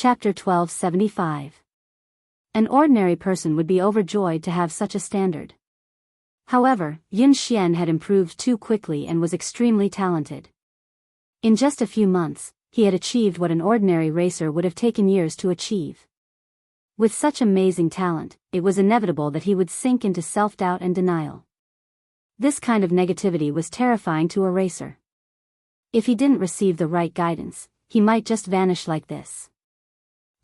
Chapter 1275. An ordinary person would be overjoyed to have such a standard. However, Yun Xian had improved too quickly and was extremely talented. In just a few months, he had achieved what an ordinary racer would have taken years to achieve. With such amazing talent, it was inevitable that he would sink into self-doubt and denial. This kind of negativity was terrifying to a racer. If he didn't receive the right guidance, he might just vanish like this.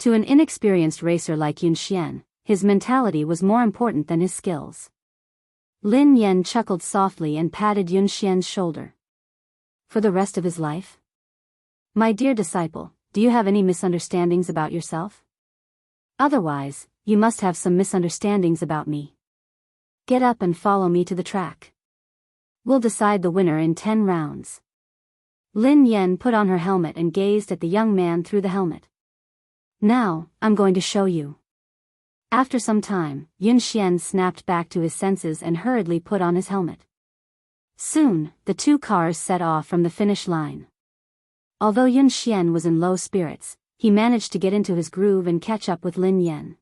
To an inexperienced racer like Yun Xian, his mentality was more important than his skills. Lin Yan chuckled softly and patted Yun Xian's shoulder. For the rest of his life? My dear disciple, do you have any misunderstandings about yourself? Otherwise, you must have some misunderstandings about me. Get up and follow me to the track. We'll decide the winner in 10 rounds. Lin Yan put on her helmet and gazed at the young man through the helmet. Now, I'm going to show you. After some time, Yun Xian snapped back to his senses and hurriedly put on his helmet. Soon, the two cars set off from the finish line. Although Yun Xian was in low spirits, he managed to get into his groove and catch up with Lin Yan.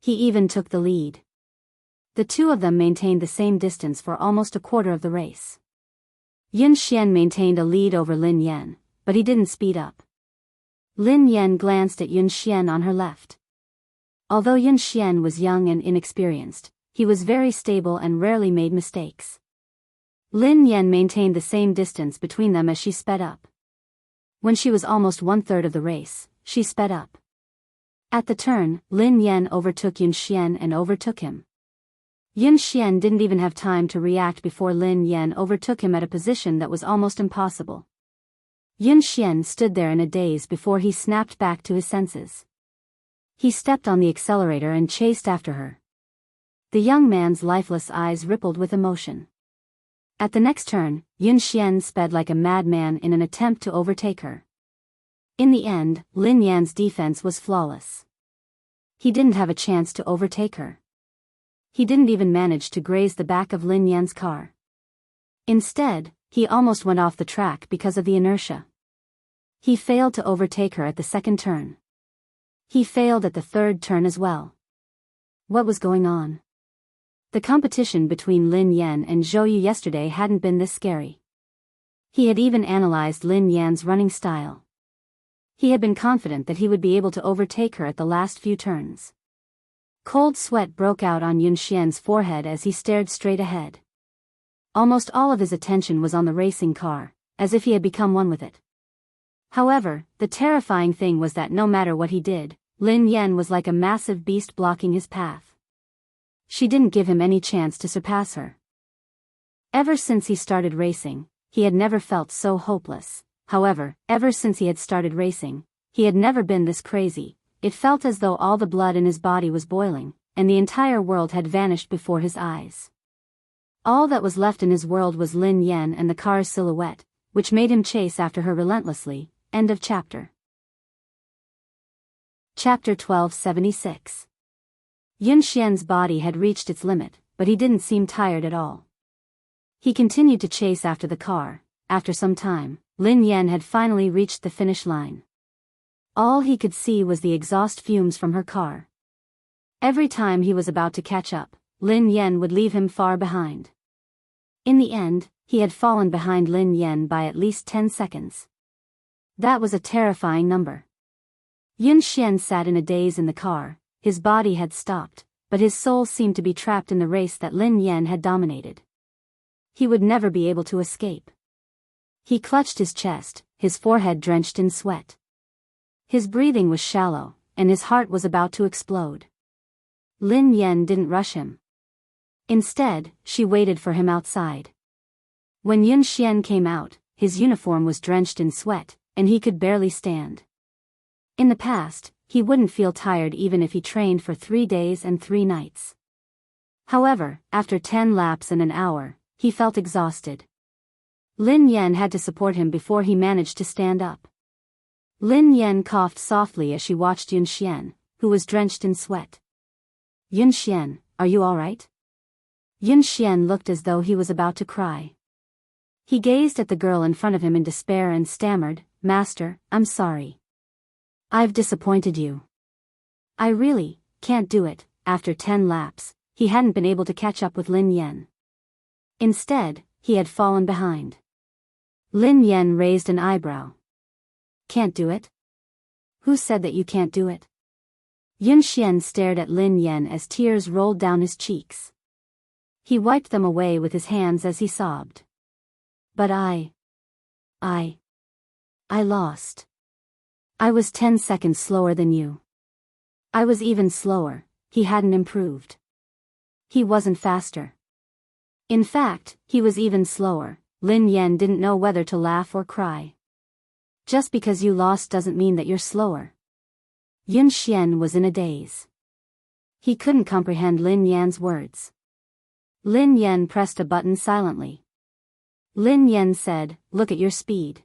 He even took the lead. The two of them maintained the same distance for almost a quarter of the race. Yun Xian maintained a lead over Lin Yan, but he didn't speed up. Lin Yan glanced at Yun Xian on her left. Although Yun Xian was young and inexperienced, he was very stable and rarely made mistakes. Lin Yan maintained the same distance between them as she sped up. When she was almost 1/3 of the race, she sped up. At the turn, Lin Yan overtook Yun Xian and overtook him. Yun Xian didn't even have time to react before Lin Yan overtook him at a position that was almost impossible. Yun Xian stood there in a daze before he snapped back to his senses. He stepped on the accelerator and chased after her. The young man's lifeless eyes rippled with emotion. At the next turn, Yun Xian sped like a madman in an attempt to overtake her. In the end, Lin Yan's defense was flawless. He didn't have a chance to overtake her. He didn't even manage to graze the back of Lin Yan's car. Instead, he almost went off the track because of the inertia. He failed to overtake her at the second turn. He failed at the third turn as well. What was going on? The competition between Lin Yan and Zhou Yu yesterday hadn't been this scary. He had even analyzed Lin Yan's running style. He had been confident that he would be able to overtake her at the last few turns. Cold sweat broke out on Yun Xian's forehead as he stared straight ahead. Almost all of his attention was on the racing car, as if he had become one with it. However, the terrifying thing was that no matter what he did, Lin Yan was like a massive beast blocking his path. She didn't give him any chance to surpass her. Ever since he started racing, he had never felt so hopeless. However, ever since he had started racing, he had never been this crazy. It felt as though all the blood in his body was boiling, and the entire world had vanished before his eyes. All that was left in his world was Lin Yan and the car's silhouette, which made him chase after her relentlessly. End of chapter. Chapter 1276. Yun Xian's body had reached its limit, but he didn't seem tired at all. He continued to chase after the car. After some time, Lin Yan had finally reached the finish line. All he could see was the exhaust fumes from her car. Every time he was about to catch up, Lin Yan would leave him far behind. In the end, he had fallen behind Lin Yan by at least 10 seconds. That was a terrifying number. Yun Xian sat in a daze in the car. His body had stopped, but his soul seemed to be trapped in the race that Lin Yan had dominated. He would never be able to escape. He clutched his chest, his forehead drenched in sweat. His breathing was shallow, and his heart was about to explode. Lin Yan didn't rush him. Instead, she waited for him outside. When Yun Xian came out, his uniform was drenched in sweat, and he could barely stand. In the past, he wouldn't feel tired even if he trained for 3 days and 3 nights. However, after 10 laps and an hour, he felt exhausted. Lin Yan had to support him before he managed to stand up. Lin Yan coughed softly as she watched Yun Xian, who was drenched in sweat. Yun Xian, are you all right? Yun Xian looked as though he was about to cry. He gazed at the girl in front of him in despair and stammered, "Master, I'm sorry." I've disappointed you. I really can't do it. After 10 laps, he hadn't been able to catch up with Lin Yan. Instead, he had fallen behind. Lin Yan raised an eyebrow. Can't do it? Who said that you can't do it? Yun Xian stared at Lin Yan as tears rolled down his cheeks. He wiped them away with his hands as he sobbed. But I lost. I was 10 seconds slower than you. I was even slower. He hadn't improved. He wasn't faster. In fact, he was even slower. Lin Yan didn't know whether to laugh or cry. Just because you lost doesn't mean that you're slower. Yun Xian was in a daze. He couldn't comprehend Lin Yan's words. Lin Yan pressed a button silently. Lin Yan said, "Look at your speed."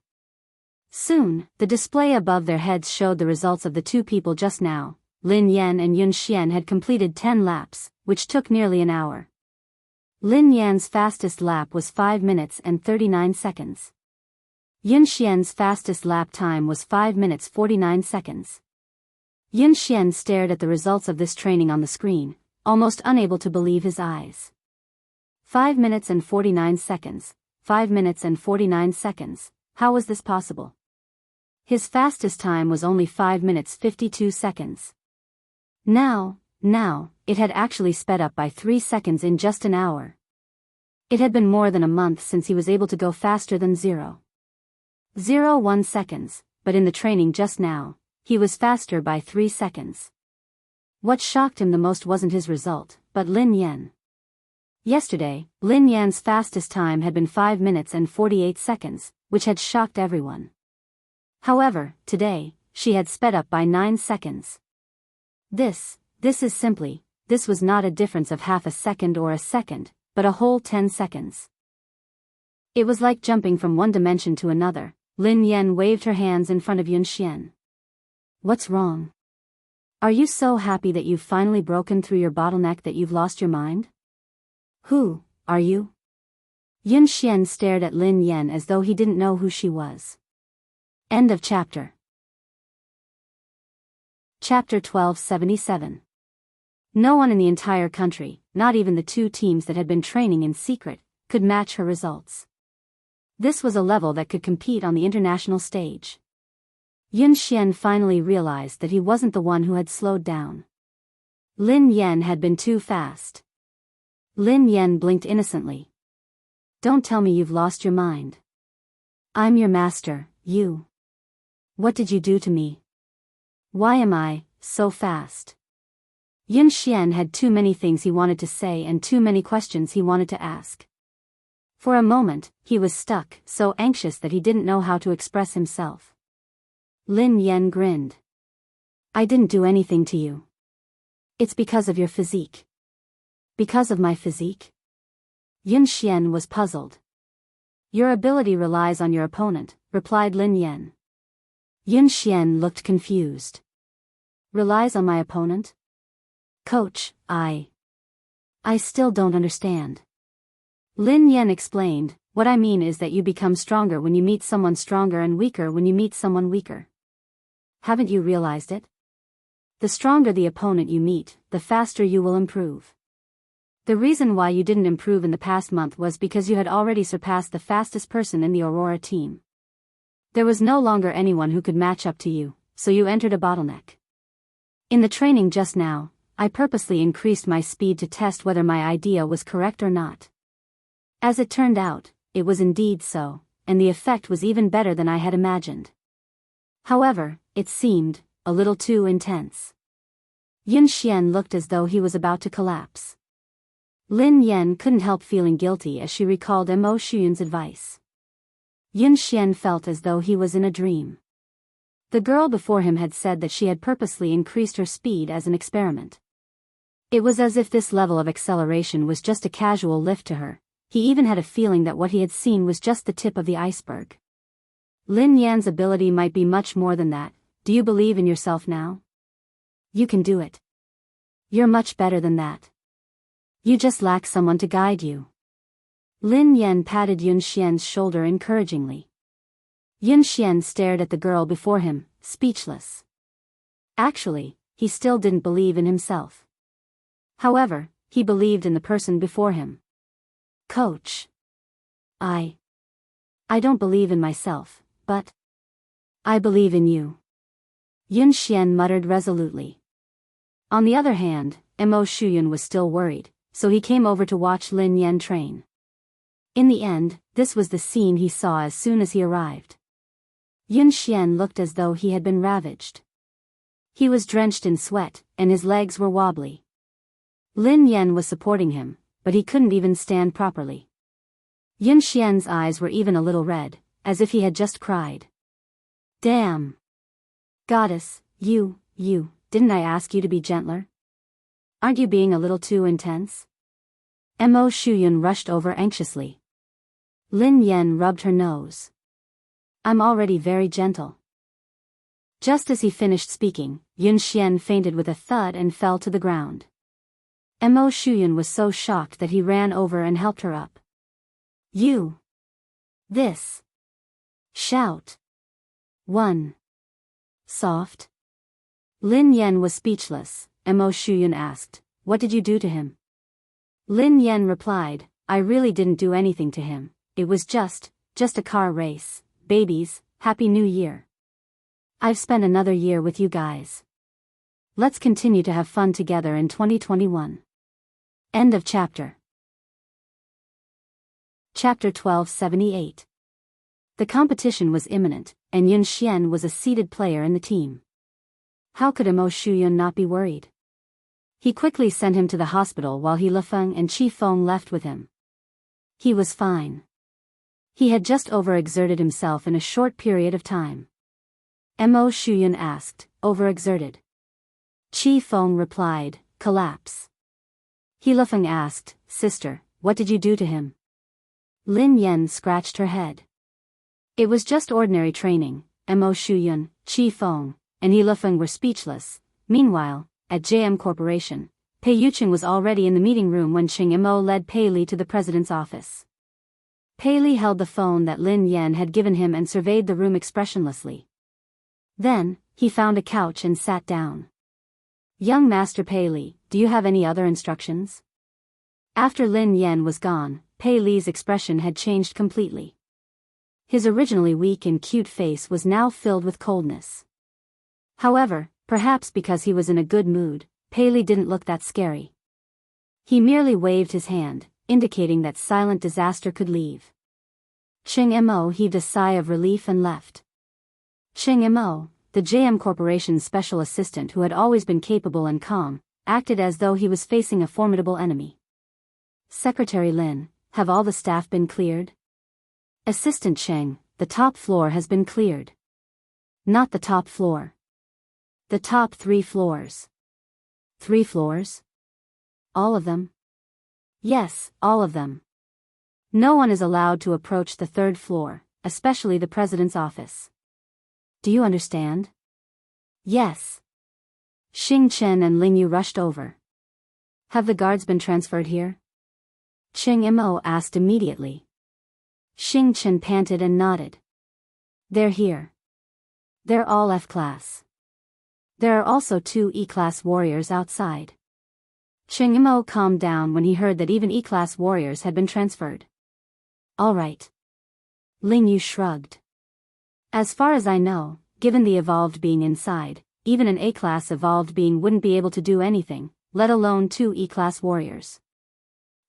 Soon, the display above their heads showed the results of the two people just now. Lin Yan and Yun Xian had completed 10 laps, which took nearly an hour. Lin Yan's fastest lap was 5 minutes and 39 seconds. Yun Xian's fastest lap time was 5 minutes 49 seconds. Yun Xian stared at the results of this training on the screen, almost unable to believe his eyes. 5 minutes and 49 seconds, 5 minutes and 49 seconds, how was this possible? His fastest time was only 5 minutes 52 seconds. Now, it had actually sped up by 3 seconds in just an hour. It had been more than a month since he was able to go faster than 0.01 seconds, but in the training just now, he was faster by 3 seconds. What shocked him the most wasn't his result, but Lin Yan. Yesterday, Lin Yan's fastest time had been 5 minutes and 48 seconds, which had shocked everyone. However, today, she had sped up by 9 seconds. This was not a difference of half a second or a second, but a whole 10 seconds. It was like jumping from one dimension to another. Lin Yan waved her hands in front of Yun Xian. What's wrong? Are you so happy that you've finally broken through your bottleneck that you've lost your mind? Who are you? Yun Xian stared at Lin Yan as though he didn't know who she was. End of chapter. Chapter 1277. No one in the entire country, not even the two teams that had been training in secret, could match her results. This was a level that could compete on the international stage. Yun Xian finally realized that he wasn't the one who had slowed down. Lin Yan had been too fast. Lin Yan blinked innocently. Don't tell me you've lost your mind. I'm your master, you. What did you do to me? Why am I so fast? Yun Xian had too many things he wanted to say and too many questions he wanted to ask. For a moment, he was stuck, so anxious that he didn't know how to express himself. Lin Yan grinned. I didn't do anything to you. It's because of your physique. Because of my physique? Yun Xian was puzzled. Your ability relies on your opponent, replied Lin Yan. Yun Xian looked confused. Relies on my opponent? Coach, I still don't understand. Lin Yan explained, what I mean is that you become stronger when you meet someone stronger and weaker when you meet someone weaker. Haven't you realized it? The stronger the opponent you meet, the faster you will improve. The reason why you didn't improve in the past month was because you had already surpassed the fastest person in the Aurora team. There was no longer anyone who could match up to you, so you entered a bottleneck. In the training just now, I purposely increased my speed to test whether my idea was correct or not. As it turned out, it was indeed so, and the effect was even better than I had imagined. However, it seemed a little too intense. Yun Xian looked as though he was about to collapse. Lin Yan couldn't help feeling guilty as she recalled Mo Shuyun's advice. Yun Xian felt as though he was in a dream. The girl before him had said that she had purposely increased her speed as an experiment. It was as if this level of acceleration was just a casual lift to her. He even had a feeling that what he had seen was just the tip of the iceberg. Lin Yan's ability might be much more than that. Do you believe in yourself now? You can do it. You're much better than that. You just lack someone to guide you. Lin Yan patted Yun Xian's shoulder encouragingly. Yun Xian stared at the girl before him, speechless. Actually, he still didn't believe in himself. However, he believed in the person before him. Coach. I don't believe in myself, but I believe in you. Yun Xian muttered resolutely. On the other hand, Mo Shuyun was still worried, so he came over to watch Lin Yan train. In the end, this was the scene he saw as soon as he arrived. Yun Xian looked as though he had been ravaged. He was drenched in sweat, and his legs were wobbly. Lin Yan was supporting him, but he couldn't even stand properly. Yun Xian's eyes were even a little red, as if he had just cried. Damn! Goddess, you, didn't I ask you to be gentler? Aren't you being a little too intense? Mo Shuyun rushed over anxiously. Lin Yan rubbed her nose. I'm already very gentle. Just as he finished speaking, Yun Xian fainted with a thud and fell to the ground. Mo Shuyun was so shocked that he ran over and helped her up. You! This! Shout! 1. Soft. Lin Yan was speechless. Mo Shuyun asked, what did you do to him? Lin Yan replied, I really didn't do anything to him, it was just a car race. Babies, Happy New Year. I've spent another year with you guys. Let's continue to have fun together in 2021. End of chapter. Chapter 1278. The competition was imminent, and Yun Xian was a seeded player in the team. How could Mo Shuyun not be worried? He quickly sent him to the hospital while He Lifeng and Qi Feng left with him. He was fine. He had just overexerted himself in a short period of time. Mo Shuyun asked, overexerted? Qi Feng replied, collapse. He Lifeng asked, sister, what did you do to him? Lin Yan scratched her head. It was just ordinary training. Mo Shuyun, Qi Feng, and He Lifeng were speechless. Meanwhile, at JM Corporation, Pei Yuqing was already in the meeting room when Ching Mo led Pei Li to the president's office. Pei Li held the phone that Lin Yan had given him and surveyed the room expressionlessly. Then, he found a couch and sat down. Young Master Pei Li, do you have any other instructions? After Lin Yan was gone, Pei Li's expression had changed completely. His originally weak and cute face was now filled with coldness. However, perhaps because he was in a good mood, Pei Li didn't look that scary. He merely waved his hand, indicating that silent disaster could leave. Ching Mo heaved a sigh of relief and left. Ching Mo, the JM Corporation's special assistant who had always been capable and calm, acted as though he was facing a formidable enemy. Secretary Lin, have all the staff been cleared? Assistant Cheng, the top floor has been cleared. Not the top floor. The top 3 floors. 3 floors? All of them? Yes, all of them. No one is allowed to approach the 3rd floor, especially the president's office. Do you understand? Yes. Xing Chen and Ling Yu rushed over. Have the guards been transferred here? Ching Mo asked immediately. Xing Chen panted and nodded. They're here. They're all F-class. There are also 2 E-class warriors outside. Ching Mo calmed down when he heard that even E-class warriors had been transferred. All right. Ling Yu shrugged. As far as I know, given the evolved being inside, even an A-class evolved being wouldn't be able to do anything, let alone 2 E-class warriors.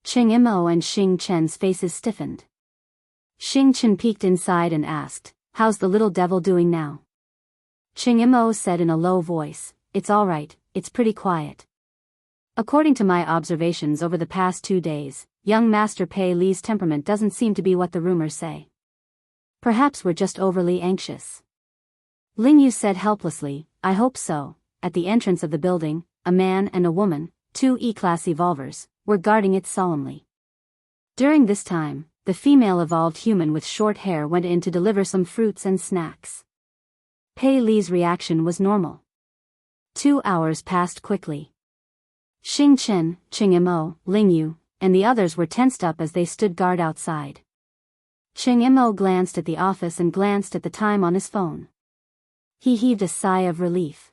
Ching Mo and Xing Chen's faces stiffened. Xing Chen peeked inside and asked, how's the little devil doing now? Ching Mo said in a low voice, it's all right, it's pretty quiet. According to my observations over the past 2 days, young Master Pei Li's temperament doesn't seem to be what the rumors say. Perhaps we're just overly anxious. Ling Yu said helplessly, I hope so. At the entrance of the building, a man and a woman, 2 E-class evolvers, were guarding it solemnly. During this time, the female evolved human with short hair went in to deliver some fruits and snacks. Pei Li's reaction was normal. 2 hours passed quickly. Xing Chen, Ching Mo, Ling Yu, and the others were tensed up as they stood guard outside. Ching Mo glanced at the office and glanced at the time on his phone. He heaved a sigh of relief.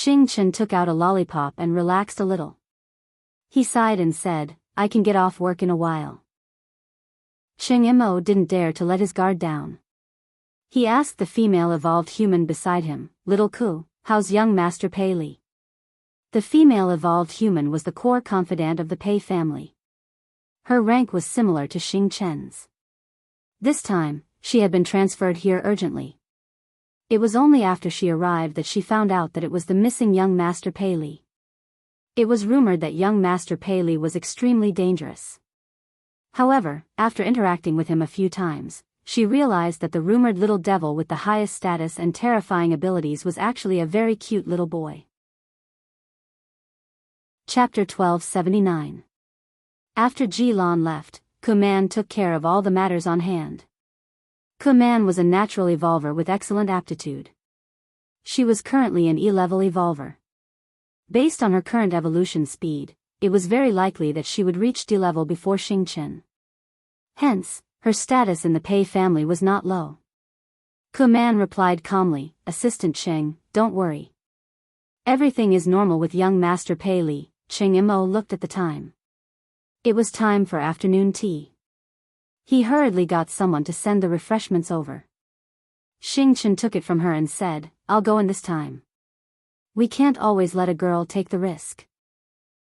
Xing Chen took out a lollipop and relaxed a little. He sighed and said, I can get off work in a while. Cheng Mo didn't dare to let his guard down. He asked the female evolved human beside him, Little Ku, how's young Master Pei Li? The female evolved human was the core confidant of the Pei family. Her rank was similar to Xing Chen's. This time, she had been transferred here urgently. It was only after she arrived that she found out that it was the missing young Master Pei Li. It was rumored that young Master Pei Li was extremely dangerous. However, after interacting with him a few times, she realized that the rumored little devil with the highest status and terrifying abilities was actually a very cute little boy. Chapter 1279. After Ji Lan left, Kuman took care of all the matters on hand. Kuman was a natural evolver with excellent aptitude. She was currently an E-level evolver. Based on her current evolution speed, it was very likely that she would reach D-level before Xing Chen. Hence, her status in the Pei family was not low. Kuman replied calmly, Assistant Cheng, don't worry. Everything is normal with young Master Pei Li. Cheng Mo looked at the time. It was time for afternoon tea. He hurriedly got someone to send the refreshments over. Xing Chen took it from her and said, I'll go in this time. We can't always let a girl take the risk.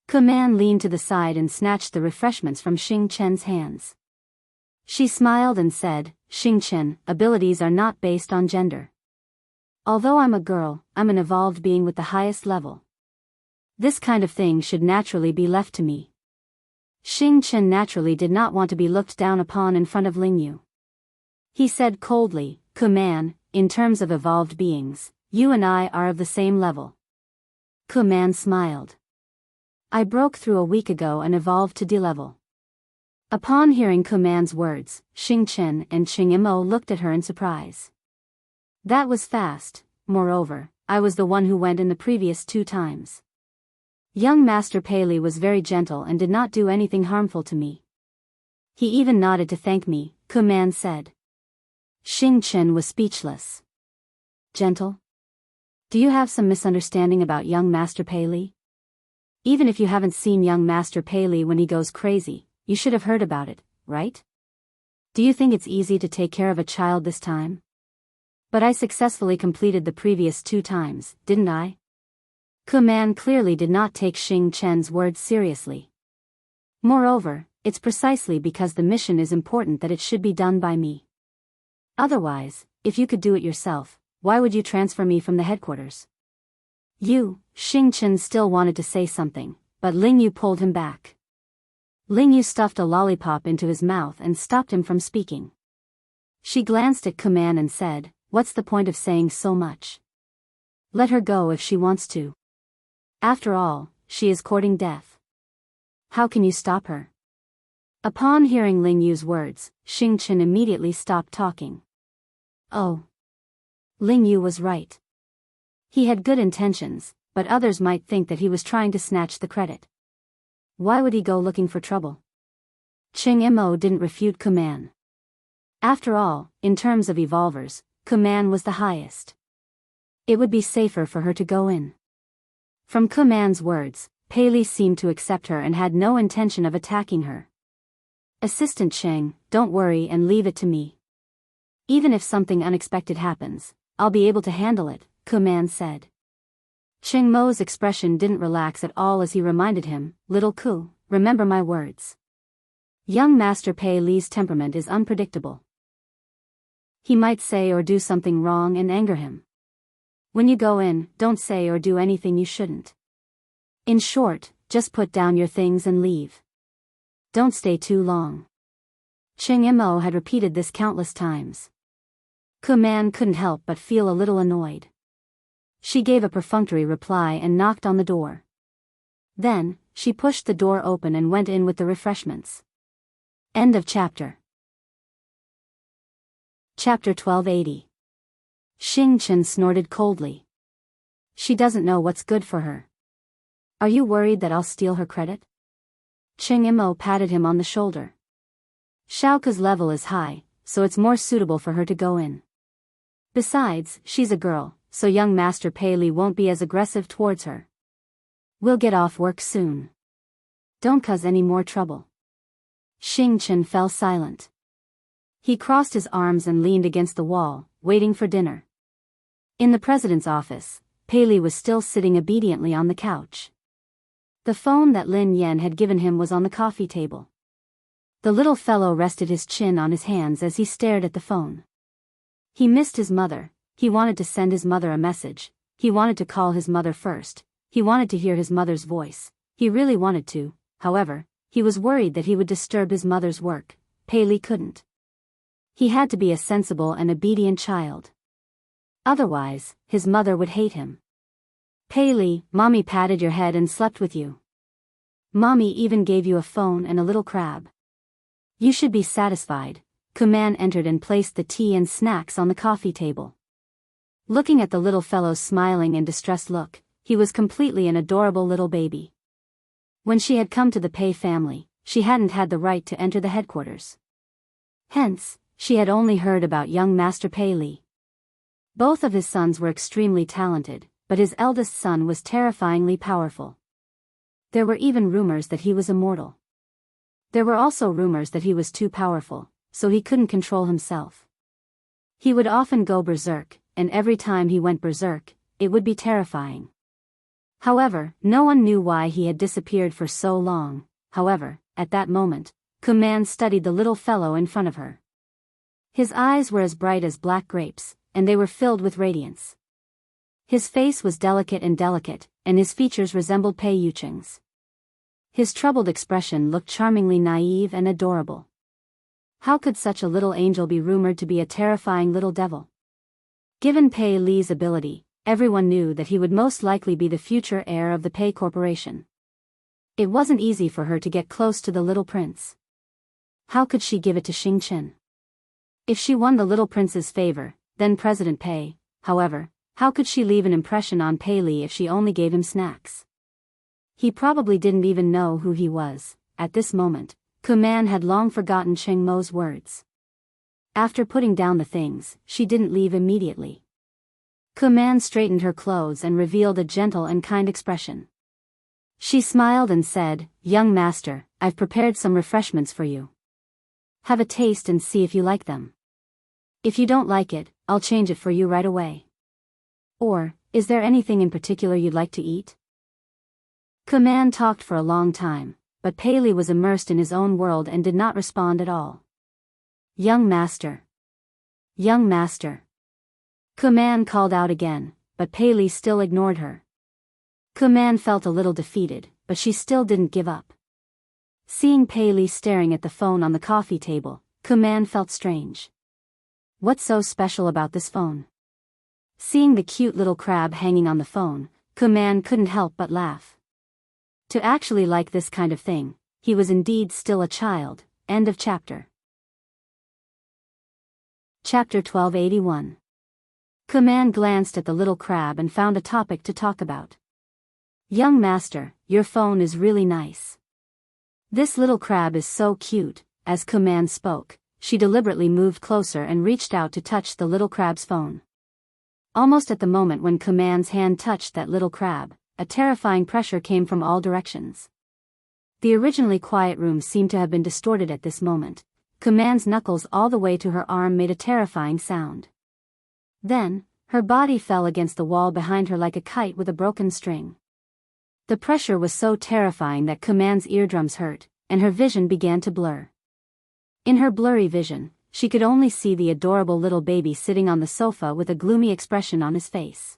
Kuman leaned to the side and snatched the refreshments from Xing Chen's hands. She smiled and said, Xing Chen, abilities are not based on gender. Although I'm a girl, I'm an evolved being with the highest level. This kind of thing should naturally be left to me. Xing Chen naturally did not want to be looked down upon in front of Lingyu. He said coldly, Kuman, in terms of evolved beings, you and I are of the same level. Kuman smiled. I broke through a week ago and evolved to D-level. Upon hearing Kuman's words, Xing Chen and Cheng Mo looked at her in surprise. That was fast. Moreover, I was the one who went in the previous 2 times. Young Master Pei Li was very gentle and did not do anything harmful to me. He even nodded to thank me, Kuman said. Xing Chen was speechless. Gentle? Do you have some misunderstanding about young Master Pei Li? Even if you haven't seen young Master Pei Li when he goes crazy, you should have heard about it, right? Do you think it's easy to take care of a child this time? But I successfully completed the previous 2 times, didn't I? Kuman clearly did not take Xing Chen's words seriously. Moreover, it's precisely because the mission is important that it should be done by me. Otherwise, if you could do it yourself, why would you transfer me from the headquarters? Xing Chen still wanted to say something, but Lingyu pulled him back. Lingyu stuffed a lollipop into his mouth and stopped him from speaking. She glanced at Kuman and said, What's the point of saying so much? Let her go if she wants to. After all, she is courting death. How can you stop her? Upon hearing Lingyu's words, Xing Chen immediately stopped talking. Oh. Lingyu was right. He had good intentions, but others might think that he was trying to snatch the credit. Why would he go looking for trouble? Cheng Mo didn't refute Kuman. After all, in terms of evolvers, Kuman was the highest. It would be safer for her to go in. From Kuman's words, Pei Li seemed to accept her and had no intention of attacking her. Assistant Cheng, don't worry and leave it to me. Even if something unexpected happens, I'll be able to handle it, Kuman said. Cheng Mo's expression didn't relax at all as he reminded him, Little Ku, remember my words. Young Master Pei Li's temperament is unpredictable. He might say or do something wrong and anger him. When you go in, don't say or do anything you shouldn't. In short, just put down your things and leave. Don't stay too long. Cheng Mo had repeated this countless times. Kuman couldn't help but feel a little annoyed. She gave a perfunctory reply and knocked on the door. Then, she pushed the door open and went in with the refreshments. End of chapter. Chapter 1280. Xing Chen snorted coldly. She doesn't know what's good for her. Are you worried that I'll steal her credit? Cheng Mo patted him on the shoulder. Xiaoke's level is high, so it's more suitable for her to go in. Besides, she's a girl, so young Master Pei Li won't be as aggressive towards her. We'll get off work soon. Don't cause any more trouble. Xing Chen fell silent. He crossed his arms and leaned against the wall, waiting for dinner. In the president's office, Pei Li was still sitting obediently on the couch. The phone that Lin Yan had given him was on the coffee table. The little fellow rested his chin on his hands as he stared at the phone. He missed his mother, he wanted to send his mother a message, he wanted to call his mother first, he wanted to hear his mother's voice, he really wanted to, however, he was worried that he would disturb his mother's work. Pei Li couldn't. He had to be a sensible and obedient child. Otherwise, his mother would hate him. Pei Li, Mommy patted your head and slept with you. Mommy even gave you a phone and a little crab. You should be satisfied. Kuman entered and placed the tea and snacks on the coffee table. Looking at the little fellow's smiling and distressed look, he was completely an adorable little baby. When she had come to the Pei family, she hadn't had the right to enter the headquarters. Hence, she had only heard about young Master Pei Li. Both of his sons were extremely talented, but his eldest son was terrifyingly powerful. There were even rumors that he was immortal. There were also rumors that he was too powerful, so he couldn't control himself. He would often go berserk, and every time he went berserk, it would be terrifying. However, no one knew why he had disappeared for so long. However, at that moment, Kuman studied the little fellow in front of her. His eyes were as bright as black grapes, and they were filled with radiance. His face was delicate, and his features resembled Pei Yucheng's. His troubled expression looked charmingly naive and adorable. How could such a little angel be rumored to be a terrifying little devil? Given Pei Li's ability, everyone knew that he would most likely be the future heir of the Pei Corporation. It wasn't easy for her to get close to the little prince. How could she give it to Xing Chen? If she won the little prince's favor, then President Pei, however, how could she leave an impression on Pei Li if she only gave him snacks? He probably didn't even know who he was. At this moment, Kuman had long forgotten Cheng Mo's words. After putting down the things, she didn't leave immediately. Kuman straightened her clothes and revealed a gentle and kind expression. She smiled and said, "Young master, I've prepared some refreshments for you. Have a taste and see if you like them. If you don't like it, I'll change it for you right away. Or, is there anything in particular you'd like to eat?" Kuman talked for a long time, but Pei Li was immersed in his own world and did not respond at all. "Young master. Young master." Kuman called out again, but Pei Li still ignored her. Kuman felt a little defeated, but she still didn't give up. Seeing Pei Li staring at the phone on the coffee table, Kuman felt strange. What's so special about this phone? Seeing the cute little crab hanging on the phone, Kuman couldn't help but laugh. To actually like this kind of thing, he was indeed still a child. End of chapter. Chapter 1281. Kuman glanced at the little crab and found a topic to talk about. "Young master, your phone is really nice. This little crab is so cute." As Kuman spoke, she deliberately moved closer and reached out to touch the little crab's phone. Almost at the moment when Kuman's hand touched that little crab, a terrifying pressure came from all directions. The originally quiet room seemed to have been distorted at this moment. Kuman's knuckles all the way to her arm made a terrifying sound. Then, her body fell against the wall behind her like a kite with a broken string. The pressure was so terrifying that Kuman's eardrums hurt, and her vision began to blur. In her blurry vision, she could only see the adorable little baby sitting on the sofa with a gloomy expression on his face.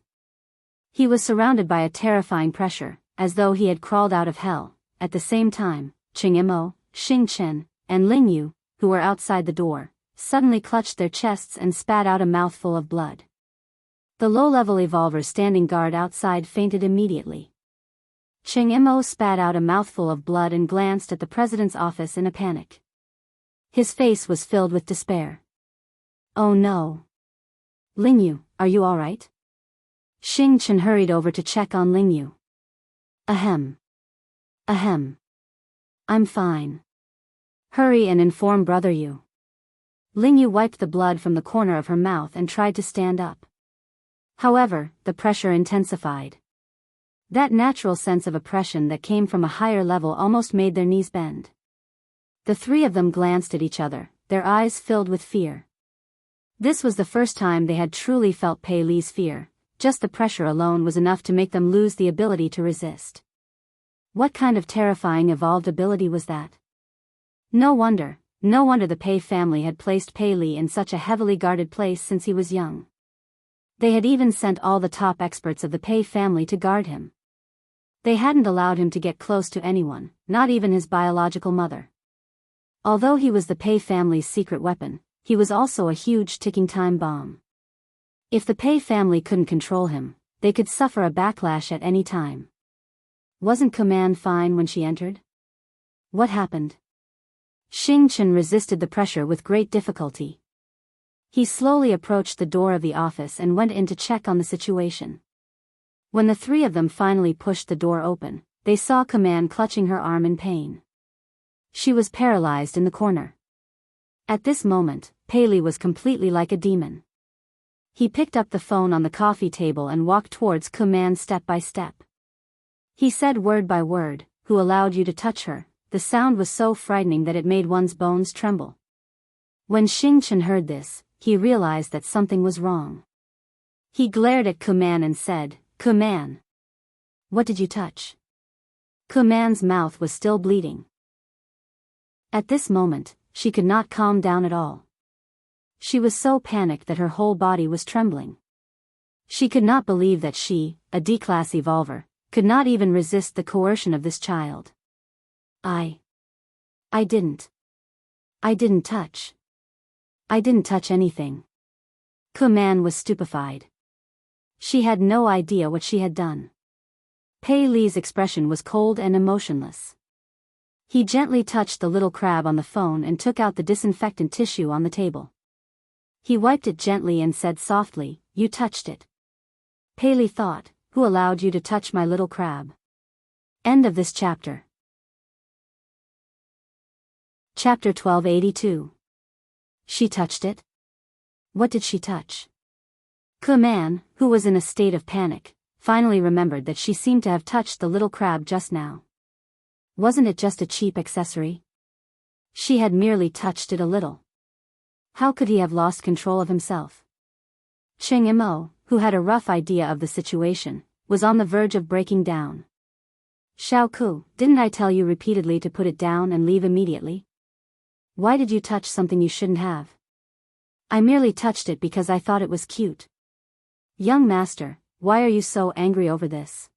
He was surrounded by a terrifying pressure, as though he had crawled out of hell. At the same time, Cheng Mo, Xing Chen, and Ling Yu, who were outside the door, suddenly clutched their chests and spat out a mouthful of blood. The low-level evolvers standing guard outside fainted immediately. Cheng Mo spat out a mouthful of blood and glanced at the president's office in a panic. His face was filled with despair. "Oh no. Ling Yu, are you all right?" Xing Chen hurried over to check on Ling Yu. Ahem. Ahem. I'm fine. Hurry and inform Brother Yu." Ling Yu wiped the blood from the corner of her mouth and tried to stand up. However, the pressure intensified. That natural sense of oppression that came from a higher level almost made their knees bend. The three of them glanced at each other, their eyes filled with fear. This was the first time they had truly felt Pei Li's fear. Just the pressure alone was enough to make them lose the ability to resist. What kind of terrifying evolved ability was that? No wonder the Pei family had placed Pei Li in such a heavily guarded place since he was young. They had even sent all the top experts of the Pei family to guard him. They hadn't allowed him to get close to anyone, not even his biological mother. Although he was the Pei family's secret weapon, he was also a huge ticking time bomb. If the Pei family couldn't control him, they could suffer a backlash at any time. Wasn't Command fine when she entered? What happened? Xing Chen resisted the pressure with great difficulty. He slowly approached the door of the office and went in to check on the situation. When the three of them finally pushed the door open, they saw Command clutching her arm in pain. She was paralyzed in the corner. At this moment, Pei Li was completely like a demon. He picked up the phone on the coffee table and walked towards Command step by step. He said word by word, "Who allowed you to touch her?" The sound was so frightening that it made one's bones tremble. When Xing Chen heard this, he realized that something was wrong. He glared at Command and said, "Command, what did you touch?" Command's mouth was still bleeding. At this moment, she could not calm down at all. She was so panicked that her whole body was trembling. She could not believe that she, a D-class evolver, could not even resist the coercion of this child. I didn't touch. I didn't touch anything." Command was stupefied. She had no idea what she had done. Pei Li's expression was cold and emotionless. He gently touched the little crab on the phone and took out the disinfectant tissue on the table. He wiped it gently and said softly, "You touched it." Pei Li thought, "Who allowed you to touch my little crab?" End of this chapter. Chapter 1282. She touched it? What did she touch? Command, who was in a state of panic, finally remembered that she seemed to have touched the little crab just now. Wasn't it just a cheap accessory? She had merely touched it a little. How could he have lost control of himself? Cheng Imo, who had a rough idea of the situation, was on the verge of breaking down. "Xiao Ku, didn't I tell you repeatedly to put it down and leave immediately? Why did you touch something you shouldn't have?" "I merely touched it because I thought it was cute." "Young master, why are you so angry over this?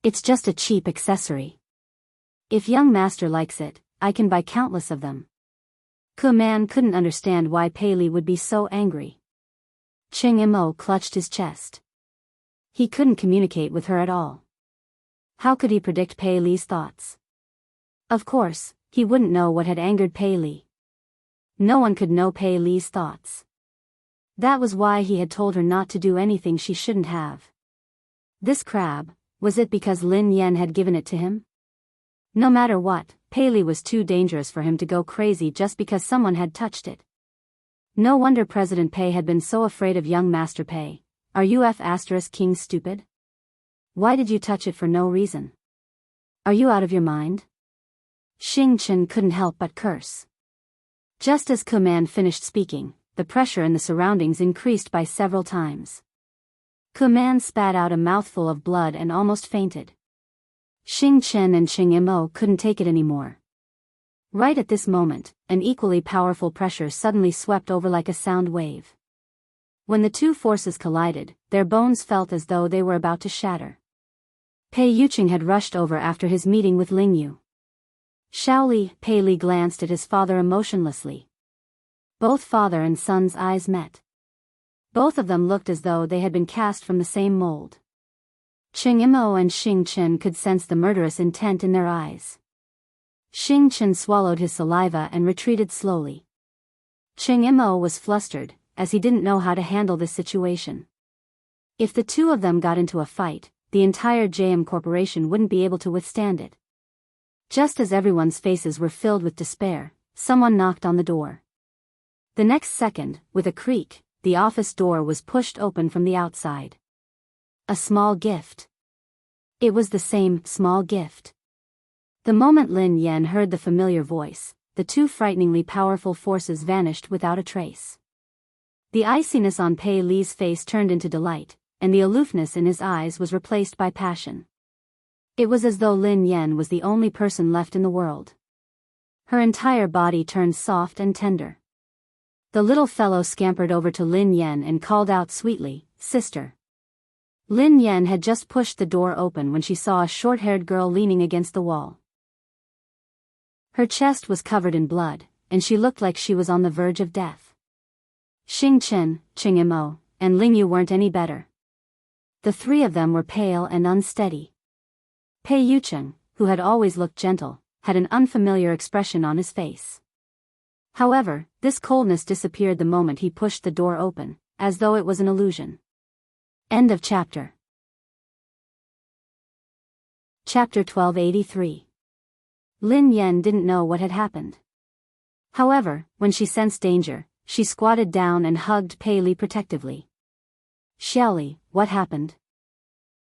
It's just a cheap accessory. If young master likes it, I can buy countless of them." Command couldn't understand why Pei Li would be so angry. Cheng Imo clutched his chest. He couldn't communicate with her at all. How could he predict Pei Li's thoughts? Of course, he wouldn't know what had angered Pei Li. No one could know Pei Li's thoughts. That was why he had told her not to do anything she shouldn't have. This crab, was it because Lin Yan had given it to him? No matter what, Pei Li was too dangerous for him to go crazy just because someone had touched it. No wonder President Pei had been so afraid of young Master Pei. Are you King stupid? Why did you touch it for no reason? Are you out of your mind? Xing Chen couldn't help but curse. Just as Command finished speaking, the pressure in the surroundings increased by several times. Command spat out a mouthful of blood and almost fainted. Xing Chen and Cheng Imo couldn't take it anymore. Right at this moment, an equally powerful pressure suddenly swept over like a sound wave. When the two forces collided, their bones felt as though they were about to shatter. Pei Yuqing had rushed over after his meeting with Ling Yu. Shaoli, Pei Li glanced at his father emotionlessly. Both father and son's eyes met. Both of them looked as though they had been cast from the same mold. Cheng Imo and Xing Chen could sense the murderous intent in their eyes. Xing Chen swallowed his saliva and retreated slowly. Cheng Imo was flustered, as he didn't know how to handle this situation. If the two of them got into a fight, the entire JM Corporation wouldn't be able to withstand it. Just as everyone's faces were filled with despair, someone knocked on the door. The next second, with a creak, the office door was pushed open from the outside. A small gift. It was the same small gift. The moment Lin Yan heard the familiar voice, the two frighteningly powerful forces vanished without a trace. The iciness on Pei Li's face turned into delight, and the aloofness in his eyes was replaced by passion. It was as though Lin Yan was the only person left in the world. Her entire body turned soft and tender. The little fellow scampered over to Lin Yan and called out sweetly, "Sister." Lin Yan had just pushed the door open when she saw a short-haired girl leaning against the wall. Her chest was covered in blood, and she looked like she was on the verge of death. Xing Chen, Ching Imo, and Ling Yu weren't any better. The three of them were pale and unsteady. Pei Yucheng, who had always looked gentle, had an unfamiliar expression on his face. However, this coldness disappeared the moment he pushed the door open, as though it was an illusion. End of chapter. Chapter 1283. Lin Yan didn't know what had happened. However, when she sensed danger, she squatted down and hugged Pei Li protectively. "Xiaoli, what happened?"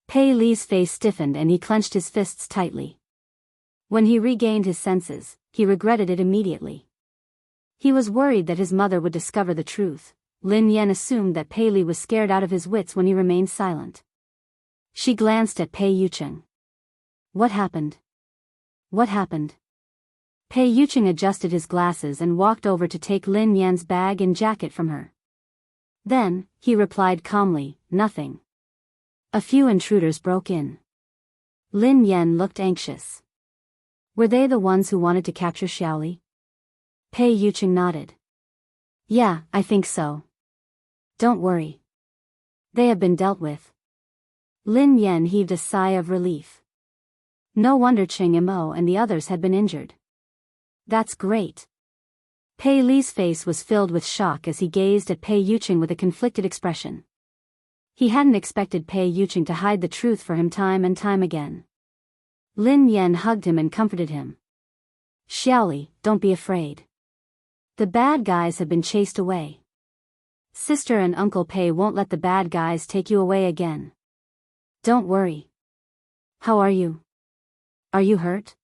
Pei Li's face stiffened and he clenched his fists tightly. When he regained his senses, he regretted it immediately. He was worried that his mother would discover the truth. Lin Yan assumed that Pei Li was scared out of his wits when he remained silent. She glanced at Pei Yucheng. "What happened? What happened?" Pei Yucheng adjusted his glasses and walked over to take Lin Yan's bag and jacket from her. Then, he replied calmly, "Nothing. A few intruders broke in." Lin Yan looked anxious. "Were they the ones who wanted to capture Xiaoli?" Pei Yucheng nodded. "Yeah, I think so. Don't worry. They have been dealt with." Lin Yan heaved a sigh of relief. No wonder Ching Imo and the others had been injured. "That's great." Pei Li's face was filled with shock as he gazed at Pei Yucheng with a conflicted expression. He hadn't expected Pei Yucheng to hide the truth for him time and time again. Lin Yan hugged him and comforted him. "Xiaoli, don't be afraid. The bad guys have been chased away. Sister and Uncle Pei won't let the bad guys take you away again. Don't worry. How are you? Are you hurt?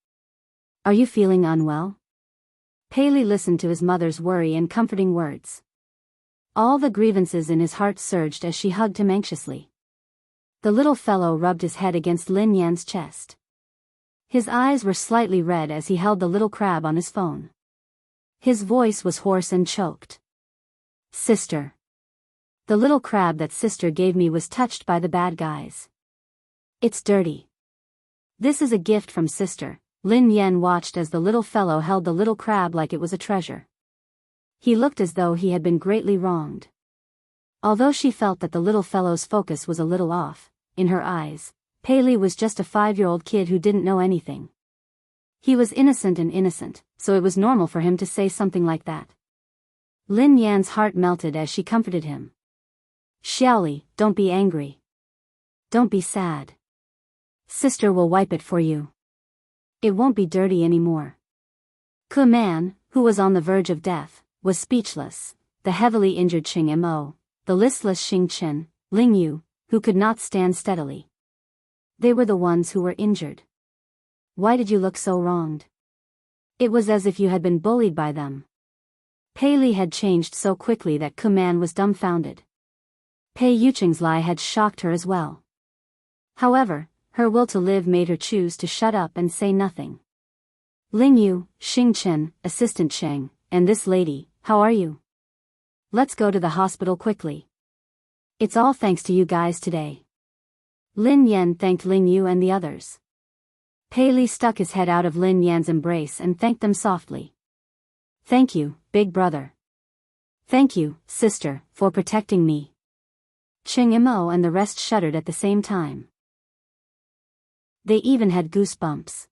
Are you feeling unwell?" Pei Li listened to his mother's worry and comforting words. All the grievances in his heart surged as she hugged him anxiously. The little fellow rubbed his head against Lin Yan's chest. His eyes were slightly red as he held the little crab on his phone. His voice was hoarse and choked. "Sister. The little crab that sister gave me was touched by the bad guys. It's dirty. This is a gift from sister." Lin Yan watched as the little fellow held the little crab like it was a treasure. He looked as though he had been greatly wronged. Although she felt that the little fellow's focus was a little off, in her eyes, Pei Li was just a 5-year-old kid who didn't know anything. He was innocent, so it was normal for him to say something like that. Lin Yan's heart melted as she comforted him. "Xiaoli, don't be angry. Don't be sad. Sister will wipe it for you. It won't be dirty anymore." Ku Man, who was on the verge of death, was speechless. The heavily injured Ching Imo, the listless Xing Chen, Ling Yu, who could not stand steadily. They were the ones who were injured. "Why did you look so wronged? It was as if you had been bullied by them." Pei Li had changed so quickly that Ku Man was dumbfounded. Pei Yucheng's lie had shocked her as well. However, her will to live made her choose to shut up and say nothing. "Ling Yu, Xing Chen, Assistant Cheng, and this lady, how are you? Let's go to the hospital quickly. It's all thanks to you guys today." Lin Yan thanked Ling Yu and the others. Pei Li stuck his head out of Lin Yan's embrace and thanked them softly. "Thank you, big brother. Thank you, sister, for protecting me." Ching Imo and the rest shuddered at the same time. They even had goosebumps.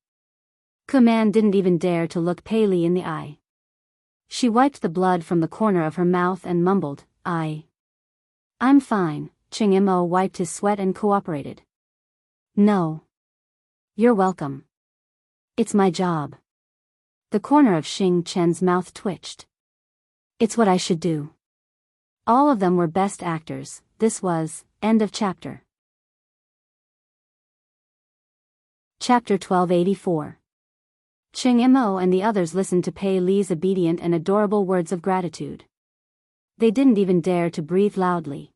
Ku Man didn't even dare to look Pei Li in the eye. She wiped the blood from the corner of her mouth and mumbled, I'm fine." Ching Imo wiped his sweat and cooperated. "No. You're welcome. It's my job." The corner of Xing Chen's mouth twitched. "It's what I should do." All of them were best actors. This was, end of chapter. Chapter 1284. Ching Mo and the others listened to Pei Li's obedient and adorable words of gratitude. They didn't even dare to breathe loudly.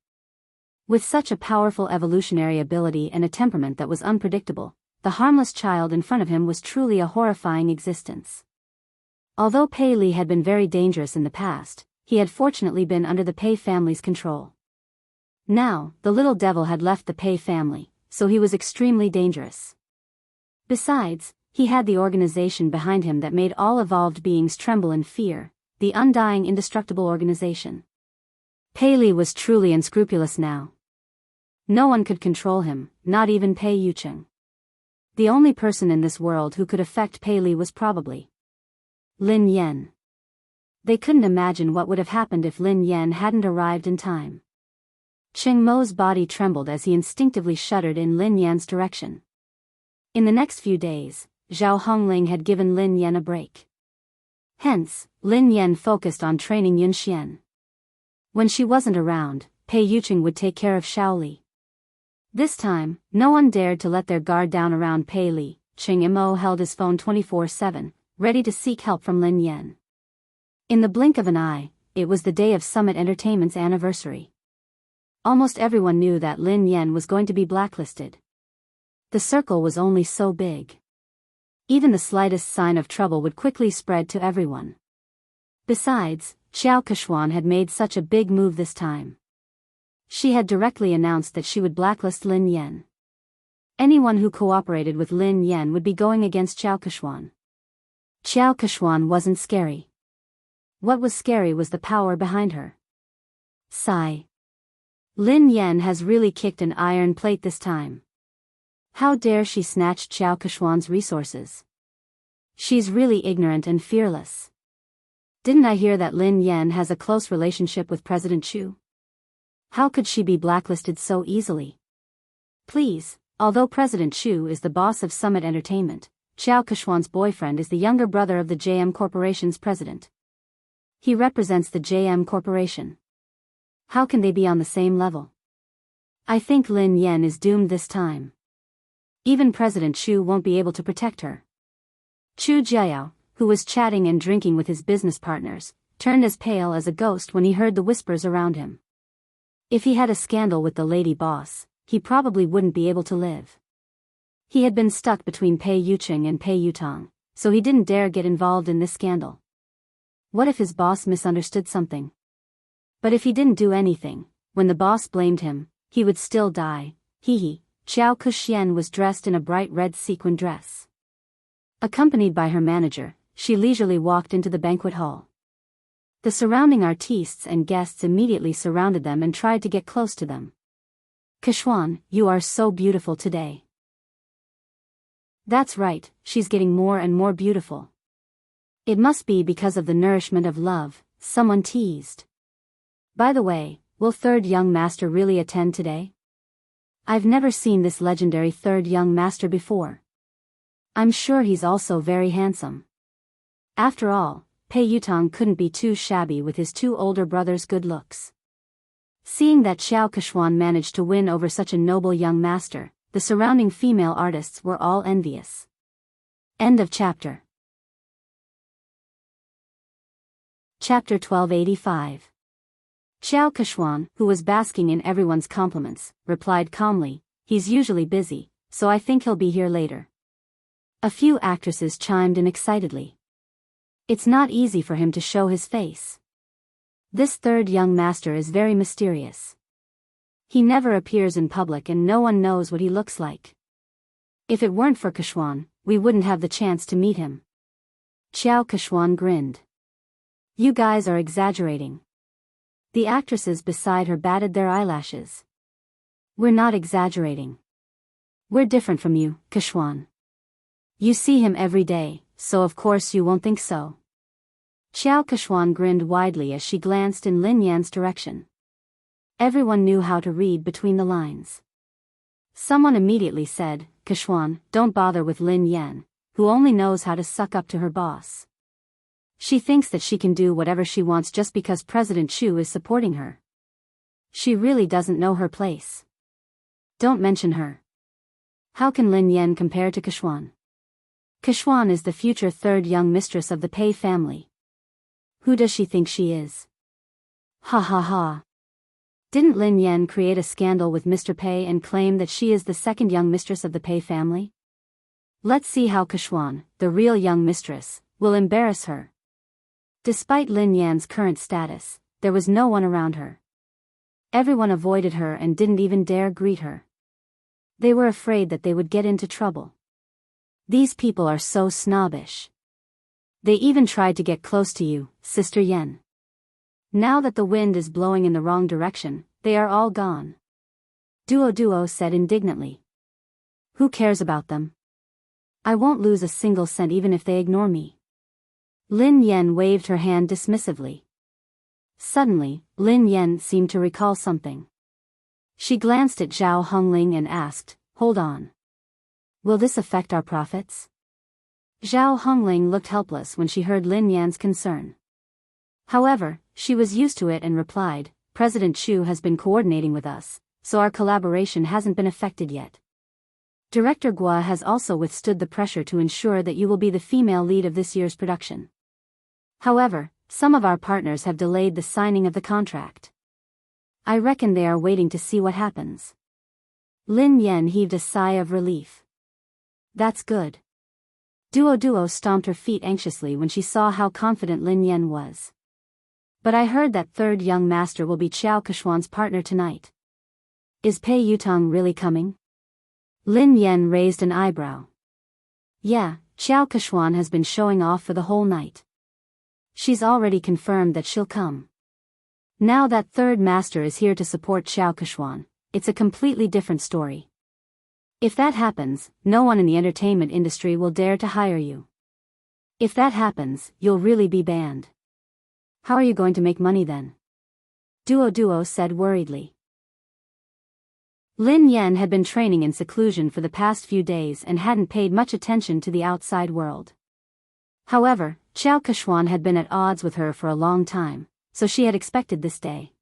With such a powerful evolutionary ability and a temperament that was unpredictable, the harmless child in front of him was truly a horrifying existence. Although Pei Li had been very dangerous in the past, he had fortunately been under the Pei family's control. Now, the little devil had left the Pei family, so he was extremely dangerous. Besides, he had the organization behind him that made all evolved beings tremble in fear, the undying indestructible organization. Pei Li was truly unscrupulous now. No one could control him, not even Pei Yucheng. The only person in this world who could affect Pei Li was probably Lin Yan. They couldn't imagine what would have happened if Lin Yan hadn't arrived in time. Ching Mo's body trembled as he instinctively shuddered in Lin Yan's direction. In the next few days, Zhao Hongling had given Lin Yan a break. Hence, Lin Yan focused on training Yun Xian. When she wasn't around, Pei Yucheng would take care of Shaoli. This time, no one dared to let their guard down around Pei Li. Ching Mo held his phone 24/7, ready to seek help from Lin Yan. In the blink of an eye, it was the day of Summit Entertainment's anniversary. Almost everyone knew that Lin Yan was going to be blacklisted. The circle was only so big. Even the slightest sign of trouble would quickly spread to everyone. Besides, Xiao Kechuan had made such a big move this time. She had directly announced that she would blacklist Lin Yan. Anyone who cooperated with Lin Yan would be going against Xiao Kechuan. Xiao Kechuan wasn't scary. What was scary was the power behind her. Sigh. Lin Yan has really kicked an iron plate this time. How dare she snatch Xiao Kechuan's resources? She's really ignorant and fearless. Didn't I hear that Lin Yan has a close relationship with President Chu? How could she be blacklisted so easily? Please, although President Chu is the boss of Summit Entertainment, Xiao Kechuan's boyfriend is the younger brother of the JM Corporation's president. He represents the JM Corporation. How can they be on the same level? I think Lin Yan is doomed this time. Even President Chu won't be able to protect her. Chu Jiao, who was chatting and drinking with his business partners, turned as pale as a ghost when he heard the whispers around him. If he had a scandal with the lady boss, he probably wouldn't be able to live. He had been stuck between Pei Yucheng and Pei Yutong, so he didn't dare get involved in this scandal. What if his boss misunderstood something? But if he didn't do anything, when the boss blamed him, he would still die. Hee. Xiao Kexian was dressed in a bright red sequin dress. Accompanied by her manager, she leisurely walked into the banquet hall. The surrounding artistes and guests immediately surrounded them and tried to get close to them. Kechuan, you are so beautiful today. That's right, she's getting more and more beautiful. It must be because of the nourishment of love, someone teased. By the way, will third young master really attend today? I've never seen this legendary third young master before. I'm sure he's also very handsome. After all, Pei Yutong couldn't be too shabby with his two older brothers' good looks. Seeing that Xiao Kechuan managed to win over such a noble young master, the surrounding female artists were all envious. End of chapter. Chapter 1285. Xiao Kechuan, who was basking in everyone's compliments, replied calmly, "He's usually busy, so I think he'll be here later." A few actresses chimed in excitedly. It's not easy for him to show his face. This third young master is very mysterious. He never appears in public and no one knows what he looks like. If it weren't for Kechuan, we wouldn't have the chance to meet him. Xiao Kechuan grinned. You guys are exaggerating. The actresses beside her batted their eyelashes. We're not exaggerating. We're different from you, Kechuan. You see him every day, so of course you won't think so. Xiao Kechuan grinned widely as she glanced in Lin Yan's direction. Everyone knew how to read between the lines. Someone immediately said, Kechuan, don't bother with Lin Yan, who only knows how to suck up to her boss. She thinks that she can do whatever she wants just because President Chu is supporting her. She really doesn't know her place. Don't mention her. How can Lin Yan compare to Kexuan? Kexuan is the future third young mistress of the Pei family. Who does she think she is? Ha ha ha. Didn't Lin Yan create a scandal with Mr. Pei and claim that she is the second young mistress of the Pei family? Let's see how Kexuan, the real young mistress, will embarrass her. Despite Lin Yan's current status, there was no one around her. Everyone avoided her and didn't even dare greet her. They were afraid that they would get into trouble. These people are so snobbish. They even tried to get close to you, Sister Yen. Now that the wind is blowing in the wrong direction, they are all gone. Duo said indignantly. Who cares about them? I won't lose a single cent even if they ignore me. Lin Yan waved her hand dismissively. Suddenly, Lin Yan seemed to recall something. She glanced at Zhao Hongling and asked, "Hold on. Will this affect our profits?" Zhao Hongling looked helpless when she heard Lin Yan's concern. However, she was used to it and replied, "President Chu has been coordinating with us, so our collaboration hasn't been affected yet. Director Gua has also withstood the pressure to ensure that you will be the female lead of this year's production. However, some of our partners have delayed the signing of the contract. I reckon they are waiting to see what happens." Lin Yan heaved a sigh of relief. That's good. Duo stomped her feet anxiously when she saw how confident Lin Yan was. But I heard that third young master will be Qiao Kexuan's partner tonight. Is Pei Yutong really coming? Lin Yan raised an eyebrow. Yeah, Qiao Kexuan has been showing off for the whole night. She's already confirmed that she'll come. Now that third master is here to support Qiao Kexuan, it's a completely different story. If that happens, no one in the entertainment industry will dare to hire you. If that happens, you'll really be banned. How are you going to make money then? Duo said worriedly. Lin Yan had been training in seclusion for the past few days and hadn't paid much attention to the outside world. However, Qiao Kexuan had been at odds with her for a long time, so she had expected this day.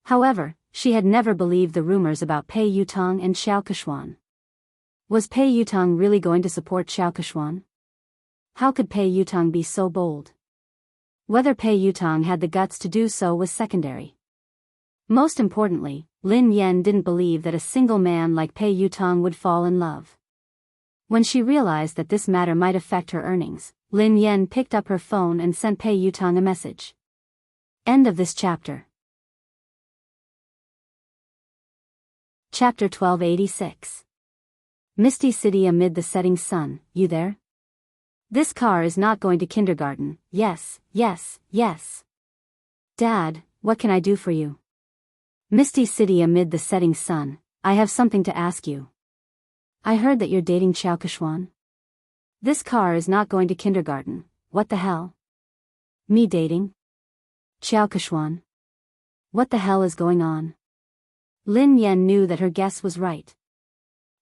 However, she had never believed the rumors about Pei Yutong and Qiao Kexuan. Was Pei Yutong really going to support Qiao Kexuan? How could Pei Yutong be so bold? Whether Pei Yutong had the guts to do so was secondary. Most importantly, Lin Yan didn't believe that a single man like Pei Yutong would fall in love. When she realized that this matter might affect her earnings, Lin Yan picked up her phone and sent Pei Yutong a message. End of this chapter. Chapter 1286. Misty City amid the setting sun, you there? This car is not going to kindergarten, yes. Dad, what can I do for you? Misty City amid the setting sun, I have something to ask you. I heard that you're dating Qiao Kexuan. This car is not going to kindergarten, what the hell? Me dating? Qiao Kexuan? What the hell is going on? Lin Yan knew that her guess was right.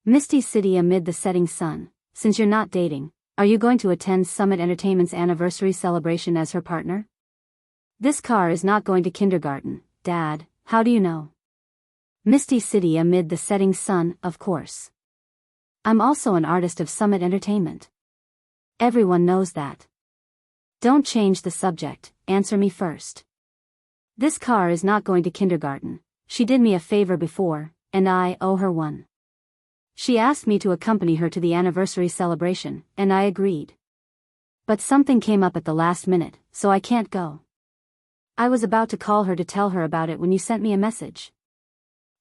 Misty City amid the setting sun, since you're not dating, are you going to attend Summit Entertainment's anniversary celebration as her partner? This car is not going to kindergarten, Dad, how do you know? Misty City amid the setting sun, of course. I'm also an artist of Summit Entertainment. Everyone knows that. Don't change the subject, answer me first. This car is not going to kindergarten, she did me a favor before, and I owe her one. She asked me to accompany her to the anniversary celebration, and I agreed. But something came up at the last minute, so I can't go. I was about to call her to tell her about it when you sent me a message.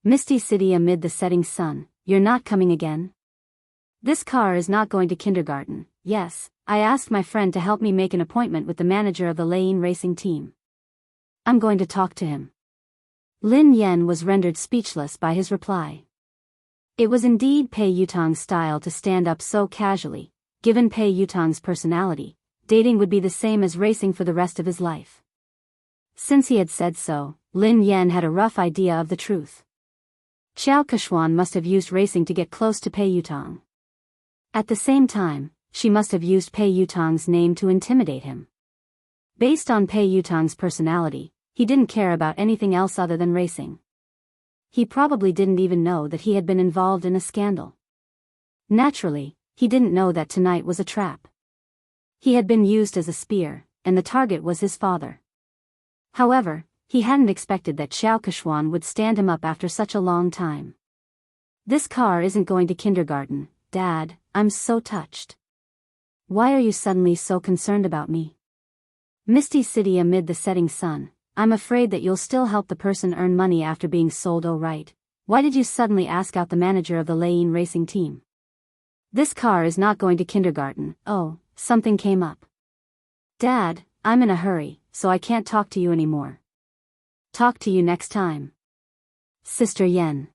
Misty City amid the setting sun, you're not coming again? This car is not going to kindergarten, yes, I asked my friend to help me make an appointment with the manager of the Lane racing team. I'm going to talk to him. Lin Yan was rendered speechless by his reply. It was indeed Pei Yutong's style to stand up so casually. Given Pei Yutong's personality, dating would be the same as racing for the rest of his life. Since he had said so, Lin Yan had a rough idea of the truth. Qiao Kexuan must have used racing to get close to Pei Yutong. At the same time, she must have used Pei Yutong's name to intimidate him. Based on Pei Yutong's personality, he didn't care about anything else other than racing. He probably didn't even know that he had been involved in a scandal. Naturally, he didn't know that tonight was a trap. He had been used as a spear, and the target was his father. However, he hadn't expected that Xiao Keshuan would stand him up after such a long time. This car isn't going to kindergarten, Dad, I'm so touched. Why are you suddenly so concerned about me? Misty City amid the setting sun, I'm afraid that you'll still help the person earn money after being sold. Oh right, why did you suddenly ask out the manager of the Lane racing team? This car is not going to kindergarten. Oh, something came up. Dad, I'm in a hurry, so I can't talk to you anymore. Talk to you next time. Sister Yen.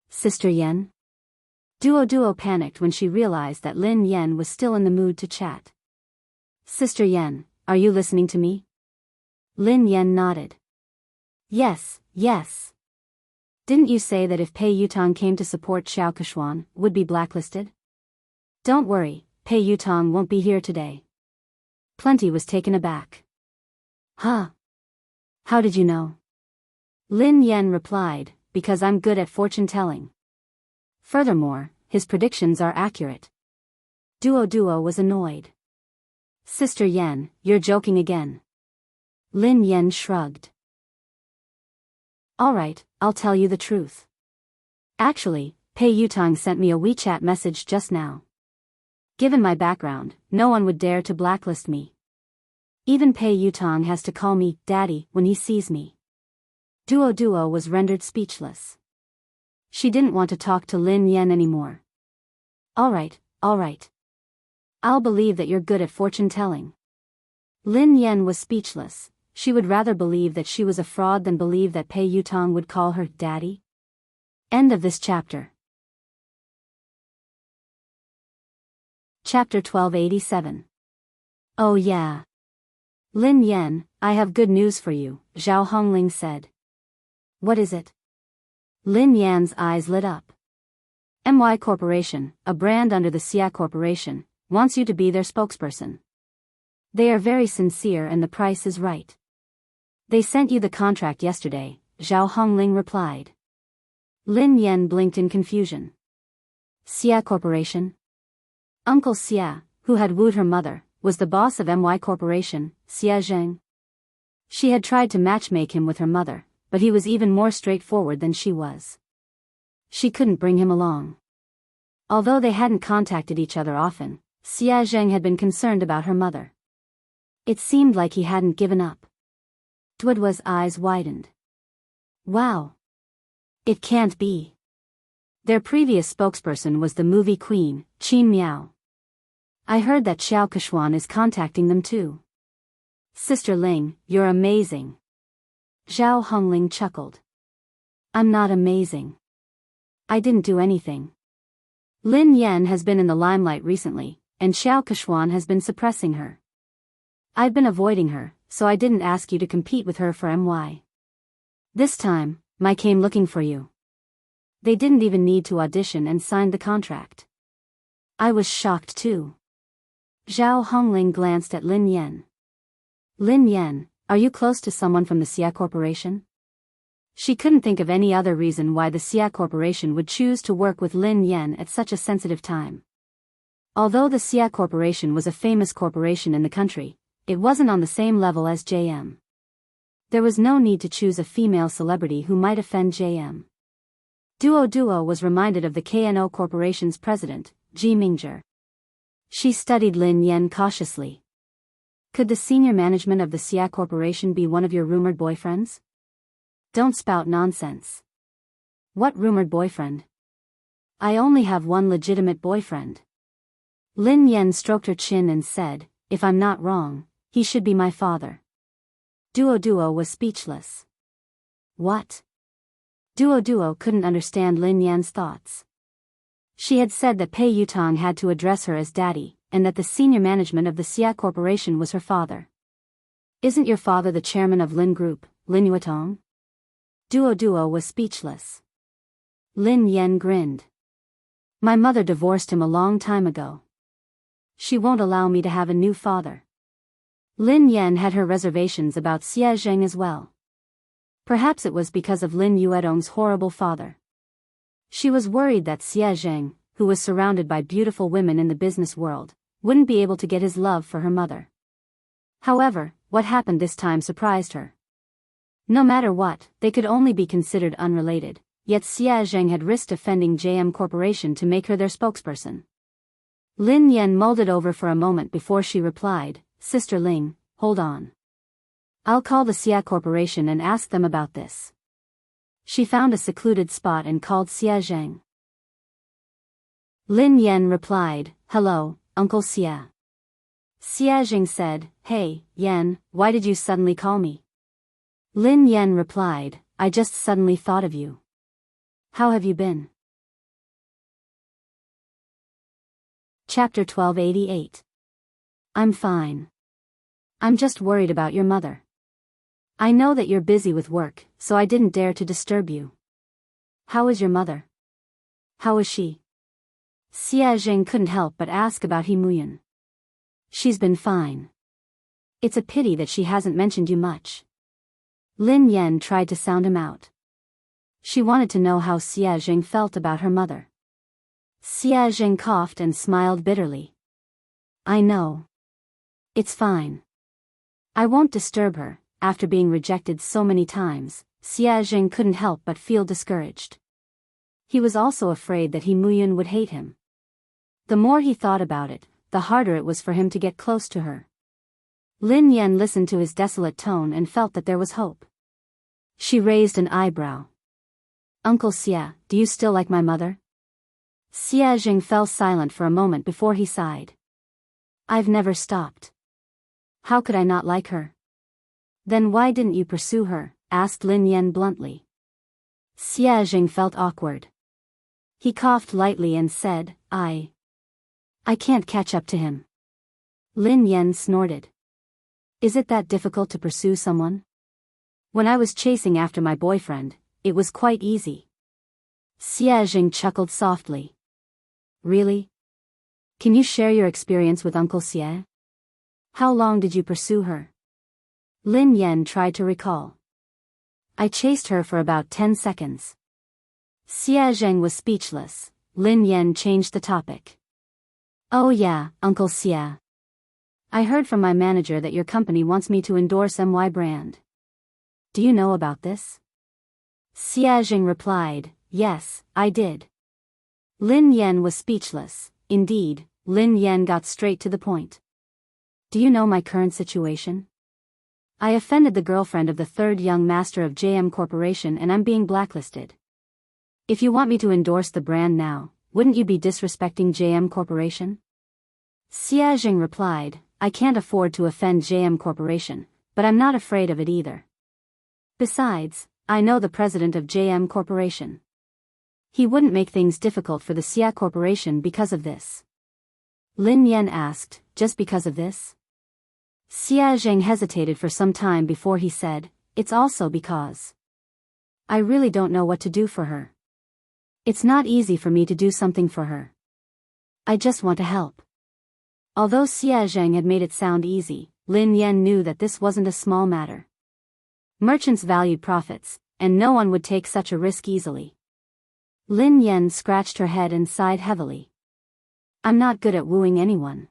Sister Yen? Duo panicked when she realized that Lin Yen was still in the mood to chat. Sister Yen, are you listening to me? Lin Yen nodded. Yes. Didn't you say that if Pei Yutong came to support Xiao Keshuan, would be blacklisted? Don't worry, Pei Yutong won't be here today. Plenty was taken aback. Huh? How did you know? Lin Yen replied, because I'm good at fortune-telling. Furthermore, his predictions are accurate. Duo was annoyed. Sister Yen, you're joking again. Lin Yen shrugged. Alright, I'll tell you the truth. Actually, Pei Yutong sent me a WeChat message just now. Given my background, no one would dare to blacklist me. Even Pei Yutong has to call me Daddy when he sees me. Duo was rendered speechless. She didn't want to talk to Lin Yen anymore. Alright. I'll believe that you're good at fortune-telling. Lin Yen was speechless. She would rather believe that she was a fraud than believe that Pei Yutong would call her Daddy. End of this chapter. Chapter 1287. Oh yeah. Lin Yen, I have good news for you, Zhao Hongling said. What is it? Lin Yan's eyes lit up. MY Corporation, a brand under the Xia Corporation, wants you to be their spokesperson. They are very sincere and the price is right. They sent you the contract yesterday, Zhao Hongling replied. Lin Yen blinked in confusion. Xia Corporation? Uncle Xia, who had wooed her mother, was the boss of MY Corporation, Xia Zheng. She had tried to matchmake him with her mother, but he was even more straightforward than she was. She couldn't bring him along. Although they hadn't contacted each other often, Xia Zheng had been concerned about her mother. It seemed like he hadn't given up. Duoduo's eyes widened. Wow. It can't be. Their previous spokesperson was the movie queen, Qin Miao. I heard that Xiao Keshuan is contacting them too. Sister Ling, you're amazing. Zhao Hongling chuckled. I'm not amazing. I didn't do anything. Lin Yen has been in the limelight recently, and Xiao Keshuan has been suppressing her. I've been avoiding her, so I didn't ask you to compete with her for MY. This time, I came looking for you. They didn't even need to audition and sign the contract. I was shocked too. Zhao Hongling glanced at Lin Yen. Lin Yen, are you close to someone from the Xia Corporation? She couldn't think of any other reason why the Xia Corporation would choose to work with Lin Yen at such a sensitive time. Although the Xia Corporation was a famous corporation in the country, it wasn't on the same level as JM. There was no need to choose a female celebrity who might offend JM. Duo was reminded of the KNO Corporation's president, Ji Mingzhi. She studied Lin Yen cautiously. Could the senior management of the Xia Corporation be one of your rumored boyfriends? Don't spout nonsense. What rumored boyfriend? I only have one legitimate boyfriend. Lin Yen stroked her chin and said, if I'm not wrong, he should be my father. Duo was speechless. What? Duo couldn't understand Lin Yan's thoughts. She had said that Pei Yutong had to address her as daddy, and that the senior management of the Xia Corporation was her father. Isn't your father the chairman of Lin Group, Lin Yutong? Duo was speechless. Lin Yen grinned. My mother divorced him a long time ago. She won't allow me to have a new father. Lin Yen had her reservations about Xia Zheng as well. Perhaps it was because of Lin Yuedong's horrible father. She was worried that Xie Zheng, who was surrounded by beautiful women in the business world, wouldn't be able to get his love for her mother. However, what happened this time surprised her. No matter what, they could only be considered unrelated, yet Xie Zheng had risked offending JM Corporation to make her their spokesperson. Lin Yan mulled it over for a moment before she replied, "Sister Ling, hold on. I'll call the Xia Corporation and ask them about this." She found a secluded spot and called Xie Zheng. Lin Yan replied, "Hello, Uncle Xie." Xie Zheng said, "Hey, Yan, why did you suddenly call me?" Lin Yan replied, "I just suddenly thought of you. How have you been?" Chapter 1288. I'm fine. I'm just worried about your mother. I know that you're busy with work, so I didn't dare to disturb you. How is your mother? How is she? Xie Zheng couldn't help but ask about He Muyan. She's been fine. It's a pity that she hasn't mentioned you much. Lin Yan tried to sound him out. She wanted to know how Xie Zheng felt about her mother. Xie Zheng coughed and smiled bitterly. I know. It's fine. I won't disturb her. After being rejected so many times, Xie Zheng couldn't help but feel discouraged. He was also afraid that He Muyan would hate him. The more he thought about it, the harder it was for him to get close to her. Lin Yan listened to his desolate tone and felt that there was hope. She raised an eyebrow. Uncle Xie, do you still like my mother? Xie Zheng fell silent for a moment before he sighed. I've never stopped. How could I not like her? Then why didn't you pursue her? Asked Lin Yan bluntly. Xie Zheng felt awkward. He coughed lightly and said, I can't catch up to him. Lin Yan snorted. Is it that difficult to pursue someone? When I was chasing after my boyfriend, it was quite easy. Xie Zheng chuckled softly. Really? Can you share your experience with Uncle Xie? How long did you pursue her? Lin Yan tried to recall. I chased her for about 10 seconds. Xie Zheng was speechless. Lin Yan changed the topic. Oh yeah, Uncle Xie. I heard from my manager that your company wants me to endorse MY brand. Do you know about this? Xie Zheng replied, yes, I did. Lin Yan was speechless. Indeed, Lin Yan got straight to the point. Do you know my current situation? I offended the girlfriend of the third young master of JM Corporation and I'm being blacklisted. If you want me to endorse the brand now, wouldn't you be disrespecting JM Corporation? Xie Zheng replied, I can't afford to offend JM Corporation, but I'm not afraid of it either. Besides, I know the president of JM Corporation. He wouldn't make things difficult for the Xia Corporation because of this. Lin Yan asked, just because of this? Xie Zheng hesitated for some time before he said, it's also because. I really don't know what to do for her. It's not easy for me to do something for her. I just want to help. Although Xie Zheng had made it sound easy, Lin Yan knew that this wasn't a small matter. Merchants valued profits, and no one would take such a risk easily. Lin Yan scratched her head and sighed heavily. I'm not good at wooing anyone.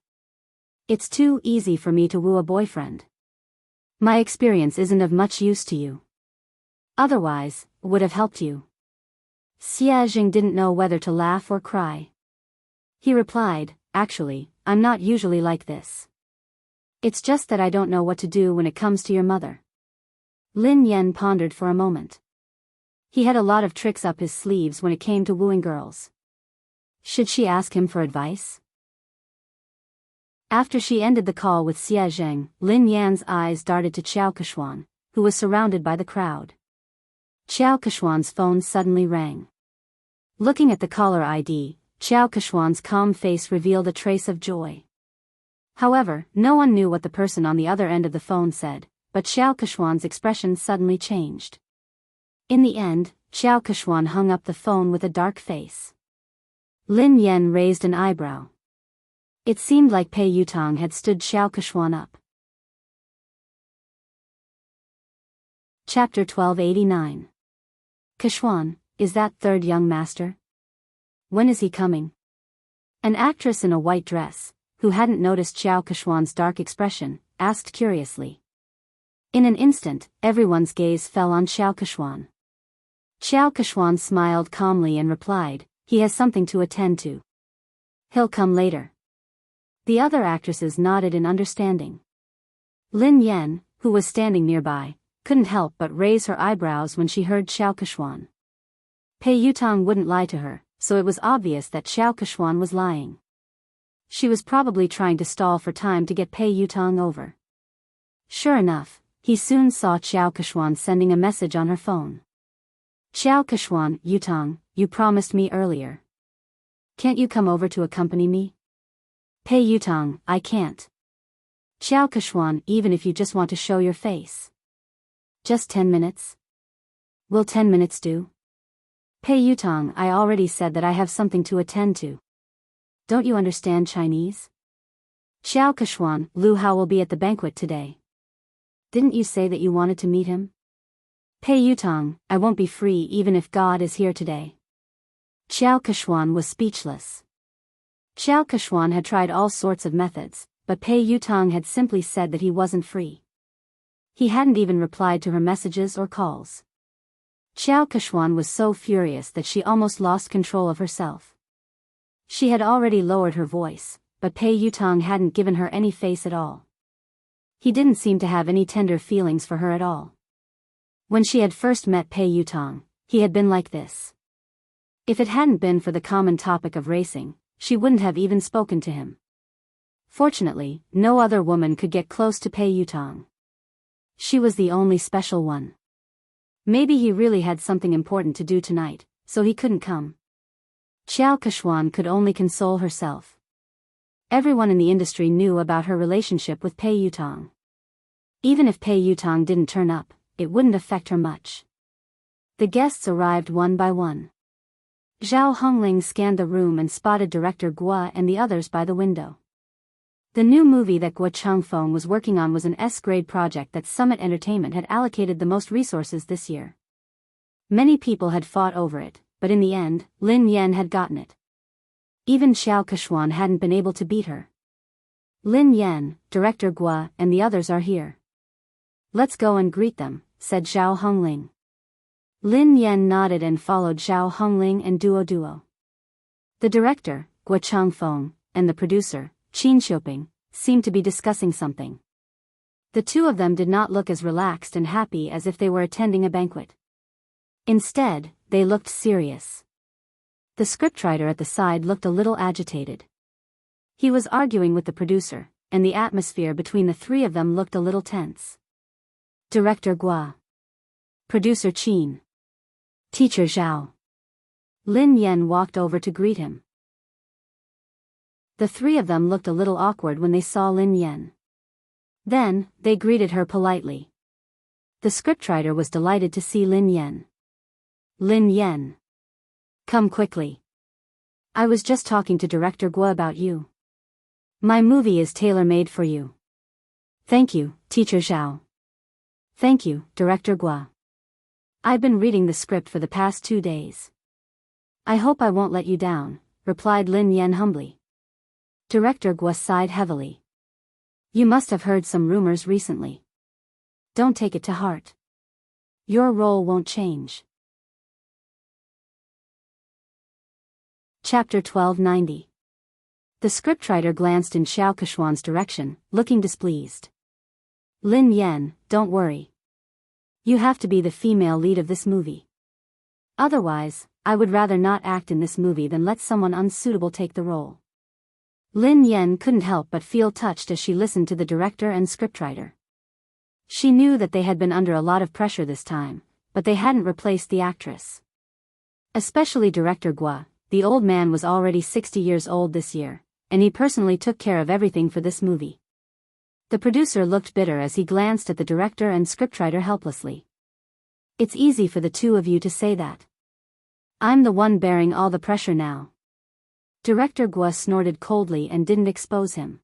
It's too easy for me to woo a boyfriend. My experience isn't of much use to you. Otherwise, would have helped you. Xie Zheng didn't know whether to laugh or cry. He replied, actually, I'm not usually like this. It's just that I don't know what to do when it comes to your mother. Lin Yan pondered for a moment. He had a lot of tricks up his sleeves when it came to wooing girls. Should she ask him for advice? After she ended the call with Xie Zheng, Lin Yan's eyes darted to Qiao Keshuan, who was surrounded by the crowd. Qiao Keshuan's phone suddenly rang. Looking at the caller ID, Qiao Keshuan's calm face revealed a trace of joy. However, no one knew what the person on the other end of the phone said, but Qiao Keshuan's expression suddenly changed. In the end, Qiao Keshuan hung up the phone with a dark face. Lin Yan raised an eyebrow. It seemed like Pei Yutong had stood Qiao Keshuan up. Chapter 1289. Kishwan, is that third young master? When is he coming? An actress in a white dress, who hadn't noticed Xiao Kishwan's dark expression, asked curiously. In an instant, everyone's gaze fell on Xiao Kishwan. Xiao Kishwan smiled calmly and replied, he has something to attend to. He'll come later. The other actresses nodded in understanding. Lin Yan, who was standing nearby, couldn't help but raise her eyebrows when she heard Xiao Kishwan. Pei Yutong wouldn't lie to her, so it was obvious that Xiao Kishwan was lying. She was probably trying to stall for time to get Pei Yutong over. Sure enough, he soon saw Xiao Kishwan sending a message on her phone. Xiao Kishwan, Yutong, you promised me earlier. Can't you come over to accompany me? Pei Yutong, I can't. Xiao Kishwan, even if you just want to show your face. Just 10 minutes? Will 10 minutes do? Pei Yutong, I already said that I have something to attend to. Don't you understand Chinese? Xiao Kishwan, Lu Hao will be at the banquet today. Didn't you say that you wanted to meet him? Pei Yutong, I won't be free even if God is here today. Xiao Kishwan was speechless. Xiao Kishwan had tried all sorts of methods, but Pei Yutong had simply said that he wasn't free. He hadn't even replied to her messages or calls. Xiao Kishwan was so furious that she almost lost control of herself. She had already lowered her voice, but Pei Yutong hadn't given her any face at all. He didn't seem to have any tender feelings for her at all. When she had first met Pei Yutong, he had been like this. If it hadn't been for the common topic of racing, she wouldn't have even spoken to him. Fortunately, no other woman could get close to Pei Yutong. She was the only special one. Maybe he really had something important to do tonight, so he couldn't come. Xiao Kishwan could only console herself. Everyone in the industry knew about her relationship with Pei Yutong. Even if Pei Yutong didn't turn up, it wouldn't affect her much. The guests arrived one by one. Zhao Hongling scanned the room and spotted director Guo and the others by the window. The new movie that Guo Changfeng was working on was an S-grade project that Summit Entertainment had allocated the most resources this year. Many people had fought over it, but in the end, Lin Yan had gotten it. Even Xiao Kishwan hadn't been able to beat her. Lin Yan, director Guo, and the others are here. Let's go and greet them, said Zhao Hongling. Lin Yan nodded and followed Zhao Hongling and Duo. The director, Guo Changfeng, and the producer, Qin Xiuping, seemed to be discussing something. The two of them did not look as relaxed and happy as if they were attending a banquet. Instead, they looked serious. The scriptwriter at the side looked a little agitated. He was arguing with the producer, and the atmosphere between the three of them looked a little tense. Director Guo. Producer Qin. Teacher Zhao. Lin Yan walked over to greet him. The three of them looked a little awkward when they saw Lin Yan. Then, they greeted her politely. The scriptwriter was delighted to see Lin Yan. Lin Yan. Come quickly. I was just talking to Director Guo about you. My movie is tailor-made for you. Thank you, Teacher Zhao. Thank you, Director Guo. I've been reading the script for the past 2 days. I hope I won't let you down, replied Lin Yan humbly. Director Guo sighed heavily. You must have heard some rumors recently. Don't take it to heart. Your role won't change. Chapter 1290. The scriptwriter glanced in Xiao Kishwan's direction, looking displeased. Lin Yan, don't worry. You have to be the female lead of this movie. Otherwise, I would rather not act in this movie than let someone unsuitable take the role. Lin Yan couldn't help but feel touched as she listened to the director and scriptwriter. She knew that they had been under a lot of pressure this time, but they hadn't replaced the actress. Especially Director Guo. The old man was already 60 years old this year, and he personally took care of everything for this movie. The producer looked bitter as he glanced at the director and scriptwriter helplessly. It's easy for the two of you to say that. I'm the one bearing all the pressure now. Director Guo snorted coldly and didn't expose him.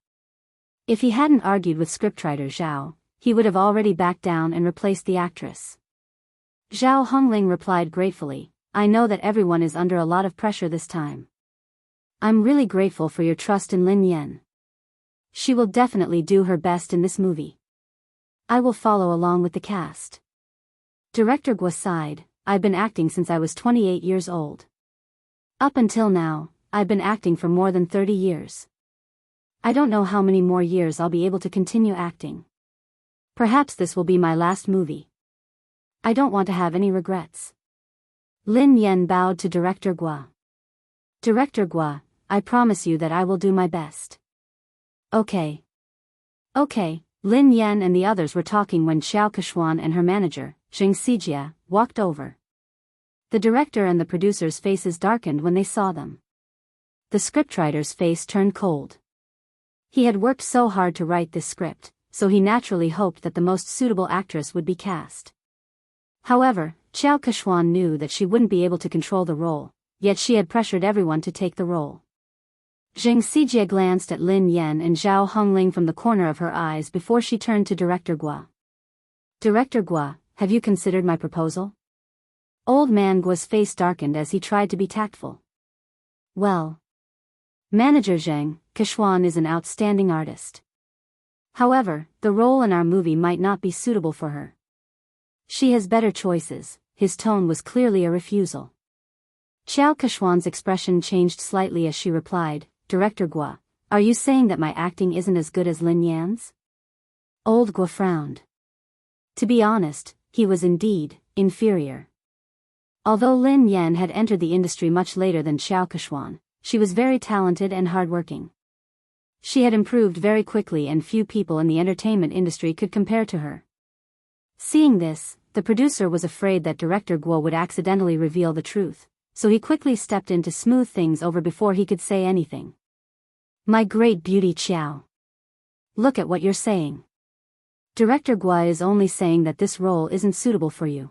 If he hadn't argued with scriptwriter Zhao, he would have already backed down and replaced the actress. Zhao Hongling replied gratefully, I know that everyone is under a lot of pressure this time. I'm really grateful for your trust in Lin Yan. She will definitely do her best in this movie. I will follow along with the cast. Director Guo sighed, I've been acting since I was 28 years old. Up until now, I've been acting for more than 30 years. I don't know how many more years I'll be able to continue acting. Perhaps this will be my last movie. I don't want to have any regrets. Lin Yan bowed to Director Guo. Director Guo, I promise you that I will do my best. Okay. Okay, Lin Yan and the others were talking when Xiao Kechuan and her manager, Zheng Xijie, walked over. The director and the producer's faces darkened when they saw them. The scriptwriter's face turned cold. He had worked so hard to write this script, so he naturally hoped that the most suitable actress would be cast. However, Xiao Kechuan knew that she wouldn't be able to control the role, yet she had pressured everyone to take the role. Zheng Xijie glanced at Lin Yan and Zhao Hongling from the corner of her eyes before she turned to Director Guo. Director Guo, have you considered my proposal? Old man Guo's face darkened as he tried to be tactful. Well, Manager Zheng, Kechuan is an outstanding artist. However, the role in our movie might not be suitable for her. She has better choices. His tone was clearly a refusal. Xiao Kechuan's expression changed slightly as she replied, Director Guo, are you saying that my acting isn't as good as Lin Yan's? Old Guo frowned. To be honest, he was indeed inferior. Although Lin Yan had entered the industry much later than Xiao Kechuan, she was very talented and hardworking. She had improved very quickly and few people in the entertainment industry could compare to her. Seeing this, the producer was afraid that Director Guo would accidentally reveal the truth, so he quickly stepped in to smooth things over before he could say anything. My great beauty Xiao. Look at what you're saying. Director Guo is only saying that this role isn't suitable for you.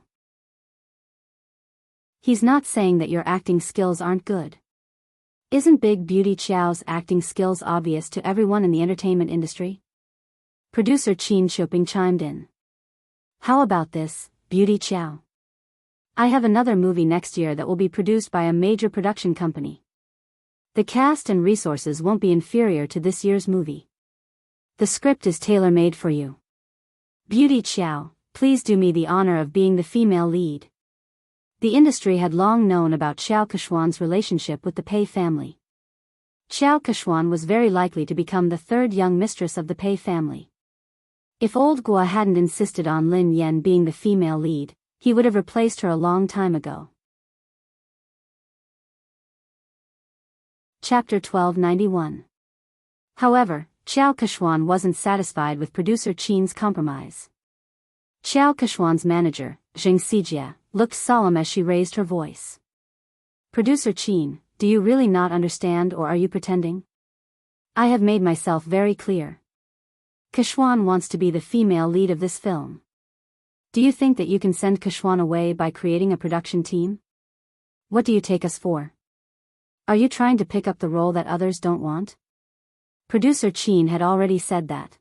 He's not saying that your acting skills aren't good. Isn't Big Beauty Xiao's acting skills obvious to everyone in the entertainment industry? Producer Qin Shouping chimed in. How about this, Beauty Xiao? I have another movie next year that will be produced by a major production company. The cast and resources won't be inferior to this year's movie. The script is tailor-made for you. Beauty Xiao, please do me the honor of being the female lead. The industry had long known about Xiao Kechuan's relationship with the Pei family. Xiao Kechuan was very likely to become the third young mistress of the Pei family. If old Guo hadn't insisted on Lin Yan being the female lead, he would have replaced her a long time ago. Chapter 1291. However, Xiao Kechuan wasn't satisfied with producer Qin's compromise. Xiao Kechuan's manager, Zheng Xijie, looked solemn as she raised her voice. Producer Qin, do you really not understand or are you pretending? I have made myself very clear. Kechuan wants to be the female lead of this film. Do you think that you can send Kechuan away by creating a production team? What do you take us for? Are you trying to pick up the role that others don't want? Producer Qin had already said that.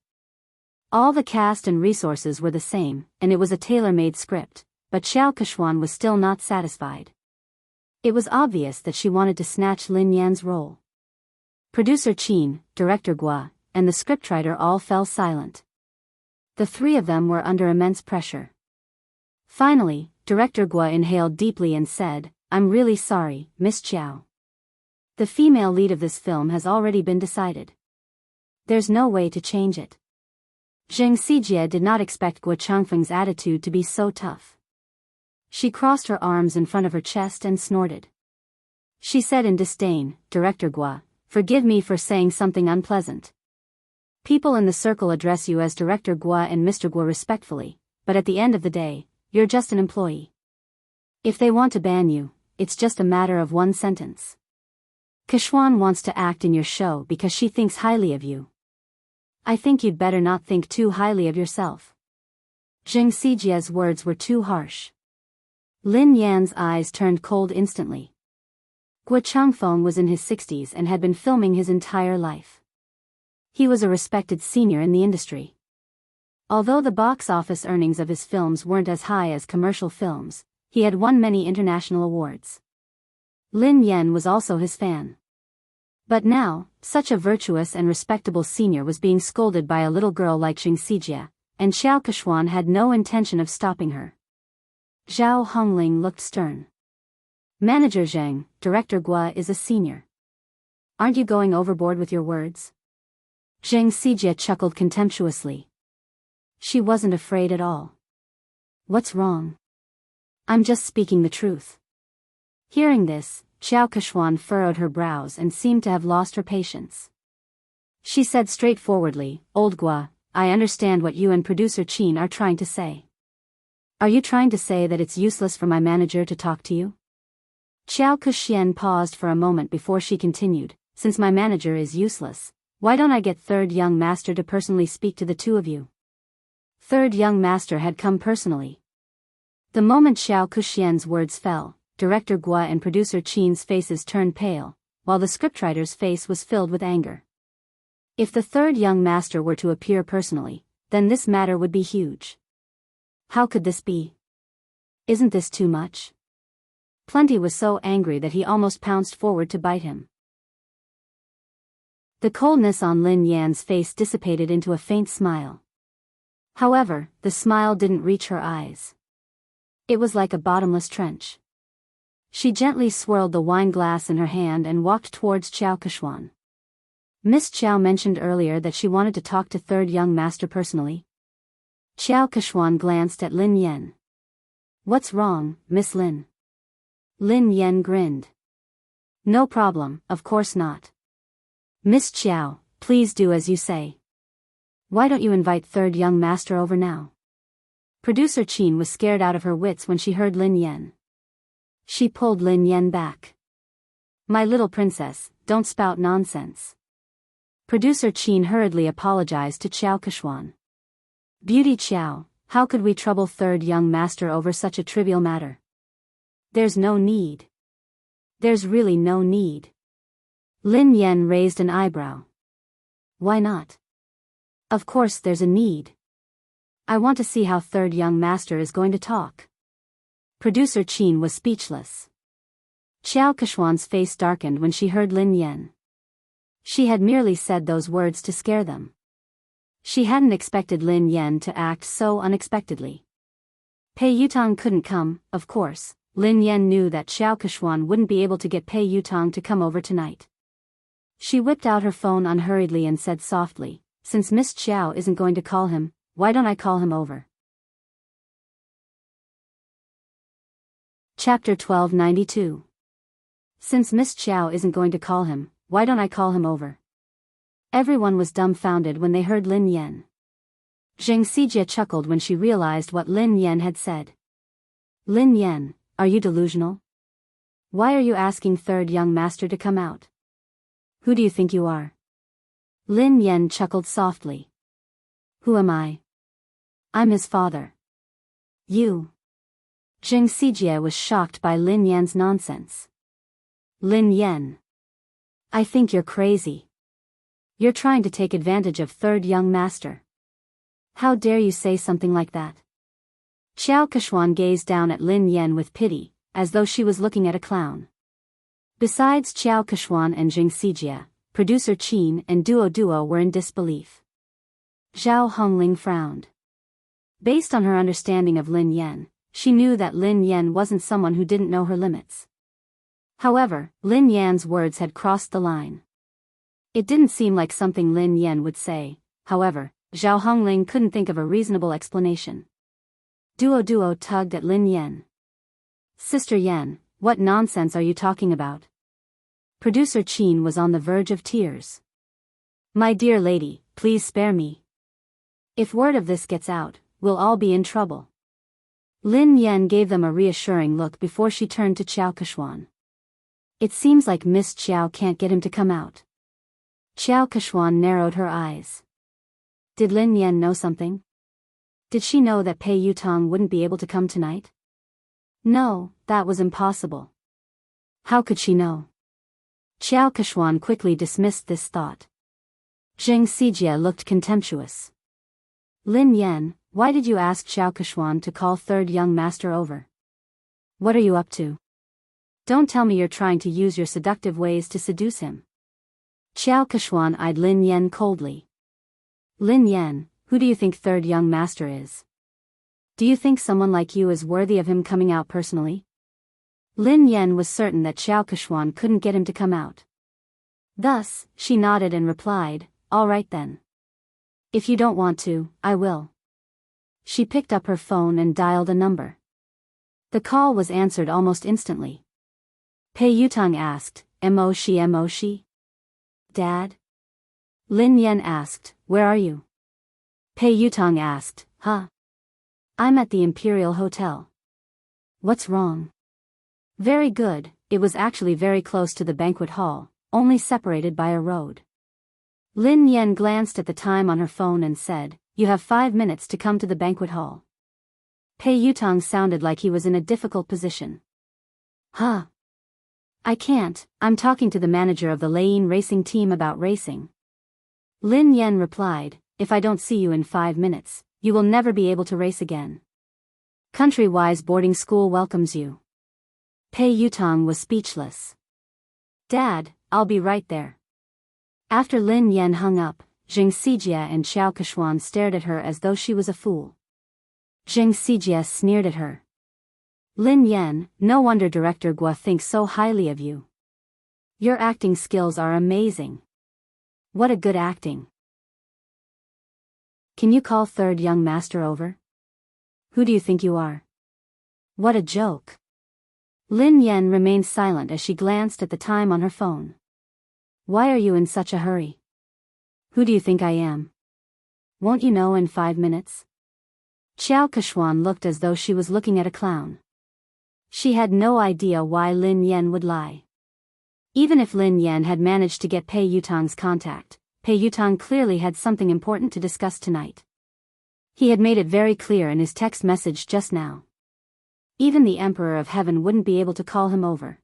All the cast and resources were the same, and it was a tailor-made script, but Xiao Kechuan was still not satisfied. It was obvious that she wanted to snatch Lin Yan's role. Producer Qin, Director Guo, and the scriptwriter all fell silent. The three of them were under immense pressure. Finally, Director Guo inhaled deeply and said, I'm really sorry, Miss Xiao. The female lead of this film has already been decided. There's no way to change it. Zheng Xijie did not expect Guo Changfeng's attitude to be so tough. She crossed her arms in front of her chest and snorted. She said in disdain, Director Guo, forgive me for saying something unpleasant. People in the circle address you as Director Guo and Mr. Guo respectfully, but at the end of the day, you're just an employee. If they want to ban you, it's just a matter of one sentence. Kechuan wants to act in your show because she thinks highly of you. I think you'd better not think too highly of yourself. Zheng Xijie's words were too harsh. Lin Yan's eyes turned cold instantly. Guo Changfeng was in his 60s and had been filming his entire life. He was a respected senior in the industry. Although the box office earnings of his films weren't as high as commercial films, He had won many international awards. Lin Yan was also his fan. But now, such a virtuous and respectable senior was being scolded by a little girl like Xing Xijie, and Xiao Keshuan had no intention of stopping her. Zhao Hongling looked stern. Manager Zheng, Director Gua is a senior. Aren't you going overboard with your words? Xing Xijie chuckled contemptuously. She wasn't afraid at all. What's wrong? I'm just speaking the truth. Hearing this, Xiao Keshuan furrowed her brows and seemed to have lost her patience. She said straightforwardly, Old Gua, I understand what you and producer Qin are trying to say. Are you trying to say that it's useless for my manager to talk to you? Xiao Kexian paused for a moment before she continued, since my manager is useless, why don't I get Third Young Master to personally speak to the two of you? Third Young Master had come personally. The moment Xiao Kexian's words fell, Director Gua and producer Qin's faces turned pale, while the scriptwriter's face was filled with anger. If the Third Young Master were to appear personally, then this matter would be huge. How could this be? Isn't this too much? Plenty was so angry that he almost pounced forward to bite him. The coldness on Lin Yan's face dissipated into a faint smile. However, the smile didn't reach her eyes. It was like a bottomless trench. She gently swirled the wine glass in her hand and walked towards Xiao Keshuan. Miss Xiao mentioned earlier that she wanted to talk to Third Young Master personally. Xiao Keshuan glanced at Lin Yan. What's wrong, Miss Lin? Lin Yan grinned. No problem, of course not. Miss Xiao, please do as you say. Why don't you invite Third Young Master over now? Producer Qin was scared out of her wits when she heard Lin Yan. She pulled Lin Yan back. My little princess, don't spout nonsense. Producer Qin hurriedly apologized to Xiao Keshuan. Beauty Xiao, how could we trouble Third Young Master over such a trivial matter? There's no need. There's really no need. Lin Yan raised an eyebrow. Why not? Of course there's a need. I want to see how Third Young Master is going to talk. Producer Qin was speechless. Xiao Keshuan's face darkened when she heard Lin Yan. She had merely said those words to scare them. She hadn't expected Lin Yan to act so unexpectedly. Pei Yutang couldn't come, of course. Lin Yan knew that Xiao Keshuan wouldn't be able to get Pei Yutang to come over tonight. She whipped out her phone unhurriedly and said softly, since Miss Xiao isn't going to call him, why don't I call him over? Chapter 1292. Since Miss Xiao isn't going to call him, why don't I call him over? Everyone was dumbfounded when they heard Lin Yan. Zheng Xijie chuckled when she realized what Lin Yan had said. Lin Yan, are you delusional? Why are you asking Third Young Master to come out? Who do you think you are? Lin Yan chuckled softly. Who am I? I'm his father. You. Zheng Xijie was shocked by Lin Yan's nonsense. Lin Yan. I think you're crazy. You're trying to take advantage of Third Young Master. How dare you say something like that? Xiao Keshuan gazed down at Lin Yan with pity, as though she was looking at a clown. Besides Xiao Keshuan and Zheng Xijie, producer Qin and Duo were in disbelief. Zhao Hongling frowned. Based on her understanding of Lin Yan, she knew that Lin Yan wasn't someone who didn't know her limits. However, Lin Yan's words had crossed the line. It didn't seem like something Lin Yan would say. However, Zhao Hongling couldn't think of a reasonable explanation. Duo tugged at Lin Yan. Sister Yan, what nonsense are you talking about? Producer Qin was on the verge of tears. My dear lady, please spare me. If word of this gets out, we'll all be in trouble. Lin Yan gave them a reassuring look before she turned to Xiao Keshuan. It seems like Miss Xiao can't get him to come out. Xiao Keshuan narrowed her eyes. Did Lin Yan know something? Did she know that Pei Yutang wouldn't be able to come tonight? No, that was impossible. How could she know? Xiao Keshuan quickly dismissed this thought. Zheng Xijie looked contemptuous. Lin Yan, why did you ask Xiao Keshuan to call Third Young Master over? What are you up to? Don't tell me you're trying to use your seductive ways to seduce him. Xiao Keshuan eyed Lin Yan coldly. Lin Yan, who do you think third young master is? Do you think someone like you is worthy of him coming out personally? Lin Yan was certain that Xiao Keshuan couldn't get him to come out. Thus, she nodded and replied, all right then. If you don't want to, I will. She picked up her phone and dialed a number. The call was answered almost instantly. Pei Yutang asked, Mo shi? Dad? Lin Yan asked, where are you? Pei Yutang asked, huh? I'm at the Imperial Hotel. What's wrong? Very good, it was actually very close to the banquet hall, only separated by a road. Lin Yan glanced at the time on her phone and said, you have 5 minutes to come to the banquet hall. Pei Yutang sounded like he was in a difficult position. Huh? I can't, I'm talking to the manager of the Lane racing team about racing. Lin Yan replied, if I don't see you in 5 minutes, you will never be able to race again. Country-wise boarding school welcomes you. Pei Yutang was speechless. Dad, I'll be right there. After Lin Yan hung up, Zheng Xijie and Xiao Keshuan stared at her as though she was a fool. Zheng Xijie sneered at her. Lin Yan, no wonder Director Guo thinks so highly of you. Your acting skills are amazing. What a good acting. Can you call third young master over? Who do you think you are? What a joke. Lin Yan remained silent as she glanced at the time on her phone. Why are you in such a hurry? Who do you think I am? Won't you know in 5 minutes? Xiao Keshuan looked as though she was looking at a clown. She had no idea why Lin Yan would lie. Even if Lin Yan had managed to get Pei Yutang's contact, Pei Yutang clearly had something important to discuss tonight. He had made it very clear in his text message just now. Even the Emperor of Heaven wouldn't be able to call him over.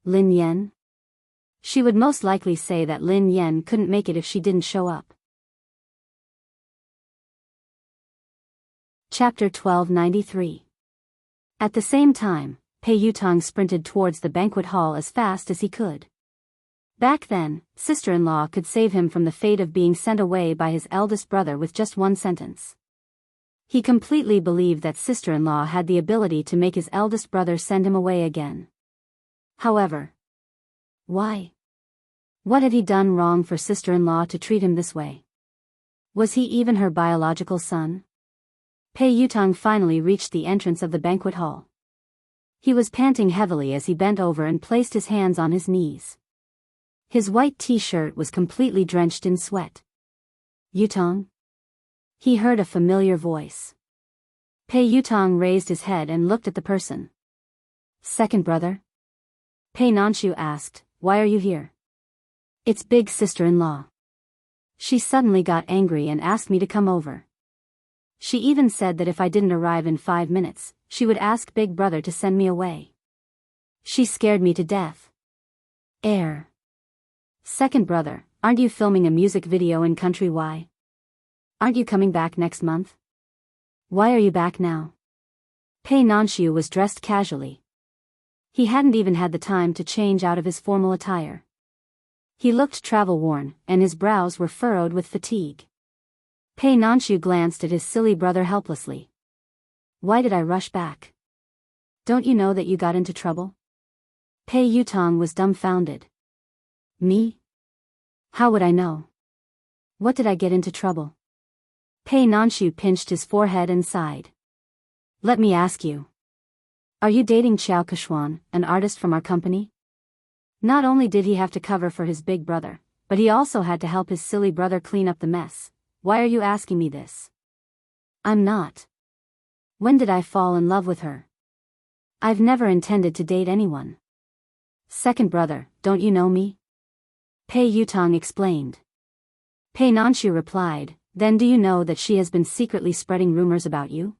Lin Yan? She would most likely say that Lin Yan couldn't make it if she didn't show up. Chapter 1293. At the same time, Pei Yutang sprinted towards the banquet hall as fast as he could. Back then, sister-in-law could save him from the fate of being sent away by his eldest brother with just one sentence. He completely believed that sister-in-law had the ability to make his eldest brother send him away again. However, why? What had he done wrong for sister-in-law to treat him this way? Was he even her biological son? Pei Yutang finally reached the entrance of the banquet hall. He was panting heavily as he bent over and placed his hands on his knees. His white t-shirt was completely drenched in sweat. Yutang? He heard a familiar voice. Pei Yutang raised his head and looked at the person. Second brother? Pei Nanshu asked, why are you here? It's big sister-in-law. She suddenly got angry and asked me to come over. She even said that if I didn't arrive in 5 minutes, she would ask big brother to send me away. She scared me to death. Second brother, aren't you filming a music video in Country Y? Aren't you coming back next month? Why are you back now? Pei Nanshu was dressed casually. He hadn't even had the time to change out of his formal attire. He looked travel-worn, and his brows were furrowed with fatigue. Pei Nanshu glanced at his silly brother helplessly. Why did I rush back? Don't you know that you got into trouble? Pei Yutang was dumbfounded. Me? How would I know? What did I get into trouble? Pei Nanshu pinched his forehead and sighed. Let me ask you. Are you dating Xiao Keshuan, an artist from our company? Not only did he have to cover for his big brother, but he also had to help his silly brother clean up the mess. Why are you asking me this? I'm not. When did I fall in love with her? I've never intended to date anyone. Second brother, don't you know me? Pei Yutang explained. Pei Nanshu replied, then do you know that she has been secretly spreading rumors about you?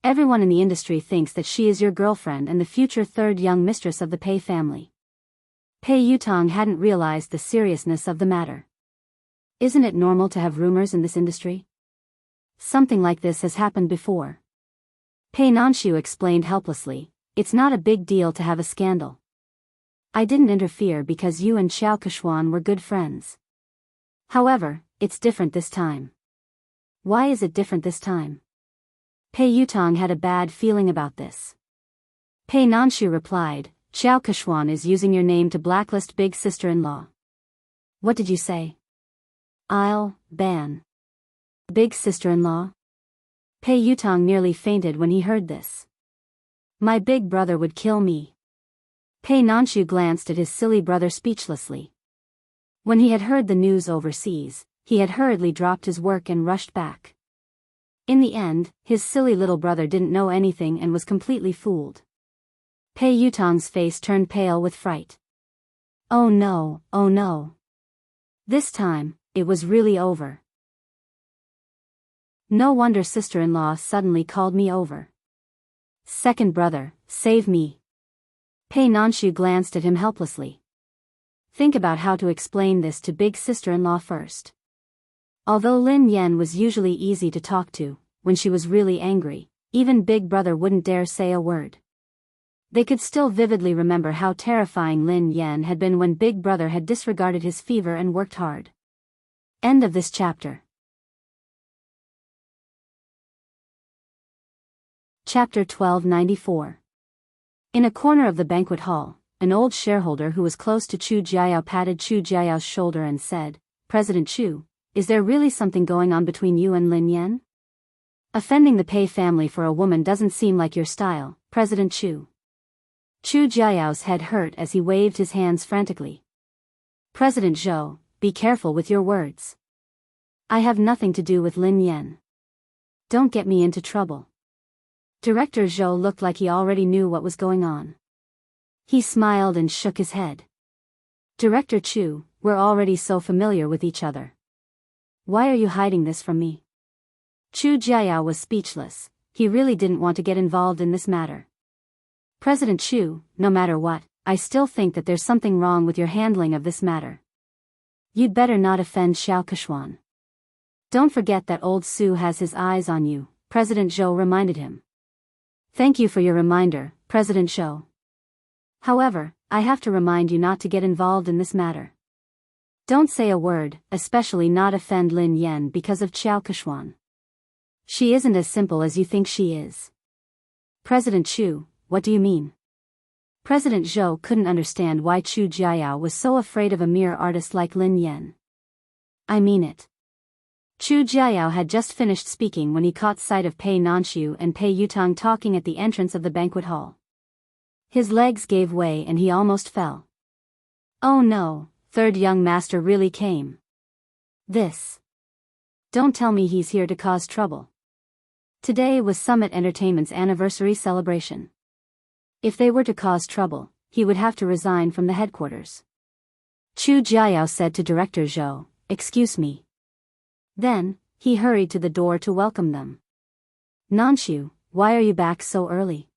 Everyone in the industry thinks that she is your girlfriend and the future third young mistress of the Pei family. Pei Yutang hadn't realized the seriousness of the matter. Isn't it normal to have rumors in this industry? Something like this has happened before. Pei Nanshu explained helplessly, It's not a big deal to have a scandal. I didn't interfere because you and Xiao Keshuan were good friends. However, it's different this time. Why is it different this time? Pei Yutong had a bad feeling about this. Pei Nanshu replied, Xiao Keshuan is using your name to blacklist big sister-in-law. What did you say? I'll ban big sister-in-law? Pei Yutong nearly fainted when he heard this. My big brother would kill me. Pei Nanshu glanced at his silly brother speechlessly. When he had heard the news overseas, he had hurriedly dropped his work and rushed back. In the end, his silly little brother didn't know anything and was completely fooled. Pei Yutong's face turned pale with fright. Oh no, oh no. This time, it was really over. No wonder sister-in-law suddenly called me over. Second brother, save me. Pei Nanshu glanced at him helplessly. Think about how to explain this to big sister-in-law first. Although Lin Yan was usually easy to talk to, when she was really angry, even big brother wouldn't dare say a word. They could still vividly remember how terrifying Lin Yan had been when big brother had disregarded his fever and worked hard. End of this chapter. Chapter 1294. In a corner of the banquet hall, an old shareholder who was close to Chu Jiayao patted Chu Jiayao's shoulder and said, President Chu, is there really something going on between you and Lin Yan? Offending the Pei family for a woman doesn't seem like your style, President Chu. Chu Jiayao's head hurt as he waved his hands frantically. President Zhou, be careful with your words. I have nothing to do with Lin Yan. Don't get me into trouble. Director Zhou looked like he already knew what was going on. He smiled and shook his head. Director Chu, we're already so familiar with each other. Why are you hiding this from me? Chu Jiayao was speechless. He really didn't want to get involved in this matter. President Chu, no matter what, I still think that there's something wrong with your handling of this matter. You'd better not offend Xiao Keshuan. Don't forget that old Su has his eyes on you, President Zhou reminded him. Thank you for your reminder, President Zhou. However, I have to remind you not to get involved in this matter. Don't say a word, especially not offend Lin Yan because of Xiao Keshuan. She isn't as simple as you think she is. President Chu, what do you mean? President Zhou couldn't understand why Chu Jiayao was so afraid of a mere artist like Lin Yan. I mean it. Chu Jiayao had just finished speaking when he caught sight of Pei Nanshu and Pei Yutong talking at the entrance of the banquet hall. His legs gave way and he almost fell. Oh no, third young master really came. This. Don't tell me he's here to cause trouble. Today was Summit Entertainment's anniversary celebration. If they were to cause trouble, he would have to resign from the headquarters. Chu Jiayao said to Director Zhou, Excuse me. Then, he hurried to the door to welcome them. Nanshu, why are you back so early?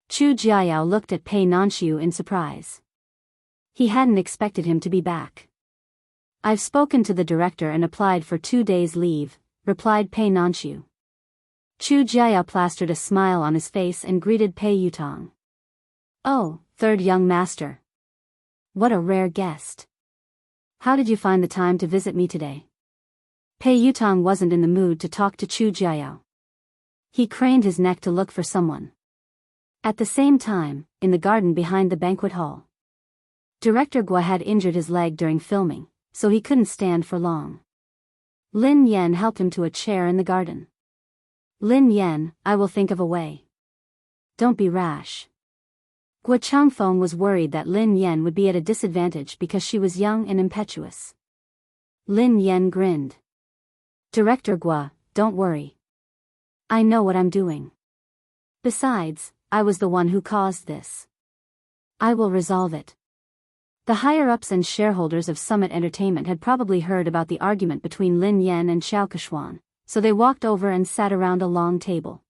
Chu Jiayao looked at Pei Nanshu in surprise. He hadn't expected him to be back. I've spoken to the director and applied for 2 days' leave, replied Pei Nanshu. Chu Jiayao plastered a smile on his face and greeted Pei Yutong. Oh, third young master. What a rare guest. How did you find the time to visit me today? Pei Yutong wasn't in the mood to talk to Chu Jiayao. He craned his neck to look for someone. At the same time, in the garden behind the banquet hall, Director Gua had injured his leg during filming, so he couldn't stand for long. Lin Yan helped him to a chair in the garden. Lin Yan, I will think of a way. Don't be rash. Gua Changfeng was worried that Lin Yan would be at a disadvantage because she was young and impetuous. Lin Yan grinned. Director Gua, don't worry. I know what I'm doing. Besides, I was the one who caused this. I will resolve it. The higher-ups and shareholders of Summit Entertainment had probably heard about the argument between Lin Yan and Xiao Keshuan, so they walked over and sat around a long table.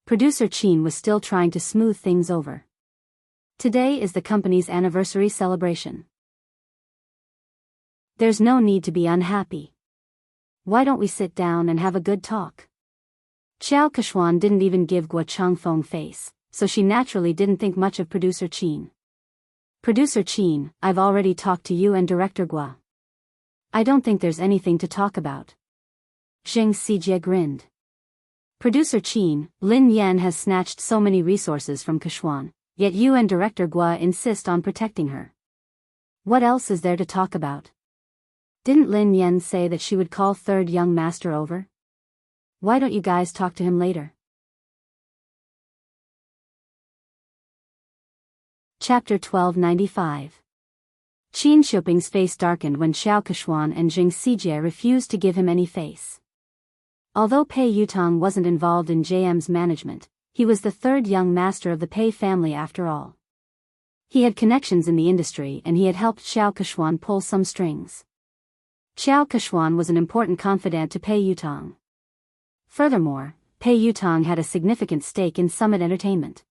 Producer Qin was still trying to smooth things over. Today is the company's anniversary celebration. There's no need to be unhappy. Why don't we sit down and have a good talk? Xiao Keshuan didn't even give Gua Changfeng face, so she naturally didn't think much of producer Qin. Producer Qin, I've already talked to you and Director Gua. I don't think there's anything to talk about. Zheng Xijie grinned. Producer Qin, Lin Yan has snatched so many resources from Keshuan, yet you and Director Gua insist on protecting her. What else is there to talk about? Didn't Lin Yan say that she would call third young master over? Why don't you guys talk to him later? Chapter 1295. Qin Shuping's face darkened when Xiao Keshuan and Zheng Xijie refused to give him any face. Although Pei Yutong wasn't involved in JM's management, he was the third young master of the Pei family after all. He had connections in the industry and he had helped Xiao Keshuan pull some strings. Xiao Keshuan was an important confidant to Pei Yutong. Furthermore, Pei Yutong had a significant stake in Summit Entertainment.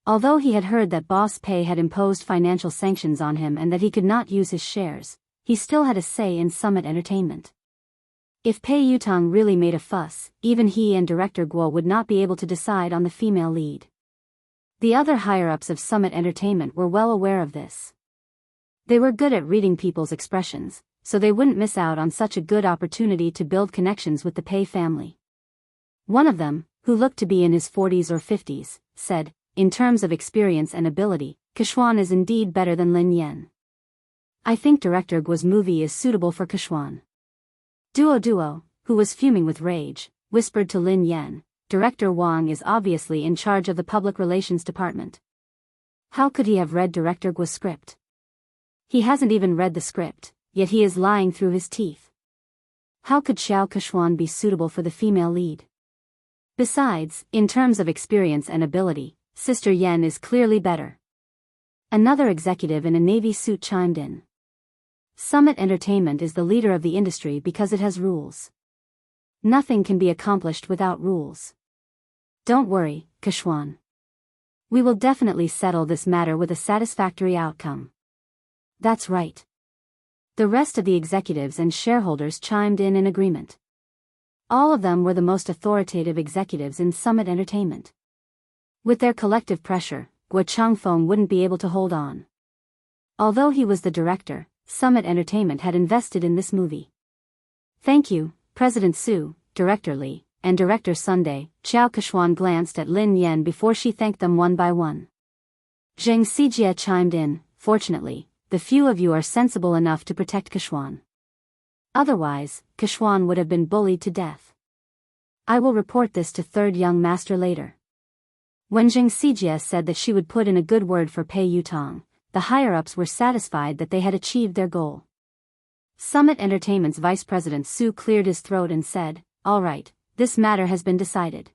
Although he had heard that Boss Pei had imposed financial sanctions on him and that he could not use his shares, he still had a say in Summit Entertainment. If Pei Yutong really made a fuss, even he and Director Guo would not be able to decide on the female lead. The other higher-ups of Summit Entertainment were well aware of this. They were good at reading people's expressions, so they wouldn't miss out on such a good opportunity to build connections with the Pei family. One of them, who looked to be in his 40s or 50s, said, in terms of experience and ability, Keshuan is indeed better than Lin Yan. I think Director Guo's movie is suitable for Keshuan. Duo, who was fuming with rage, whispered to Lin Yan, Director Wang is obviously in charge of the public relations department. How could he have read Director Guo's script? He hasn't even read the script, yet he is lying through his teeth. How could Xiao Keshuan be suitable for the female lead? Besides, in terms of experience and ability, Sister Yen is clearly better. Another executive in a navy suit chimed in. Summit Entertainment is the leader of the industry because it has rules. Nothing can be accomplished without rules. Don't worry, Keshuan. We will definitely settle this matter with a satisfactory outcome. That's right. The rest of the executives and shareholders chimed in agreement. All of them were the most authoritative executives in Summit Entertainment. With their collective pressure, Guo Changfeng wouldn't be able to hold on. Although he was the director, Summit Entertainment had invested in this movie. Thank you, President Su, Director Li, and Director Sunday. Xiao Keshuan glanced at Lin Yan before she thanked them one by one. Zheng Xijie chimed in, fortunately, the few of you are sensible enough to protect Keshuan. Otherwise, Keshuan would have been bullied to death. I will report this to third young master later. When Zheng Xijie said that she would put in a good word for Pei Yutong, the higher-ups were satisfied that they had achieved their goal. Summit Entertainment's Vice President Su cleared his throat and said, all right, this matter has been decided.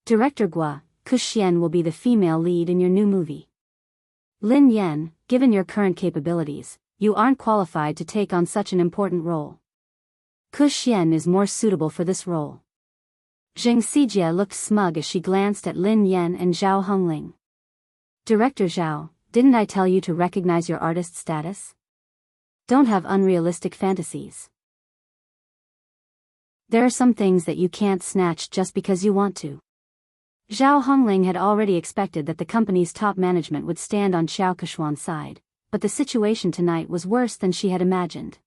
Director Gua, Kuxian will be the female lead in your new movie. Lin Yan, given your current capabilities, you aren't qualified to take on such an important role. Kuxian is more suitable for this role. Zheng Xijie looked smug as she glanced at Lin Yan and Zhao Hongling. Director Zhao, didn't I tell you to recognize your artist status? Don't have unrealistic fantasies. There are some things that you can't snatch just because you want to. Zhao Hongling had already expected that the company's top management would stand on Xiao Keshuan's side, but the situation tonight was worse than she had imagined.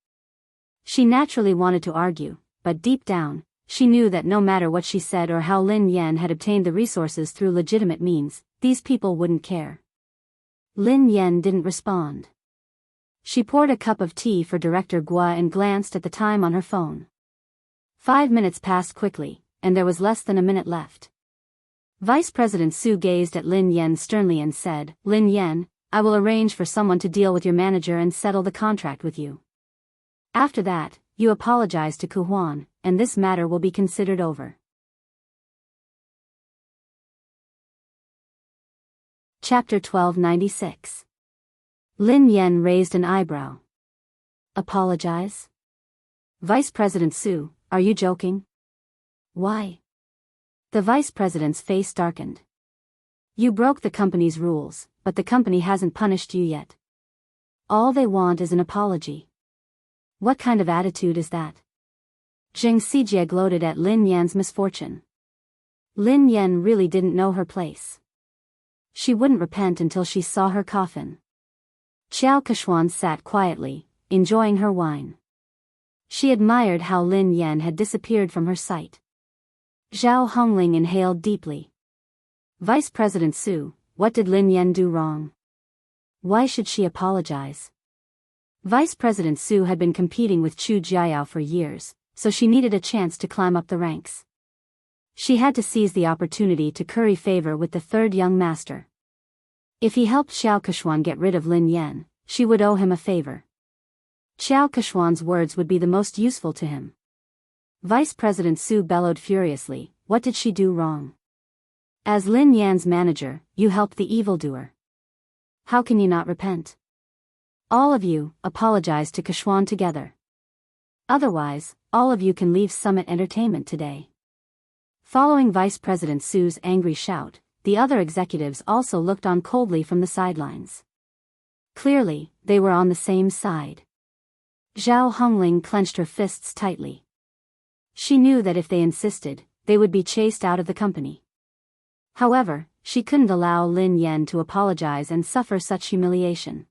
She naturally wanted to argue, but deep down, she knew that no matter what she said or how Lin Yan had obtained the resources through legitimate means, these people wouldn't care. Lin Yan didn't respond. She poured a cup of tea for Director Gua and glanced at the time on her phone. 5 minutes passed quickly, and there was less than a minute left. Vice President Su gazed at Lin Yan sternly and said, Lin Yan, I will arrange for someone to deal with your manager and settle the contract with you. After that, you apologize to Ku Huan, and this matter will be considered over. Chapter 1296. Lin Yan raised an eyebrow. Apologize? Vice President Su, are you joking? Why? The vice president's face darkened. You broke the company's rules, but the company hasn't punished you yet. All they want is an apology. What kind of attitude is that? Zheng Xijie gloated at Lin Yan's misfortune. Lin Yan really didn't know her place. She wouldn't repent until she saw her coffin. Xiao Kechuan sat quietly, enjoying her wine. She admired how Lin Yan had disappeared from her sight. Zhao Hongling inhaled deeply. Vice President Su, what did Lin Yan do wrong? Why should she apologize? Vice President Su had been competing with Chu Jiayao for years, so she needed a chance to climb up the ranks. She had to seize the opportunity to curry favor with the third young master. If he helped Xiao Kechuan get rid of Lin Yan, she would owe him a favor. Xiao Kechuan's words would be the most useful to him. Vice President Su bellowed furiously, what did she do wrong? As Lin Yan's manager, you helped the evildoer. How can you not repent? All of you, apologize to Kechuan together. Otherwise, all of you can leave Summit Entertainment today. Following Vice President Su's angry shout, the other executives also looked on coldly from the sidelines. Clearly, they were on the same side. Zhao Hongling clenched her fists tightly. She knew that if they insisted, they would be chased out of the company. However, she couldn't allow Lin Yan to apologize and suffer such humiliation.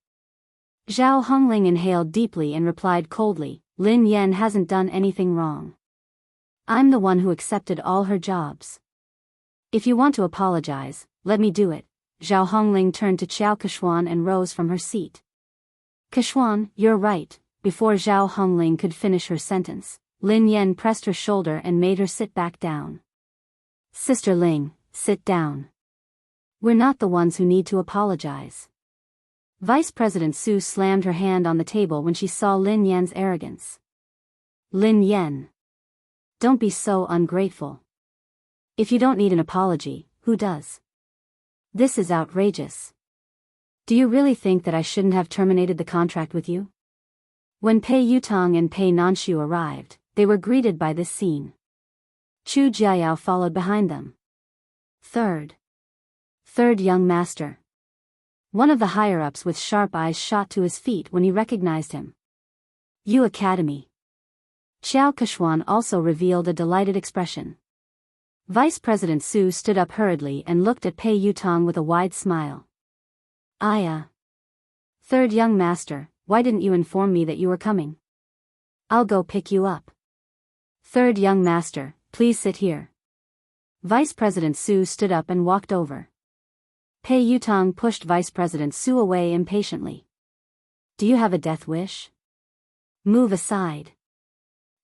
Zhao Hongling inhaled deeply and replied coldly, Lin Yan hasn't done anything wrong. I'm the one who accepted all her jobs. If you want to apologize, let me do it. Zhao Hongling turned to Xiao Kechuan and rose from her seat. Kechuan, you're right. Before Zhao Hongling could finish her sentence, Lin Yan pressed her shoulder and made her sit back down. Sister Ling, sit down. We're not the ones who need to apologize. Vice President Su slammed her hand on the table when she saw Lin Yan's arrogance. Lin Yan. Don't be so ungrateful. If you don't need an apology, who does? This is outrageous. Do you really think that I shouldn't have terminated the contract with you? When Pei Yutong and Pei Nanshu arrived, they were greeted by this scene. Chu Jiayao followed behind them. Third young master. One of the higher-ups with sharp eyes shot to his feet when he recognized him. Yu Academy. Xiao Kechuan also revealed a delighted expression. Vice President Su stood up hurriedly and looked at Pei Yutong with a wide smile. Third young master, why didn't you inform me that you were coming? I'll go pick you up. Third young master, please sit here. Vice President Su stood up and walked over. Pei Yutong pushed Vice President Su away impatiently. Do you have a death wish? Move aside.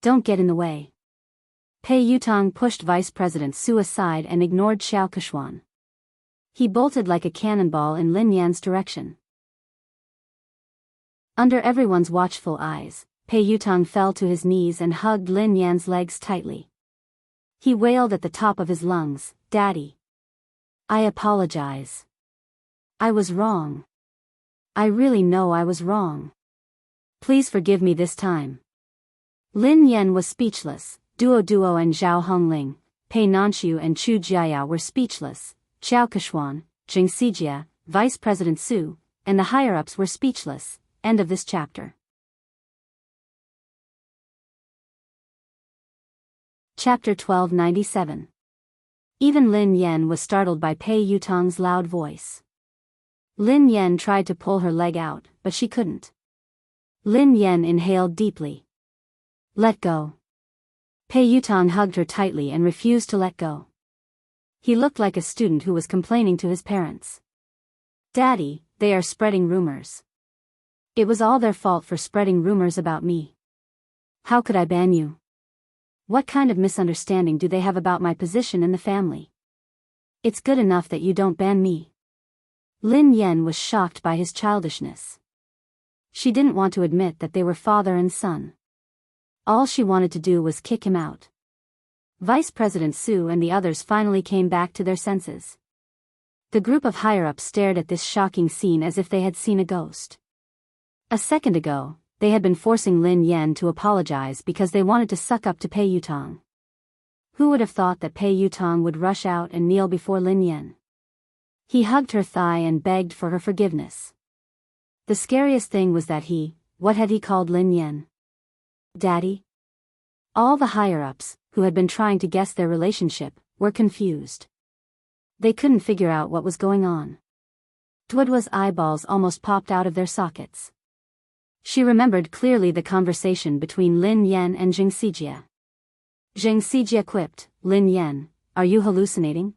Don't get in the way. Pei Yutong pushed Vice President Su aside and ignored Xiao Kechuan. He bolted like a cannonball in Lin Yan's direction. Under everyone's watchful eyes, Pei Yutong fell to his knees and hugged Lin Yan's legs tightly. He wailed at the top of his lungs, Daddy. I apologize. I was wrong. I really know I was wrong. Please forgive me this time. Lin Yan was speechless, Duo and Zhao Hongling, Pei Nanshu and Chu Jiayao were speechless, Xiao Kechuan, Jing Sijia, Vice President Su, and the higher-ups were speechless. End of this chapter. Chapter 1297. Even Lin Yan was startled by Pei Yutong's loud voice. Lin Yan tried to pull her leg out, but she couldn't. Lin Yan inhaled deeply. Let go. Pei Yutong hugged her tightly and refused to let go. He looked like a student who was complaining to his parents. Daddy, they are spreading rumors. It was all their fault for spreading rumors about me. How could I ban you? What kind of misunderstanding do they have about my position in the family? It's good enough that you don't ban me. Lin Yan was shocked by his childishness. She didn't want to admit that they were father and son. All she wanted to do was kick him out. Vice President Su and the others finally came back to their senses. The group of higher-ups stared at this shocking scene as if they had seen a ghost. A second ago, they had been forcing Lin Yan to apologize because they wanted to suck up to Pei Yutong. Who would have thought that Pei Yutong would rush out and kneel before Lin Yan? He hugged her thigh and begged for her forgiveness. The scariest thing was that what had he called Lin Yan? Daddy? All the higher-ups, who had been trying to guess their relationship, were confused. They couldn't figure out what was going on. Duodwa's eyeballs almost popped out of their sockets. She remembered clearly the conversation between Lin Yan and Jing Sijie. Jing Sijie quipped, "Lin Yan, are you hallucinating?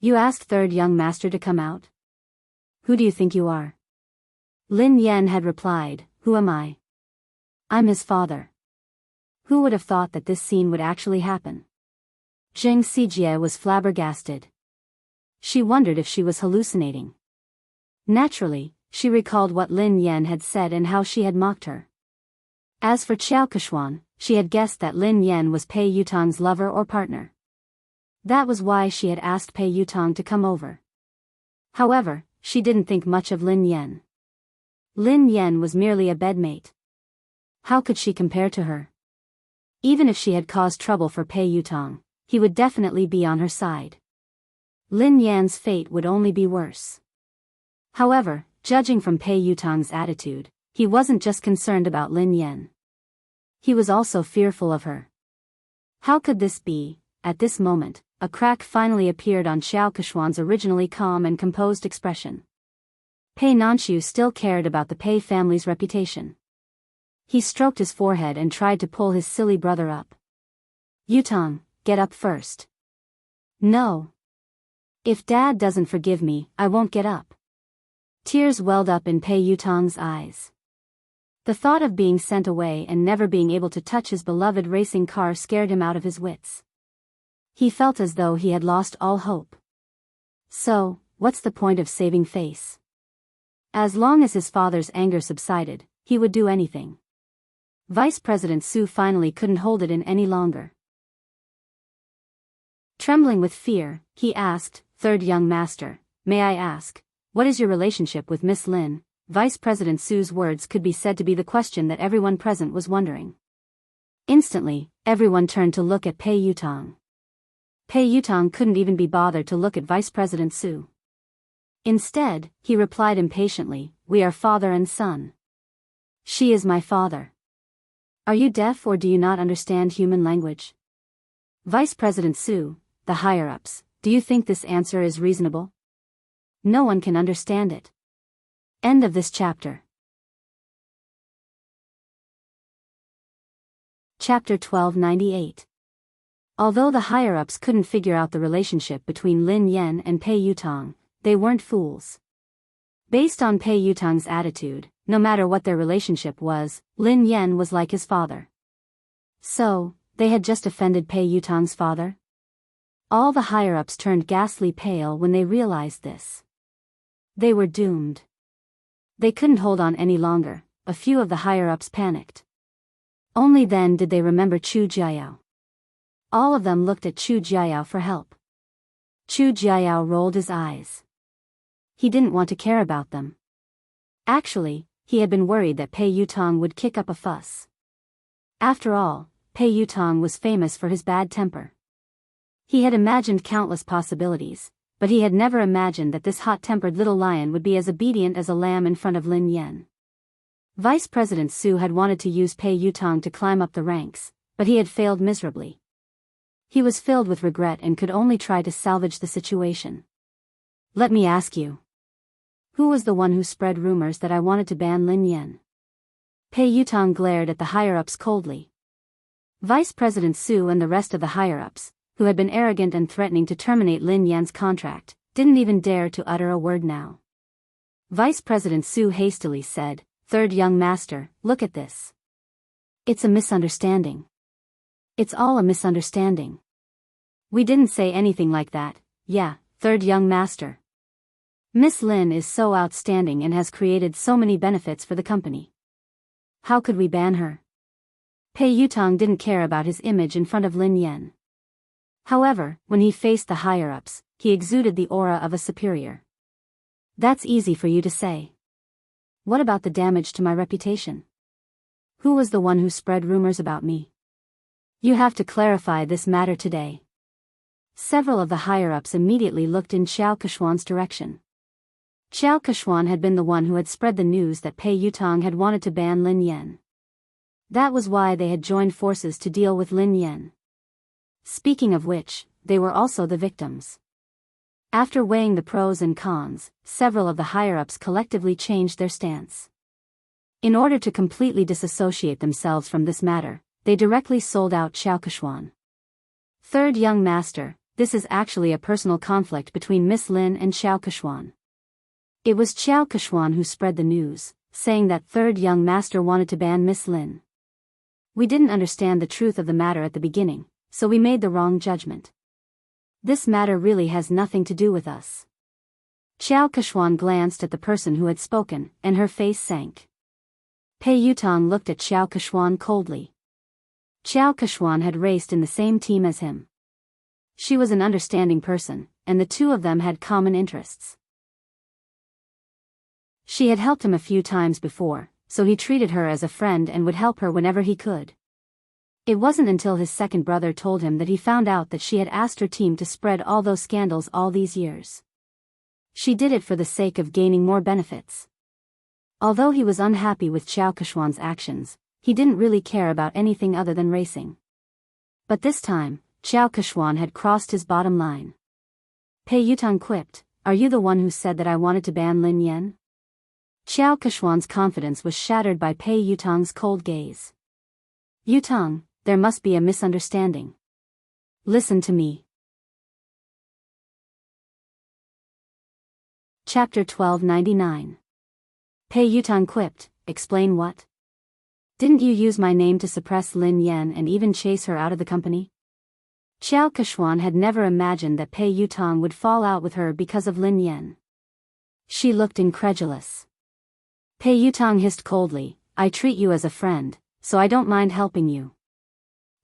You asked third young master to come out? Who do you think you are?" Lin Yan had replied, "Who am I? I'm his father." Who would have thought that this scene would actually happen? Jing Sijie was flabbergasted. She wondered if she was hallucinating. Naturally, she recalled what Lin Yan had said and how she had mocked her. As for Xiao Keshuan, she had guessed that Lin Yan was Pei Yutong's lover or partner. That was why she had asked Pei Yutong to come over. However, she didn't think much of Lin Yan. Lin Yan was merely a bedmate. How could she compare to her? Even if she had caused trouble for Pei Yutong, he would definitely be on her side. Lin Yan's fate would only be worse. However, judging from Pei Yutong's attitude, he wasn't just concerned about Lin Yan. He was also fearful of her. How could this be? At this moment, a crack finally appeared on Xiao Keshuan's originally calm and composed expression. Pei Nanxiu still cared about the Pei family's reputation. He stroked his forehead and tried to pull his silly brother up. "Yutong, get up first." "No. If Dad doesn't forgive me, I won't get up." Tears welled up in Pei Yutong's eyes. The thought of being sent away and never being able to touch his beloved racing car scared him out of his wits. He felt as though he had lost all hope. So, what's the point of saving face? As long as his father's anger subsided, he would do anything. Vice President Su finally couldn't hold it in any longer. Trembling with fear, he asked, "Third young master, may I ask, what is your relationship with Miss Lin?" Vice President Su's words could be said to be the question that everyone present was wondering. Instantly, everyone turned to look at Pei Yutong. Pei Yutong couldn't even be bothered to look at Vice President Su. Instead, he replied impatiently, "We are father and son. She is my father. Are you deaf or do you not understand human language?" Vice President Su, the higher-ups, do you think this answer is reasonable? No one can understand it. End of this chapter. Chapter 1298. Although the higher-ups couldn't figure out the relationship between Lin Yan and Pei Yutong, they weren't fools. Based on Pei Yutong's attitude, no matter what their relationship was, Lin Yan was like his father. So, they had just offended Pei Yutong's father? All the higher-ups turned ghastly pale when they realized this. They were doomed. They couldn't hold on any longer. A few of the higher-ups panicked. Only then did they remember Chu Jiayao. All of them looked at Chu Jiayao for help. Chu Jiayao rolled his eyes. He didn't want to care about them. Actually, he had been worried that Pei Yutong would kick up a fuss. After all, Pei Yutong was famous for his bad temper. He had imagined countless possibilities, but he had never imagined that this hot-tempered little lion would be as obedient as a lamb in front of Lin Yan. Vice President Su had wanted to use Pei Yutong to climb up the ranks, but he had failed miserably. He was filled with regret and could only try to salvage the situation. "Let me ask you. Who was the one who spread rumors that I wanted to ban Lin Yan?" Pei Yutong glared at the higher-ups coldly. Vice President Su and the rest of the higher-ups, who had been arrogant and threatening to terminate Lin Yan's contract, didn't even dare to utter a word now. Vice President Su hastily said, "Third young master, look at this. It's a misunderstanding. It's all a misunderstanding. We didn't say anything like that, yeah, third young master. Miss Lin is so outstanding and has created so many benefits for the company. How could we ban her?" Pei Yutong didn't care about his image in front of Lin Yan. However, when he faced the higher-ups, he exuded the aura of a superior. "That's easy for you to say. What about the damage to my reputation? Who was the one who spread rumors about me? You have to clarify this matter today." Several of the higher-ups immediately looked in Xiao Keshuan's direction. Xiao Keshuan had been the one who had spread the news that Pei Yutong had wanted to ban Lin Yan. That was why they had joined forces to deal with Lin Yan. Speaking of which, they were also the victims. After weighing the pros and cons, several of the higher-ups collectively changed their stance. In order to completely disassociate themselves from this matter, they directly sold out Xiao Kechuan. Third young master, this is actually a personal conflict between Miss Lin and Xiao Kechuan. It was Xiao Kechuan who spread the news, saying that third young master wanted to ban Miss Lin. We didn't understand the truth of the matter at the beginning, so we made the wrong judgment. This matter really has nothing to do with us. Xiao Kechuan glanced at the person who had spoken, and her face sank. Pei Yutong looked at Xiao Kechuan coldly. Xiao Kechuan had raced in the same team as him. She was an understanding person, and the two of them had common interests. She had helped him a few times before, so he treated her as a friend and would help her whenever he could. It wasn't until his second brother told him that he found out that she had asked her team to spread all those scandals all these years. She did it for the sake of gaining more benefits. Although he was unhappy with Xiao Kechuan's actions, he didn't really care about anything other than racing. But this time, Xiao Kechuan had crossed his bottom line. Pei Yutong quipped, "Are you the one who said that I wanted to ban Lin Yan?" Xiao Kechuan's confidence was shattered by Pei Yutong's cold gaze. "Yutong, there must be a misunderstanding. Listen to me." Chapter 1299. Pei Yutong quipped, "Explain what? Didn't you use my name to suppress Lin Yan and even chase her out of the company?" Xiao Kechuan had never imagined that Pei Yutong would fall out with her because of Lin Yan. She looked incredulous. Pei Yutong hissed coldly, "I treat you as a friend, so I don't mind helping you.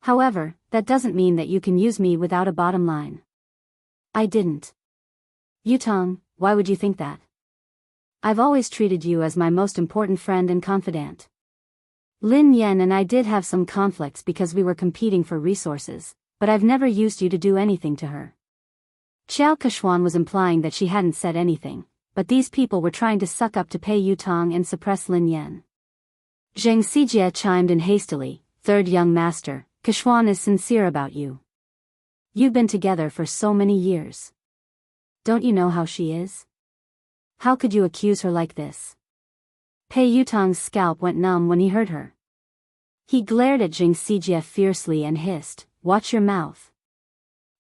However, that doesn't mean that you can use me without a bottom line." "I didn't." "Yutong, why would you think that? I've always treated you as my most important friend and confidant. Lin Yan and I did have some conflicts because we were competing for resources, but I've never used you to do anything to her." Xiao Kechuan was implying that she hadn't said anything, but these people were trying to suck up to Pei Yutong and suppress Lin Yan. Zheng Xijie chimed in hastily, "Third young master, Kechuan is sincere about you. You've been together for so many years. Don't you know how she is? How could you accuse her like this?" Pei Yutong's scalp went numb when he heard her. He glared at Zheng Xijie fiercely and hissed, "Watch your mouth.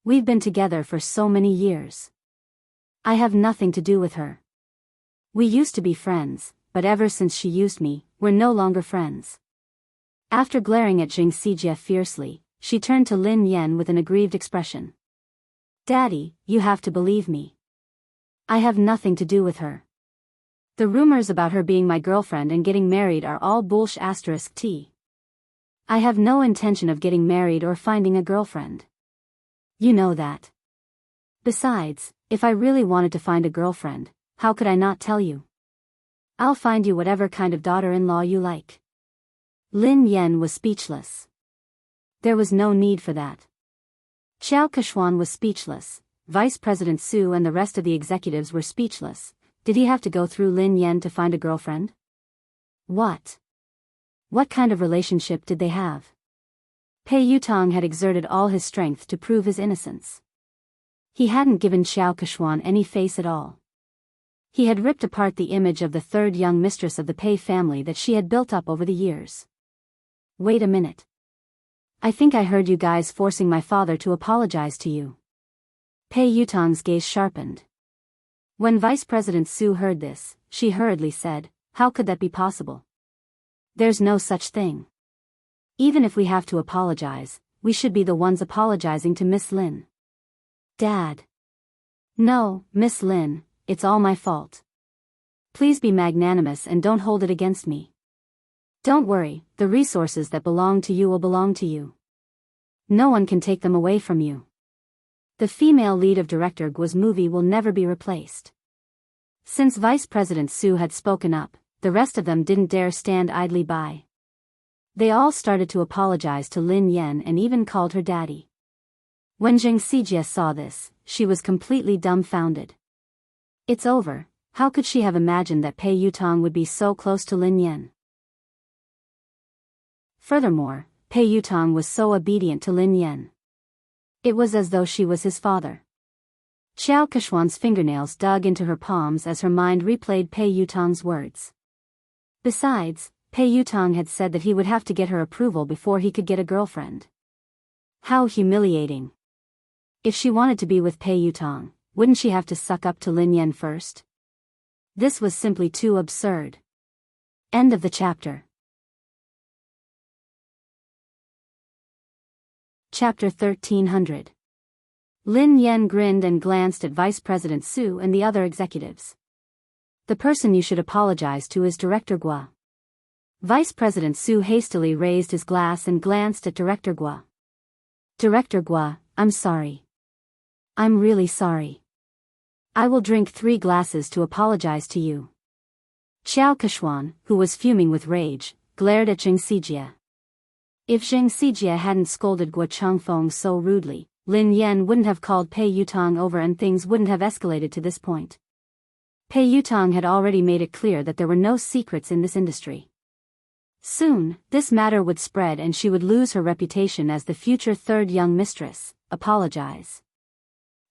We've been together for so many years. I have nothing to do with her. We used to be friends, but ever since she used me, we're no longer friends." After glaring at Zheng Xijie fiercely, she turned to Lin Yan with an aggrieved expression. "Daddy, you have to believe me. I have nothing to do with her. The rumors about her being my girlfriend and getting married are all bullsh*t. I have no intention of getting married or finding a girlfriend. You know that. Besides, if I really wanted to find a girlfriend, how could I not tell you? I'll find you whatever kind of daughter-in-law you like." Lin Yan was speechless. There was no need for that. Xiao Kechuan was speechless, Vice President Su and the rest of the executives were speechless. Did he have to go through Lin Yan to find a girlfriend? What? What kind of relationship did they have? Pei Yutong had exerted all his strength to prove his innocence. He hadn't given Xiao Kechuan any face at all. He had ripped apart the image of the third young mistress of the Pei family that she had built up over the years. "Wait a minute. I think I heard you guys forcing my father to apologize to you." Pei Yutong's gaze sharpened. When Vice President Su heard this, she hurriedly said, "How could that be possible? There's no such thing. Even if we have to apologize, we should be the ones apologizing to Miss Lin." "Dad." "No, Miss Lin, it's all my fault. Please be magnanimous and don't hold it against me. Don't worry, the resources that belong to you will belong to you. No one can take them away from you. The female lead of Director Guo's movie will never be replaced." Since Vice President Su had spoken up, the rest of them didn't dare stand idly by. They all started to apologize to Lin Yan and even called her daddy. When Zheng Xijie saw this, she was completely dumbfounded. It's over. How could she have imagined that Pei Yutong would be so close to Lin Yan? Furthermore, Pei Yutong was so obedient to Lin Yan. It was as though she was his father. Xiao Keshuan's fingernails dug into her palms as her mind replayed Pei Yutong's words. Besides, Pei Yutong had said that he would have to get her approval before he could get a girlfriend. How humiliating. If she wanted to be with Pei Yutong, wouldn't she have to suck up to Lin Yan first? This was simply too absurd. End of the chapter. Chapter 1300. Lin Yan grinned and glanced at Vice President Su and the other executives. The person you should apologize to is Director Gua. Vice President Su hastily raised his glass and glanced at Director Gua. Director Gua, I'm sorry. I'm really sorry. I will drink 3 glasses to apologize to you. Xiao Keshuan, who was fuming with rage, glared at Zheng Xijie. If Zheng Xijie hadn't scolded Gua Changfeng so rudely, Lin Yan wouldn't have called Pei Yutong over and things wouldn't have escalated to this point. Pei Yutong had already made it clear that there were no secrets in this industry. Soon, this matter would spread and she would lose her reputation as the future third young mistress. Apologize.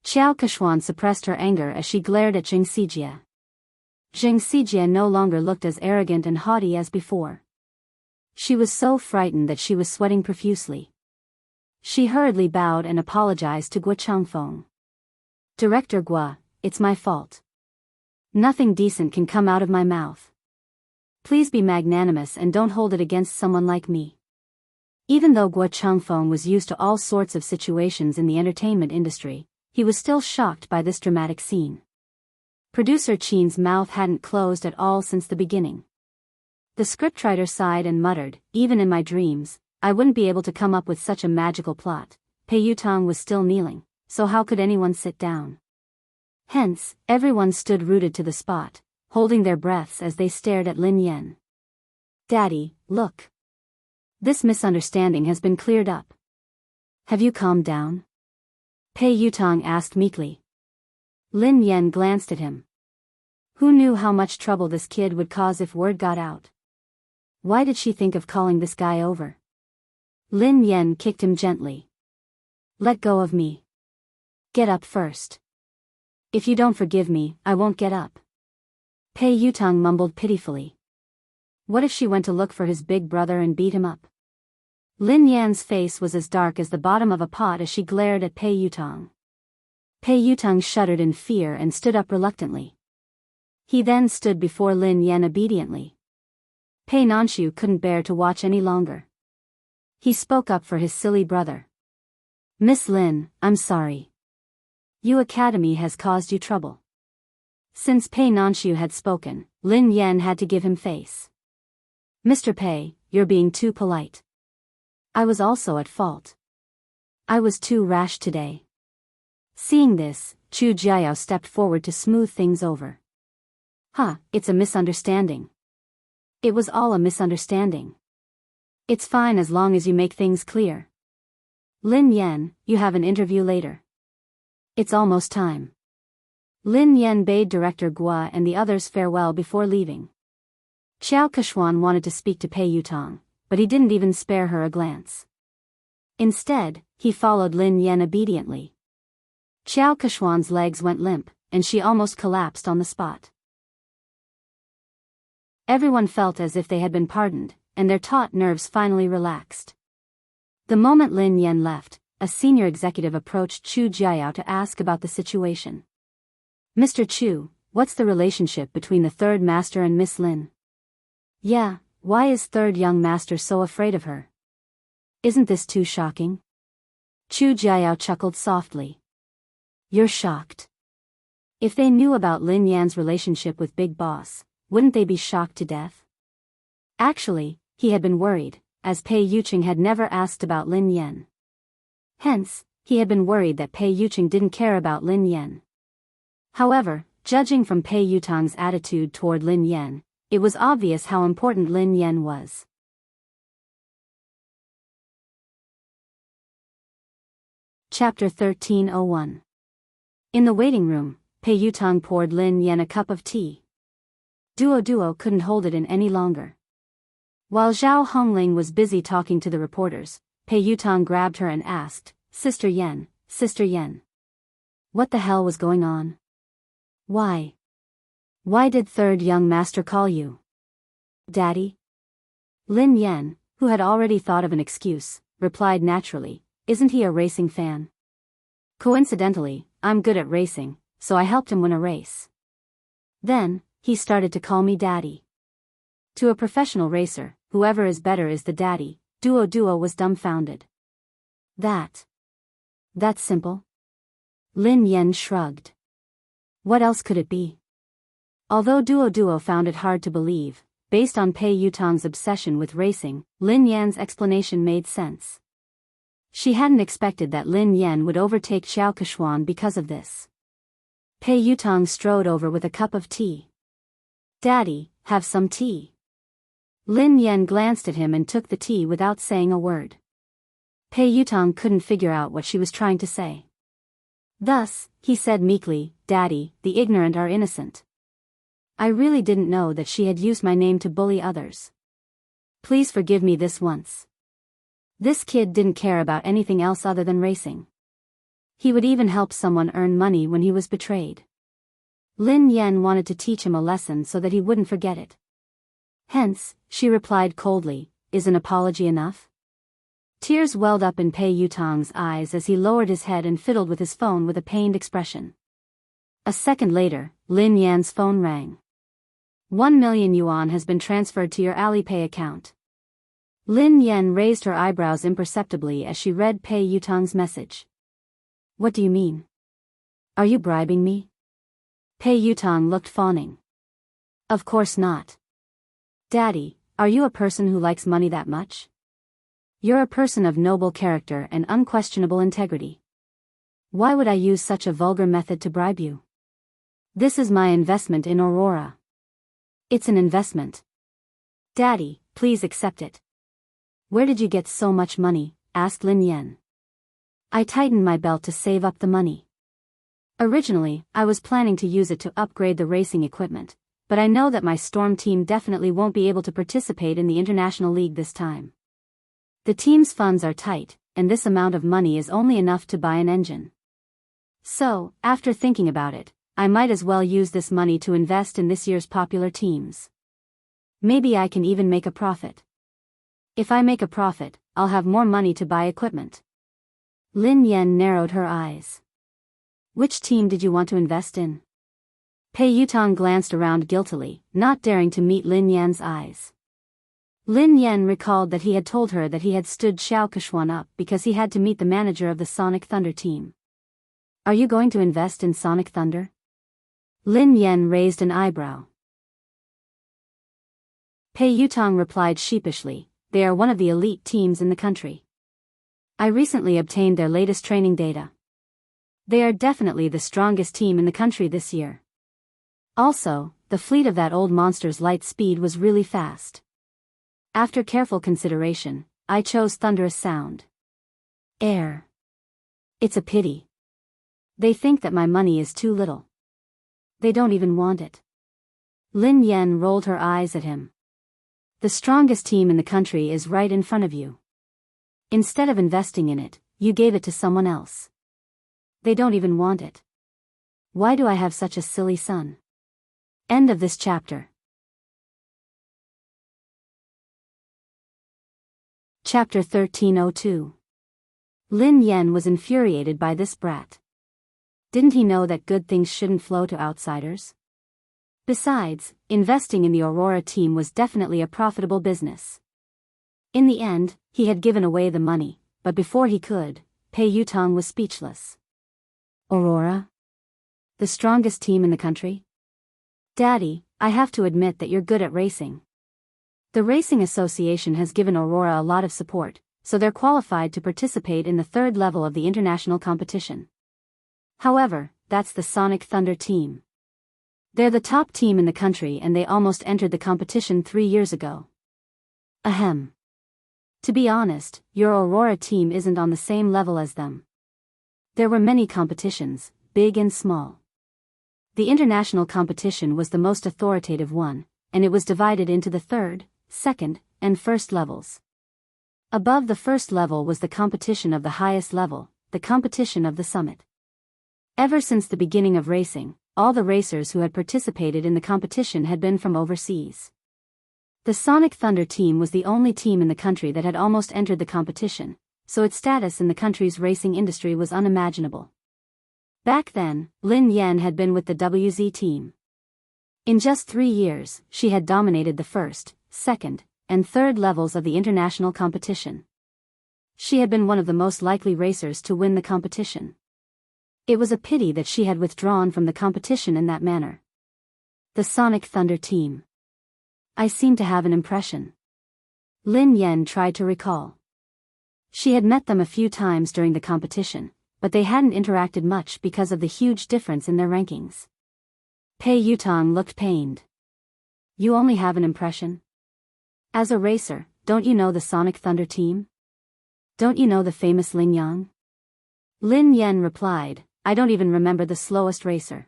Xiao Keshuan suppressed her anger as she glared at Zheng Xijie. Zheng Xijie no longer looked as arrogant and haughty as before. She was so frightened that she was sweating profusely. She hurriedly bowed and apologized to Gua Changfeng. Director Gua, it's my fault. Nothing decent can come out of my mouth. Please be magnanimous and don't hold it against someone like me. Even though Gua Changfeng was used to all sorts of situations in the entertainment industry, he was still shocked by this dramatic scene. Producer Qin's mouth hadn't closed at all since the beginning. The scriptwriter sighed and muttered, even in my dreams, I wouldn't be able to come up with such a magical plot. Pei Yutong was still kneeling, so how could anyone sit down? Hence, everyone stood rooted to the spot, holding their breaths as they stared at Lin Yan. Daddy, look. This misunderstanding has been cleared up. Have you calmed down? Pei Yutong asked meekly. Lin Yan glanced at him. Who knew how much trouble this kid would cause if word got out? Why did she think of calling this guy over? Lin Yan kicked him gently. Let go of me. Get up first. If you don't forgive me, I won't get up. Pei Yutong mumbled pitifully. What if she went to look for his big brother and beat him up? Lin Yan's face was as dark as the bottom of a pot as she glared at Pei Yutong. Pei Yutong shuddered in fear and stood up reluctantly. He then stood before Lin Yan obediently. Pei Nanshu couldn't bear to watch any longer. He spoke up for his silly brother. Miss Lin, I'm sorry. Yu Academy has caused you trouble. Since Pei Nanshu had spoken, Lin Yan had to give him face. Mr. Pei, you're being too polite. I was also at fault. I was too rash today. Seeing this, Chu Jiao stepped forward to smooth things over. It's a misunderstanding. It was all a misunderstanding. It's fine as long as you make things clear. Lin Yan, you have an interview later. It's almost time. Lin Yan bade Director Gua and the others farewell before leaving. Xiao Keshuan wanted to speak to Pei Yutong, but he didn't even spare her a glance. Instead, he followed Lin Yan obediently. Xiao Keshuan's legs went limp, and she almost collapsed on the spot. Everyone felt as if they had been pardoned, and their taut nerves finally relaxed. The moment Lin Yan left, a senior executive approached Chu Jiao to ask about the situation. Mr. Chu, what's the relationship between the third master and Miss Lin? Yeah, why is third young master so afraid of her? Isn't this too shocking? Chu Jiao chuckled softly. You're shocked. If they knew about Lin Yan's relationship with Big Boss, wouldn't they be shocked to death? Actually, he had been worried, as Pei Yuqing had never asked about Lin Yan. Hence, he had been worried that Pei Yuqing didn't care about Lin Yan. However, judging from Pei Yutong's attitude toward Lin Yan, it was obvious how important Lin Yan was. Chapter 1301. In the waiting room, Pei Yutong poured Lin Yan a cup of tea. Duo couldn't hold it in any longer. While Zhao Hongling was busy talking to the reporters, Pei Yutong grabbed her and asked, Sister Yan. What the hell was going on? Why? Why did third young master call you? Daddy? Lin Yan, who had already thought of an excuse, replied naturally, isn't he a racing fan? Coincidentally, I'm good at racing, so I helped him win a race. Then, he started to call me daddy. To a professional racer, whoever is better is the daddy. Duo was dumbfounded. That's simple? Lin Yan shrugged. What else could it be? Although Duo found it hard to believe, based on Pei Yutong's obsession with racing, Lin Yan's explanation made sense. She hadn't expected that Lin Yan would overtake Xiao Keshuan because of this. Pei Yutong strode over with a cup of tea. Daddy, have some tea. Lin Yan glanced at him and took the tea without saying a word. Pei Yutong couldn't figure out what she was trying to say. Thus, he said meekly, Daddy, the ignorant are innocent. I really didn't know that she had used my name to bully others. Please forgive me this once. This kid didn't care about anything else other than racing. He would even help someone earn money when he was betrayed. Lin Yan wanted to teach him a lesson so that he wouldn't forget it. Hence, she replied coldly, is an apology enough? Tears welled up in Pei Yutong's eyes as he lowered his head and fiddled with his phone with a pained expression. A second later, Lin Yan's phone rang. 1 million yuan has been transferred to your Alipay account. Lin Yan raised her eyebrows imperceptibly as she read Pei Yutong's message. What do you mean? Are you bribing me? Pei Yutong looked fawning. Of course not. Daddy, are you a person who likes money that much? You're a person of noble character and unquestionable integrity. Why would I use such a vulgar method to bribe you? This is my investment in Aurora. It's an investment. Daddy, please accept it. Where did you get so much money? Asked Lin Yan. I tightened my belt to save up the money. Originally, I was planning to use it to upgrade the racing equipment, but I know that my Storm team definitely won't be able to participate in the International League this time. The team's funds are tight, and this amount of money is only enough to buy an engine. So, after thinking about it, I might as well use this money to invest in this year's popular teams. Maybe I can even make a profit. If I make a profit, I'll have more money to buy equipment. Lin Yan narrowed her eyes. Which team did you want to invest in? Pei Yutong glanced around guiltily, not daring to meet Lin Yan's eyes. Lin Yan recalled that he had told her that he had stood Xiao Keshuan up because he had to meet the manager of the Sonic Thunder team. Are you going to invest in Sonic Thunder? Lin Yan raised an eyebrow. Pei Yutong replied sheepishly, they are one of the elite teams in the country. I recently obtained their latest training data. They are definitely the strongest team in the country this year. Also, the fleet of that old monster's light speed was really fast. After careful consideration, I chose Thunderous Sound. Air. It's a pity. They think that my money is too little. They don't even want it. Lin Yan rolled her eyes at him. The strongest team in the country is right in front of you. Instead of investing in it, you gave it to someone else. They don't even want it. Why do I have such a silly son? End of this chapter. Chapter 1302. Lin Yan was infuriated by this brat. Didn't he know that good things shouldn't flow to outsiders? Besides, investing in the Aurora team was definitely a profitable business. In the end, he had given away the money, but before he could, Pei Yutong was speechless. Aurora? The strongest team in the country? Daddy, I have to admit that you're good at racing. The Racing Association has given Aurora a lot of support, so they're qualified to participate in the third level of the international competition. However, that's the Sonic Thunder team. They're the top team in the country and they almost entered the competition 3 years ago. Ahem. To be honest, your Aurora team isn't on the same level as them. There were many competitions, big and small. The international competition was the most authoritative one, and it was divided into the third, second, and first levels. Above the first level was the competition of the highest level, the competition of the summit. Ever since the beginning of racing, all the racers who had participated in the competition had been from overseas. The Sonic Thunder team was the only team in the country that had almost entered the competition, so its status in the country's racing industry was unimaginable. Back then, Lin Yan had been with the WZ team. In just 3 years, she had dominated the first, second, and third levels of the international competition. She had been one of the most likely racers to win the competition. It was a pity that she had withdrawn from the competition in that manner. The Sonic Thunder team. I seem to have an impression. Lin Yan tried to recall. She had met them a few times during the competition, but they hadn't interacted much because of the huge difference in their rankings. Pei Yutong looked pained. You only have an impression? As a racer, don't you know the Sonic Thunder team? Don't you know the famous Lin Yang? Lin Yan replied, I don't even remember the slowest racer.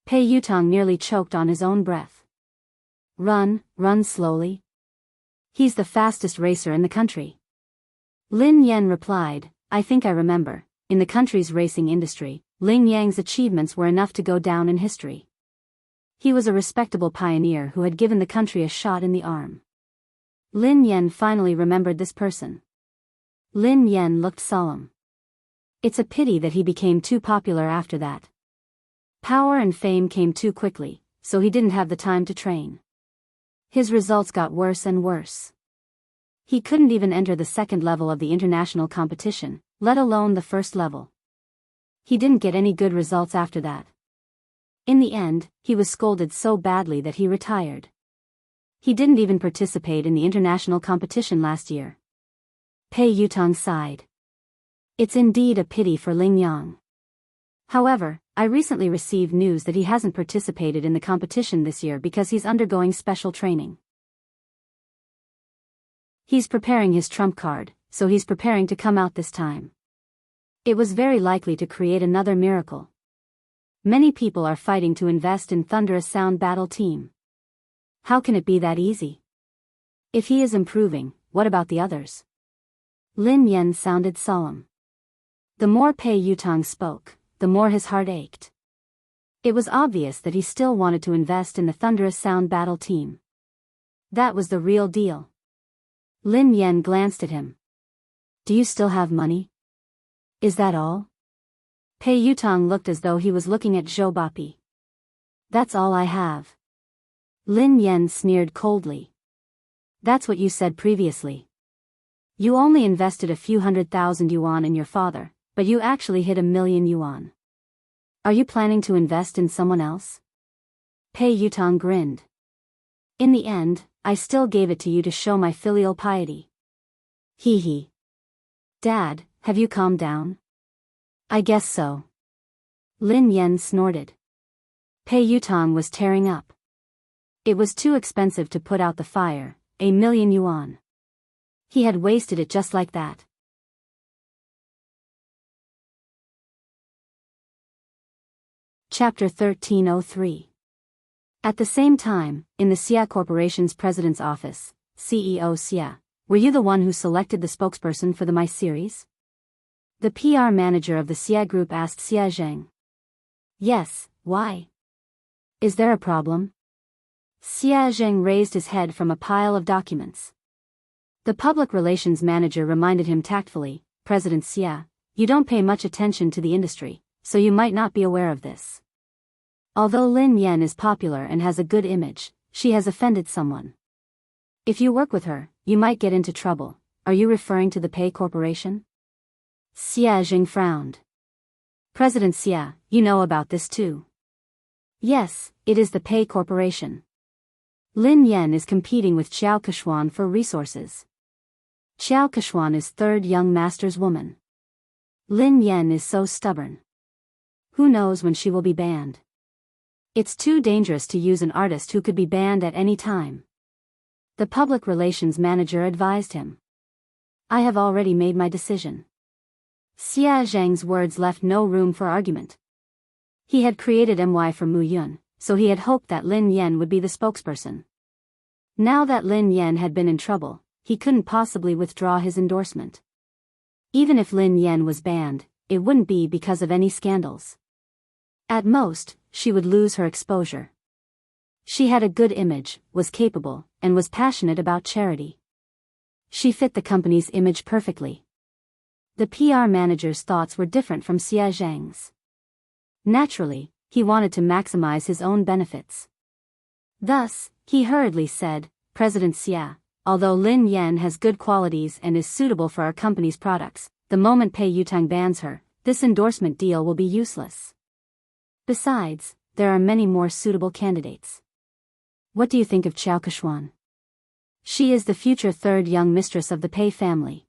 Pei Yutong nearly choked on his own breath. Run slowly. He's the fastest racer in the country. Lin Yan replied, I think I remember, in the country's racing industry, Lin Yang's achievements were enough to go down in history. He was a respectable pioneer who had given the country a shot in the arm. Lin Yan finally remembered this person. Lin Yan looked solemn. It's a pity that he became too popular after that. Power and fame came too quickly, so he didn't have the time to train. His results got worse and worse. He couldn't even enter the second level of the international competition, let alone the first level. He didn't get any good results after that. In the end, he was scolded so badly that he retired. He didn't even participate in the international competition last year. Pei Yutong sighed. It's indeed a pity for Lin Yang. However, I recently received news that he hasn't participated in the competition this year because he's undergoing special training. He's preparing his trump card, so he's preparing to come out this time. It was very likely to create another miracle. Many people are fighting to invest in Thunderous Sound Battle Team. How can it be that easy? If he is improving, what about the others? Lin Yan sounded solemn. The more Pei Yutong spoke, the more his heart ached. It was obvious that he still wanted to invest in the Thunderous Sound Battle Team. That was the real deal. Lin Yan glanced at him. Do you still have money? Is that all? Pei Yutong looked as though he was looking at Zhou Bapi. That's all I have. Lin Yan sneered coldly. That's what you said previously. You only invested a few 100,000 yuan in your father, but you actually hit 1,000,000 yuan. Are you planning to invest in someone else? Pei Yutong grinned. In the end, I still gave it to you to show my filial piety. Hee hee. Dad, have you calmed down? I guess so. Lin Yan snorted. Pei Yutong was tearing up. It was too expensive to put out the fire, 1,000,000 yuan. He had wasted it just like that. Chapter 1303. At the same time, in the Xia Corporation's president's office, CEO Xia, were you the one who selected the spokesperson for the My series? The PR manager of the Xia Group asked Xia Zheng. Yes, why? Is there a problem? Xia Zheng raised his head from a pile of documents. The public relations manager reminded him tactfully, President Xia, you don't pay much attention to the industry, so you might not be aware of this. Although Lin Yan is popular and has a good image, she has offended someone. If you work with her, you might get into trouble. Are you referring to the Pei Corporation? Xia Jing frowned. President Xia, you know about this too. Yes, it is the Pei Corporation. Lin Yan is competing with Qiao Keshuan for resources. Qiao Keshuan is third young master's woman. Lin Yan is so stubborn. Who knows when she will be banned? It's too dangerous to use an artist who could be banned at any time. The public relations manager advised him. I have already made my decision. Xia Zhang's words left no room for argument. He had created MY for Mu Yun, so he had hoped that Lin Yan would be the spokesperson. Now that Lin Yan had been in trouble, he couldn't possibly withdraw his endorsement. Even if Lin Yan was banned, it wouldn't be because of any scandals. At most, she would lose her exposure. She had a good image, was capable, and was passionate about charity. She fit the company's image perfectly. The PR manager's thoughts were different from Xia Zhang's. Naturally, he wanted to maximize his own benefits. Thus, he hurriedly said, "President Xia, although Lin Yan has good qualities and is suitable for our company's products, the moment Pei Yutang bans her, this endorsement deal will be useless. Besides, there are many more suitable candidates. What do you think of Qiao Keshuan? She is the future third young mistress of the Pei family.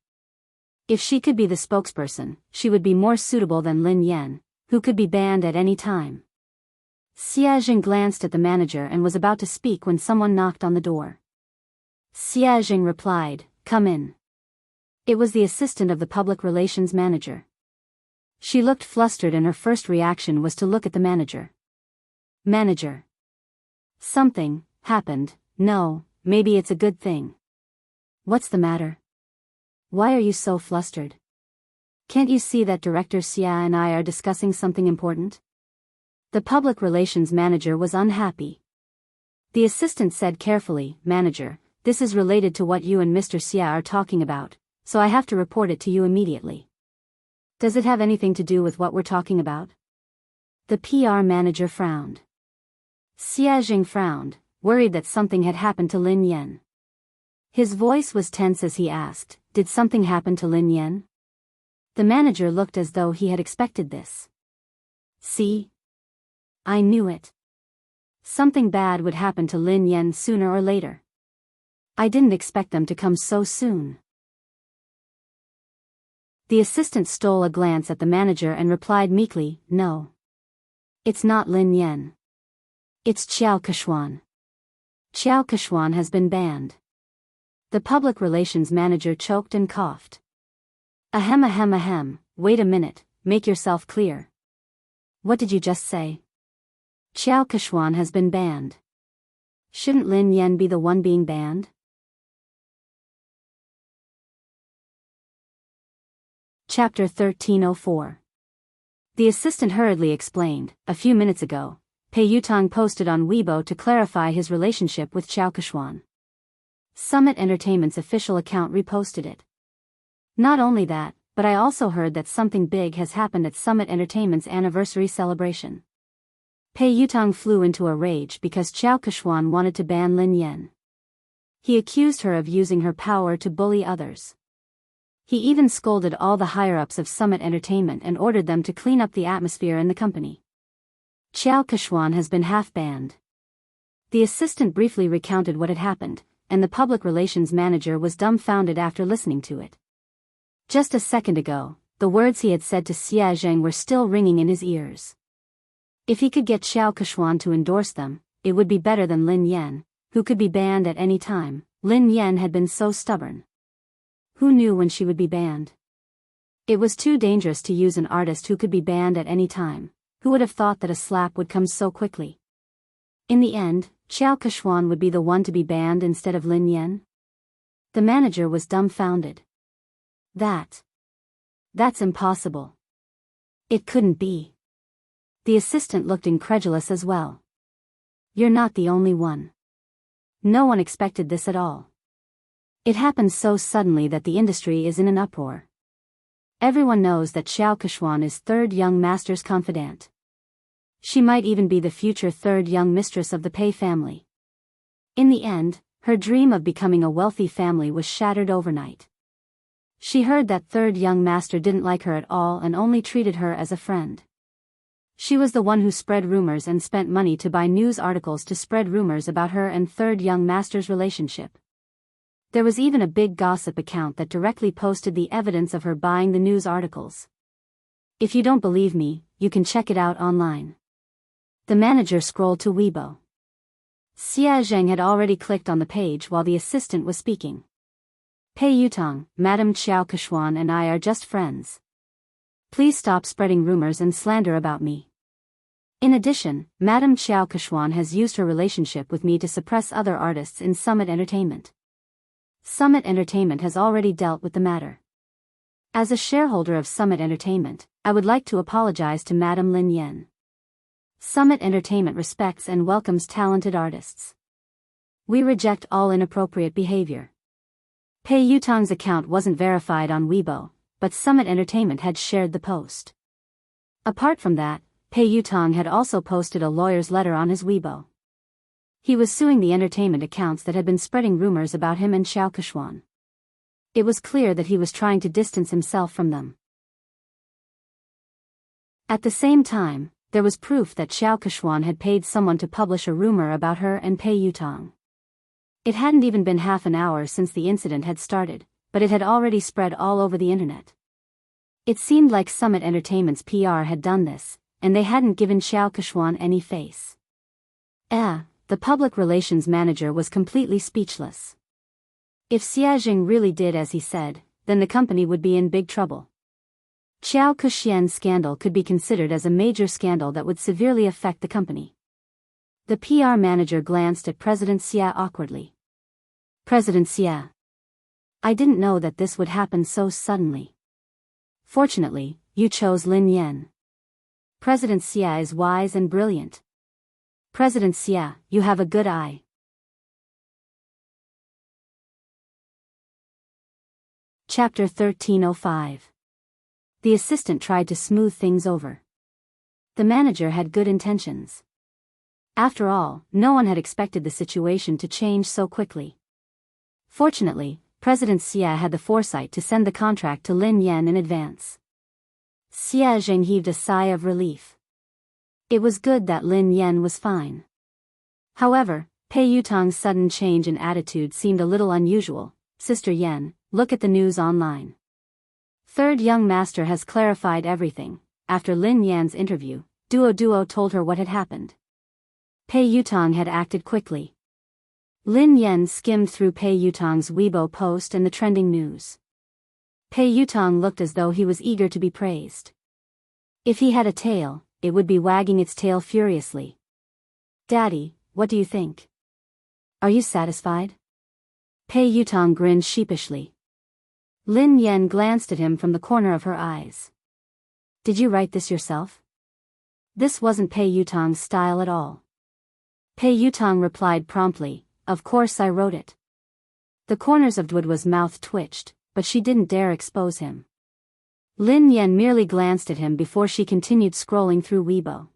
If she could be the spokesperson, she would be more suitable than Lin Yan, who could be banned at any time." Xia Jing glanced at the manager and was about to speak when someone knocked on the door. Xia Jing replied, "Come in." It was the assistant of the public relations manager. She looked flustered and her first reaction was to look at the manager. "Manager. Something happened. No, maybe it's a good thing. What's the matter? Why are you so flustered? Can't you see that Director Xia and I are discussing something important?" The public relations manager was unhappy. The assistant said carefully, "Manager, this is related to what you and Mr. Xia are talking about, so I have to report it to you immediately." "Does it have anything to do with what we're talking about?" The PR manager frowned. Xia Jing frowned, worried that something had happened to Lin Yan. His voice was tense as he asked, "Did something happen to Lin Yan?" The manager looked as though he had expected this. "See? I knew it. Something bad would happen to Lin Yan sooner or later. I didn't expect them to come so soon." The assistant stole a glance at the manager and replied meekly, "No. It's not Lin Yan. It's Qiao Keshuan. Qiao Keshuan has been banned." The public relations manager choked and coughed. Ahem ahem ahem, wait a minute, make yourself clear. What did you just say?" "Qiao Keshuan has been banned. Shouldn't Lin Yan be the one being banned?" Chapter 1304. The assistant hurriedly explained, "A few minutes ago, Pei Yutang posted on Weibo to clarify his relationship with Qiao Keshuan. Summit Entertainment's official account reposted it. Not only that, but I also heard that something big has happened at Summit Entertainment's anniversary celebration." Pei Yutang flew into a rage because Qiao Keshuan wanted to ban Lin Yan. He accused her of using her power to bully others. He even scolded all the higher-ups of Summit Entertainment and ordered them to clean up the atmosphere in the company. Qiao Keshuan has been half-banned. The assistant briefly recounted what had happened, and the public relations manager was dumbfounded after listening to it. Just a second ago, the words he had said to Xia Zheng were still ringing in his ears. If he could get Qiao Keshuan to endorse them, it would be better than Lin Yan, who could be banned at any time. Lin Yan had been so stubborn. Who knew when she would be banned? It was too dangerous to use an artist who could be banned at any time. Who would have thought that a slap would come so quickly? In the end, Qiao Keshuan would be the one to be banned instead of Lin Yan? The manager was dumbfounded. That's impossible. It couldn't be. The assistant looked incredulous as well. You're not the only one. No one expected this at all. It happened so suddenly that the industry is in an uproar. Everyone knows that Qiao Keshuan is third young master's confidant. She might even be the future third young mistress of the Pei family. In the end, her dream of becoming a wealthy family was shattered overnight. She heard that third young master didn't like her at all and only treated her as a friend. She was the one who spread rumors and spent money to buy news articles to spread rumors about her and third young master's relationship. There was even a big gossip account that directly posted the evidence of her buying the news articles. If you don't believe me, you can check it out online. The manager scrolled to Weibo. Xia Zheng had already clicked on the page while the assistant was speaking. Pei Yutang, Madam Qiao Keshuan and I are just friends. Please stop spreading rumors and slander about me. In addition, Madam Qiao Keshuan has used her relationship with me to suppress other artists in Summit Entertainment. Summit Entertainment has already dealt with the matter. As a shareholder of Summit Entertainment, I would like to apologize to Madam Lin Yan. Summit Entertainment respects and welcomes talented artists. We reject all inappropriate behavior. Pei Yutong's account wasn't verified on Weibo, but Summit Entertainment had shared the post. Apart from that, Pei Yutong had also posted a lawyer's letter on his Weibo. He was suing the entertainment accounts that had been spreading rumors about him and Xiao Keshuan. It was clear that he was trying to distance himself from them. At the same time, there was proof that Xiao Keshuan had paid someone to publish a rumor about her and Pei Yutong. It hadn't even been half an hour since the incident had started, but it had already spread all over the internet. It seemed like Summit Entertainment's PR had done this, and they hadn't given Xiao Keshuan any face. The public relations manager was completely speechless. If Xia Jing really did as he said, then the company would be in big trouble. Xiao Kexian's scandal could be considered as a major scandal that would severely affect the company. The PR manager glanced at President Xia awkwardly. President Xia. I didn't know that this would happen so suddenly. Fortunately, you chose Lin Yan. President Xia is wise and brilliant. President Xia, you have a good eye. Chapter 1305. The assistant tried to smooth things over. The manager had good intentions. After all, no one had expected the situation to change so quickly. Fortunately, President Xia had the foresight to send the contract to Lin Yan in advance. Xia Jing heaved a sigh of relief. It was good that Lin Yan was fine. However, Pei Yutong's sudden change in attitude seemed a little unusual. Sister Yan, look at the news online. Third young master has clarified everything. After Lin Yan's interview, Duo told her what had happened. Pei Yutong had acted quickly. Lin Yan skimmed through Pei Yutong's Weibo post and the trending news. Pei Yutong looked as though he was eager to be praised. If he had a tail, it would be wagging its tail furiously. Daddy, what do you think? Are you satisfied? Pei Yutong grinned sheepishly. Lin Yan glanced at him from the corner of her eyes. Did you write this yourself? This wasn't Pei Yutong's style at all. Pei Yutong replied promptly, of course I wrote it. The corners of Duo's mouth twitched, but she didn't dare expose him. Lin Yan merely glanced at him before she continued scrolling through Weibo.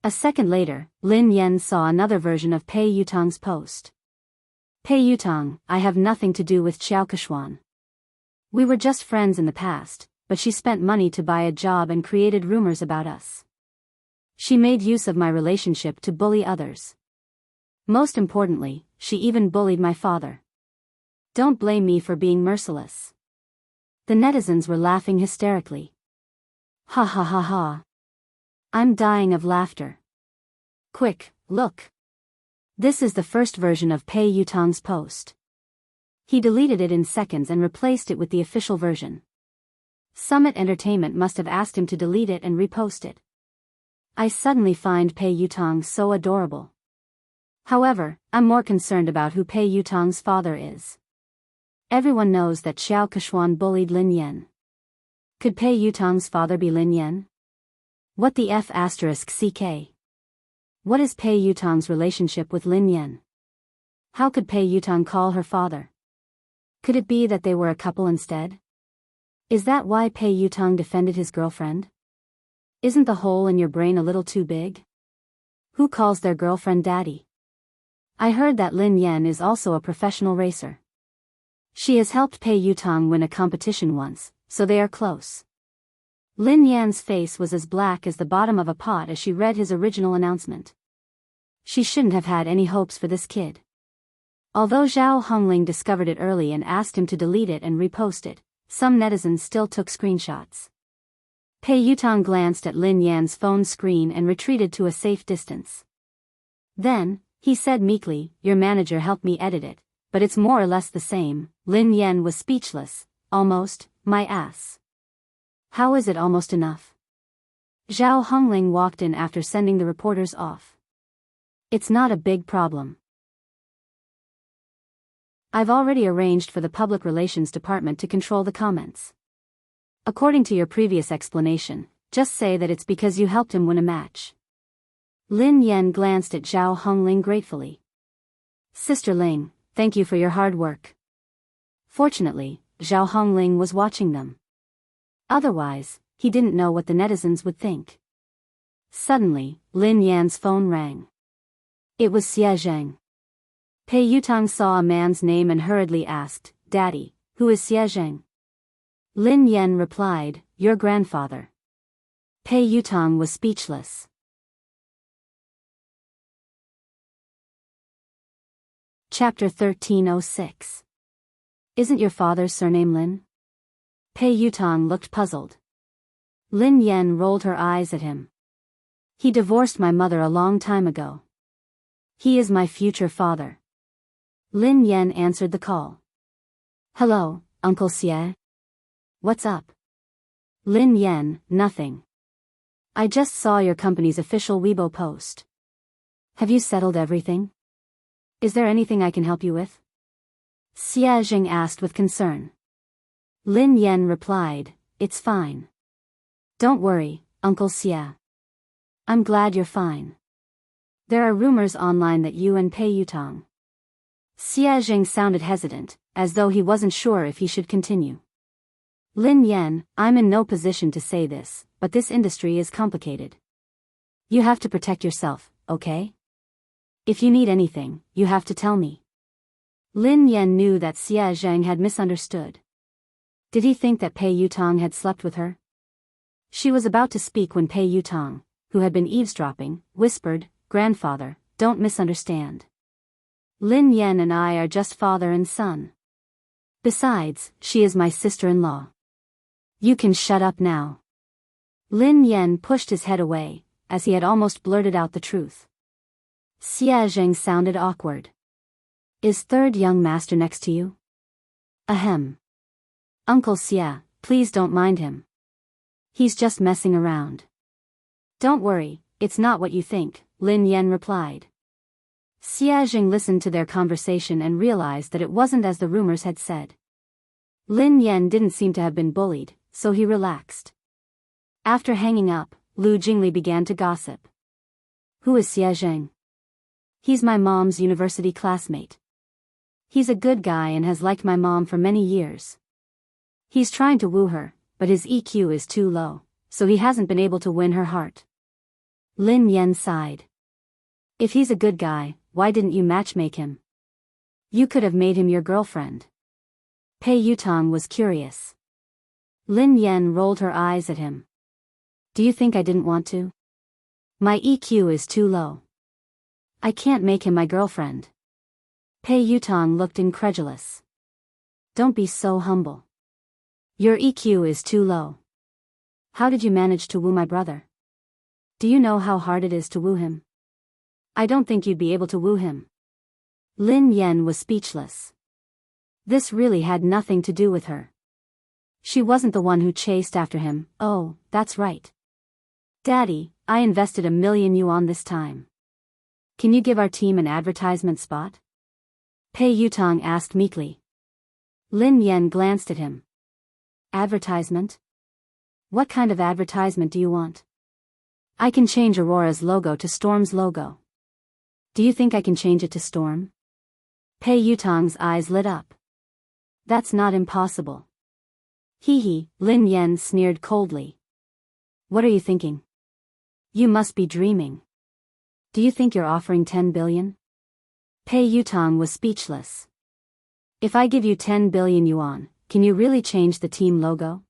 A second later, Lin Yan saw another version of Pei Yutong's post. Pei Yutong, I have nothing to do with Xiao Keshuan. We were just friends in the past, but she spent money to buy a job and created rumors about us. She made use of my relationship to bully others. Most importantly, she even bullied my father. Don't blame me for being merciless. The netizens were laughing hysterically. Ha ha ha ha. I'm dying of laughter. Quick, look. This is the first version of Pei Yutong's post. He deleted it in seconds and replaced it with the official version. Summit Entertainment must have asked him to delete it and repost it. I suddenly find Pei Yutong so adorable. However, I'm more concerned about who Pei Yutong's father is. Everyone knows that Xiao Keshuan bullied Lin Yan. Could Pei Yutong's father be Lin Yan? What the F***ck? What is Pei Yutong's relationship with Lin Yan? How could Pei Yutong call her father? Could it be that they were a couple instead? Is that why Pei Yutong defended his girlfriend? Isn't the hole in your brain a little too big? Who calls their girlfriend daddy? I heard that Lin Yan is also a professional racer. She has helped Pei Yutong win a competition once, so they are close. Lin Yan's face was as black as the bottom of a pot as she read his original announcement. She shouldn't have had any hopes for this kid. Although Zhao Hongling discovered it early and asked him to delete it and repost it, some netizens still took screenshots. Pei Yutong glanced at Lin Yan's phone screen and retreated to a safe distance. Then, he said meekly, your manager helped me edit it, but it's more or less the same. Lin Yan was speechless. Almost, my ass. How is it almost enough? Zhao Hongling walked in after sending the reporters off. It's not a big problem. I've already arranged for the public relations department to control the comments. According to your previous explanation, just say that it's because you helped him win a match. Lin Yan glanced at Zhao Hongling gratefully. Sister Ling, thank you for your hard work. Fortunately, Zhao Hongling was watching them. Otherwise, he didn't know what the netizens would think. Suddenly, Lin Yan's phone rang. It was Xie Zheng. Pei Yutang saw a man's name and hurriedly asked, Daddy, who is Xie Zheng? Lin Yan replied, your grandfather. Pei Yutang was speechless. Chapter 1306. Isn't your father's surname Lin? Pei Yutang looked puzzled. Lin Yan rolled her eyes at him. He divorced my mother a long time ago. He is my future father. Lin Yan answered the call. Hello, Uncle Xie. What's up? Lin Yan, nothing. I just saw your company's official Weibo post. Have you settled everything? Is there anything I can help you with? Xie Zheng asked with concern. Lin Yan replied, it's fine. Don't worry, Uncle Xie. I'm glad you're fine. There are rumors online that you and Pei Yutang. Xie Zheng sounded hesitant, as though he wasn't sure if he should continue. Lin Yan, I'm in no position to say this, but this industry is complicated. You have to protect yourself, okay? If you need anything, you have to tell me. Lin Yan knew that Xie Zheng had misunderstood. Did he think that Pei Yutang had slept with her? She was about to speak when Pei Yutang, who had been eavesdropping, whispered, Grandfather, don't misunderstand. Lin Yan and I are just father and son. Besides, she is my sister-in-law. You can shut up now. Lin Yan pushed his head away, as he had almost blurted out the truth. Xie Zheng sounded awkward. Is third young master next to you? Ahem. Uncle Xie, please don't mind him. He's just messing around. Don't worry, it's not what you think, Lin Yan replied. Xie Zheng listened to their conversation and realized that it wasn't as the rumors had said. Lin Yan didn't seem to have been bullied, so he relaxed. After hanging up, Lu Jingli began to gossip. Who is Xie Zheng? He's my mom's university classmate. He's a good guy and has liked my mom for many years. He's trying to woo her, but his EQ is too low, so he hasn't been able to win her heart. Lin Yan sighed. If he's a good guy, why didn't you matchmake him? You could have made him your girlfriend. Pei Yutang was curious. Lin Yan rolled her eyes at him. Do you think I didn't want to? My EQ is too low. I can't make him my girlfriend. Pei Yutang looked incredulous. Don't be so humble. Your EQ is too low. How did you manage to woo my brother? Do you know how hard it is to woo him? I don't think you'd be able to woo him. Lin Yan was speechless. This really had nothing to do with her. She wasn't the one who chased after him. Oh, that's right. Daddy, I invested 1 million yuan this time. Can you give our team an advertisement spot? Pei Yutang asked meekly. Lin Yan glanced at him. Advertisement? What kind of advertisement do you want? I can change Aurora's logo to Storm's logo. Do you think I can change it to Storm? Pei Yutang's eyes lit up. That's not impossible. Hee hee, Lin Yan sneered coldly. What are you thinking? You must be dreaming. Do you think you're offering 10 billion? Pei Yutang was speechless. If I give you 10 billion yuan, can you really change the team logo?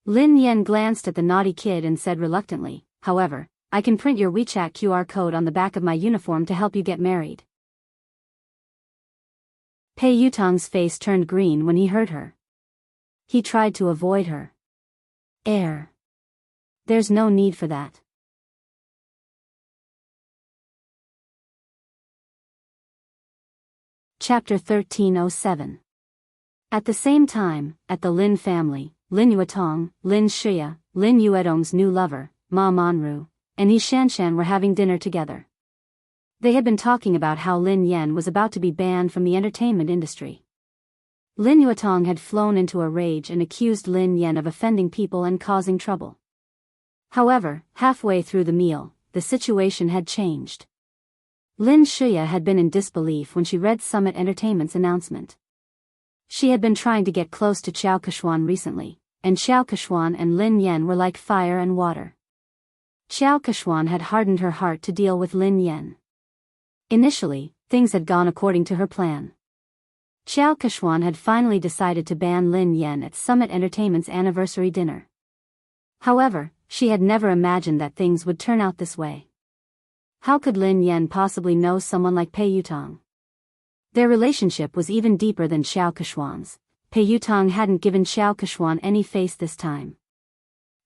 Lin Yan glanced at the naughty kid and said reluctantly, however, I can print your WeChat QR code on the back of my uniform to help you get married. Pei Yutang's face turned green when he heard her. He tried to avoid her. There's no need for that. Chapter 1307. At the same time, at the Lin family, Lin Yuetong, Lin Shia, Lin Yuedong's new lover, Ma Manru, and He Shanshan were having dinner together. They had been talking about how Lin Yan was about to be banned from the entertainment industry. Lin Yuetong had flown into a rage and accused Lin Yan of offending people and causing trouble. However, halfway through the meal, the situation had changed. Lin Shuya had been in disbelief when she read Summit Entertainment's announcement. She had been trying to get close to Xiao Keshuan recently, and Xiao Keshuan and Lin Yen were like fire and water. Xiao Keshuan had hardened her heart to deal with Lin Yen. Initially, things had gone according to her plan. Xiao Keshuan had finally decided to ban Lin Yen at Summit Entertainment's anniversary dinner. However, she had never imagined that things would turn out this way. How could Lin Yen possibly know someone like Pei Yutong? Their relationship was even deeper than Xiao Keshuan's. Pei Yutong hadn't given Xiao Keshuan any face this time.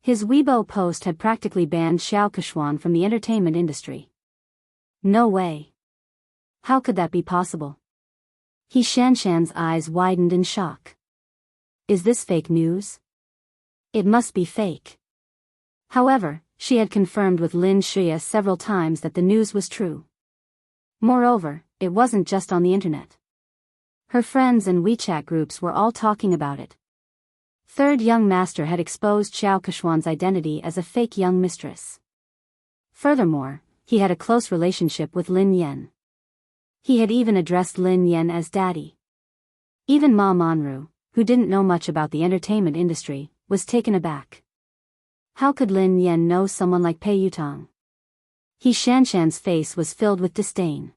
His Weibo post had practically banned Xiao Keshuan from the entertainment industry. No way. How could that be possible? He Shanshan's eyes widened in shock. Is this fake news? It must be fake. However, she had confirmed with Lin Shuya several times that the news was true. Moreover, it wasn't just on the internet. Her friends and WeChat groups were all talking about it. Third young master had exposed Xiao Keshuan's identity as a fake young mistress. Furthermore, he had a close relationship with Lin Yen. He had even addressed Lin Yen as daddy. Even Ma Manru, who didn't know much about the entertainment industry, was taken aback. How could Lin Yen know someone like Pei Yutong? He Shanshan's face was filled with disdain.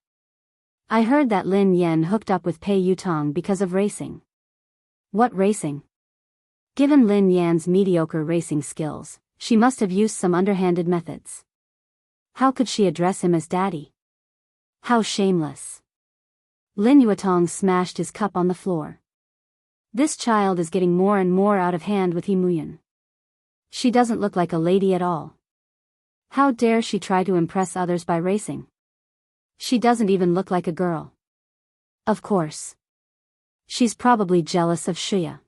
I heard that Lin Yen hooked up with Pei Yutong because of racing. What racing? Given Lin Yan's mediocre racing skills, she must have used some underhanded methods. How could she address him as daddy? How shameless. Lin Yuetong smashed his cup on the floor. This child is getting more and more out of hand with Himuyan. She doesn't look like a lady at all. How dare she try to impress others by racing? She doesn't even look like a girl. Of course. She's probably jealous of Shuya.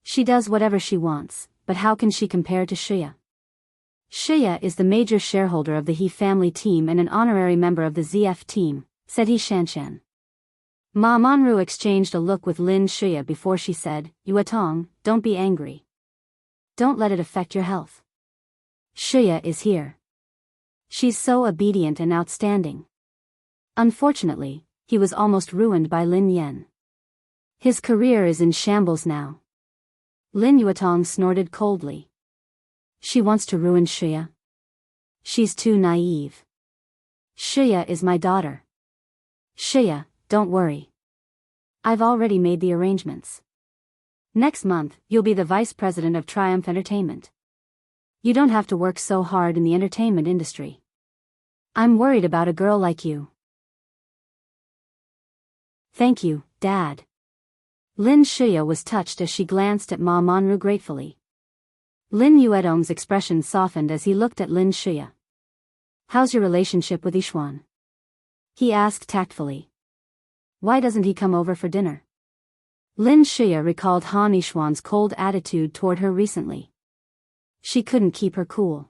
She does whatever she wants, but how can she compare to Shuya? Shuya is the major shareholder of the He family team and an honorary member of the ZF team, said He Shanshan. Ma Manru exchanged a look with Lin Shuya before she said, Yuetong, don't be angry. Don't let it affect your health. Shuya is here. She's so obedient and outstanding. Unfortunately, he was almost ruined by Lin Yen. His career is in shambles now. Lin Yuetong snorted coldly. She wants to ruin Shuya. She's too naive. Shuya is my daughter. Shuya, don't worry. I've already made the arrangements. Next month, you'll be the vice president of Triumph Entertainment. You don't have to work so hard in the entertainment industry. I'm worried about a girl like you. Thank you, Dad. Lin Shuya was touched as she glanced at Ma Manru gratefully. Lin Yuetong's expression softened as he looked at Lin Shuya. How's your relationship with Yishuan? He asked tactfully. Why doesn't he come over for dinner? Lin Shuya recalled Han Yishuan's cold attitude toward her recently. She couldn't keep her cool.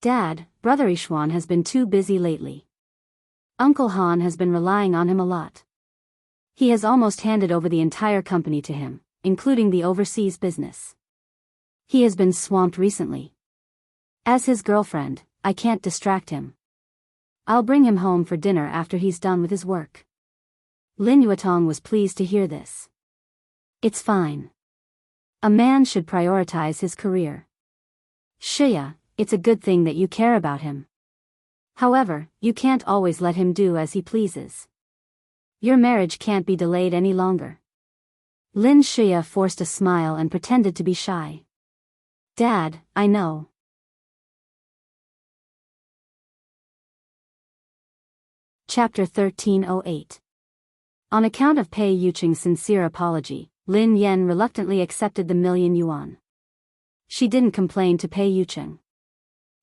Dad, Brother Yishuan has been too busy lately. Uncle Han has been relying on him a lot. He has almost handed over the entire company to him, including the overseas business. He has been swamped recently. As his girlfriend, I can't distract him. I'll bring him home for dinner after he's done with his work. Lin Yuetong was pleased to hear this. It's fine. A man should prioritize his career. Shuya, it's a good thing that you care about him. However, you can't always let him do as he pleases. Your marriage can't be delayed any longer. Lin Shuya forced a smile and pretended to be shy. Dad, I know. Chapter 1308. On account of Pei Yucheng's sincere apology, Lin Yen reluctantly accepted the $1,000,000. She didn't complain to Pei Yucheng.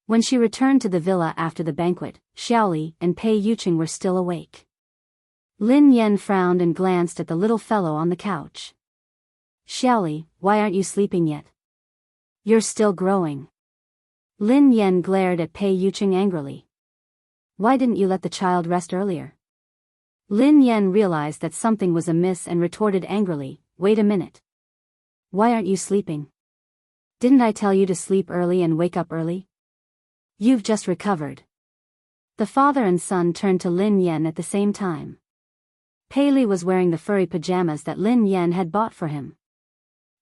When she returned to the villa after the banquet, Xiaoli and Pei Yucheng were still awake. Lin Yen frowned and glanced at the little fellow on the couch. Xiaoli, why aren't you sleeping yet? You're still growing. Lin Yen glared at Pei Yucheng angrily. Why didn't you let the child rest earlier? Lin Yen realized that something was amiss and retorted angrily, wait a minute. Why aren't you sleeping? Didn't I tell you to sleep early and wake up early? You've just recovered. The father and son turned to Lin Yen at the same time. Pei was wearing the furry pajamas that Lin Yen had bought for him.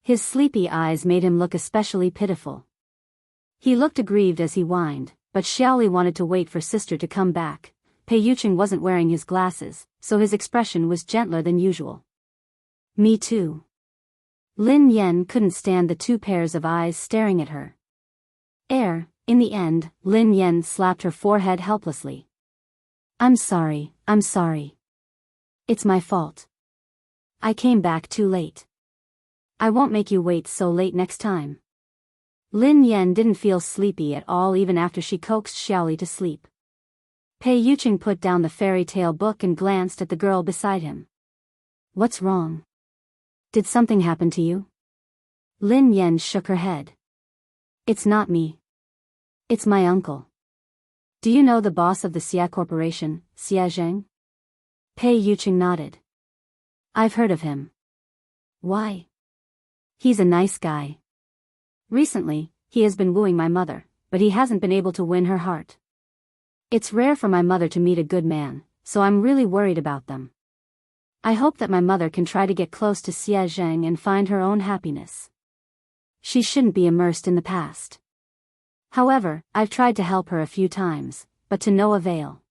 His sleepy eyes made him look especially pitiful. He looked aggrieved as he whined, but Xiaoli wanted to wait for sister to come back. Pei Yuqing wasn't wearing his glasses, so his expression was gentler than usual. Me too. Lin Yen couldn't stand the two pairs of eyes staring at her. In the end, Lin Yen slapped her forehead helplessly. I'm sorry. It's my fault. I came back too late. I won't make you wait so late next time. Lin Yen didn't feel sleepy at all even after she coaxed Xiaoli to sleep. Pei Yuqing put down the fairy tale book and glanced at the girl beside him. What's wrong? Did something happen to you? Lin Yen shook her head. It's not me. It's my uncle. Do you know the boss of the Xia Corporation, Xia Zheng? Pei Yuqing nodded. I've heard of him. Why? He's a nice guy. Recently, he has been wooing my mother, but he hasn't been able to win her heart. It's rare for my mother to meet a good man, so I'm really worried about them. I hope that my mother can try to get close to Xia Zheng and find her own happiness. She shouldn't be immersed in the past. However, I've tried to help her a few times, but to no avail.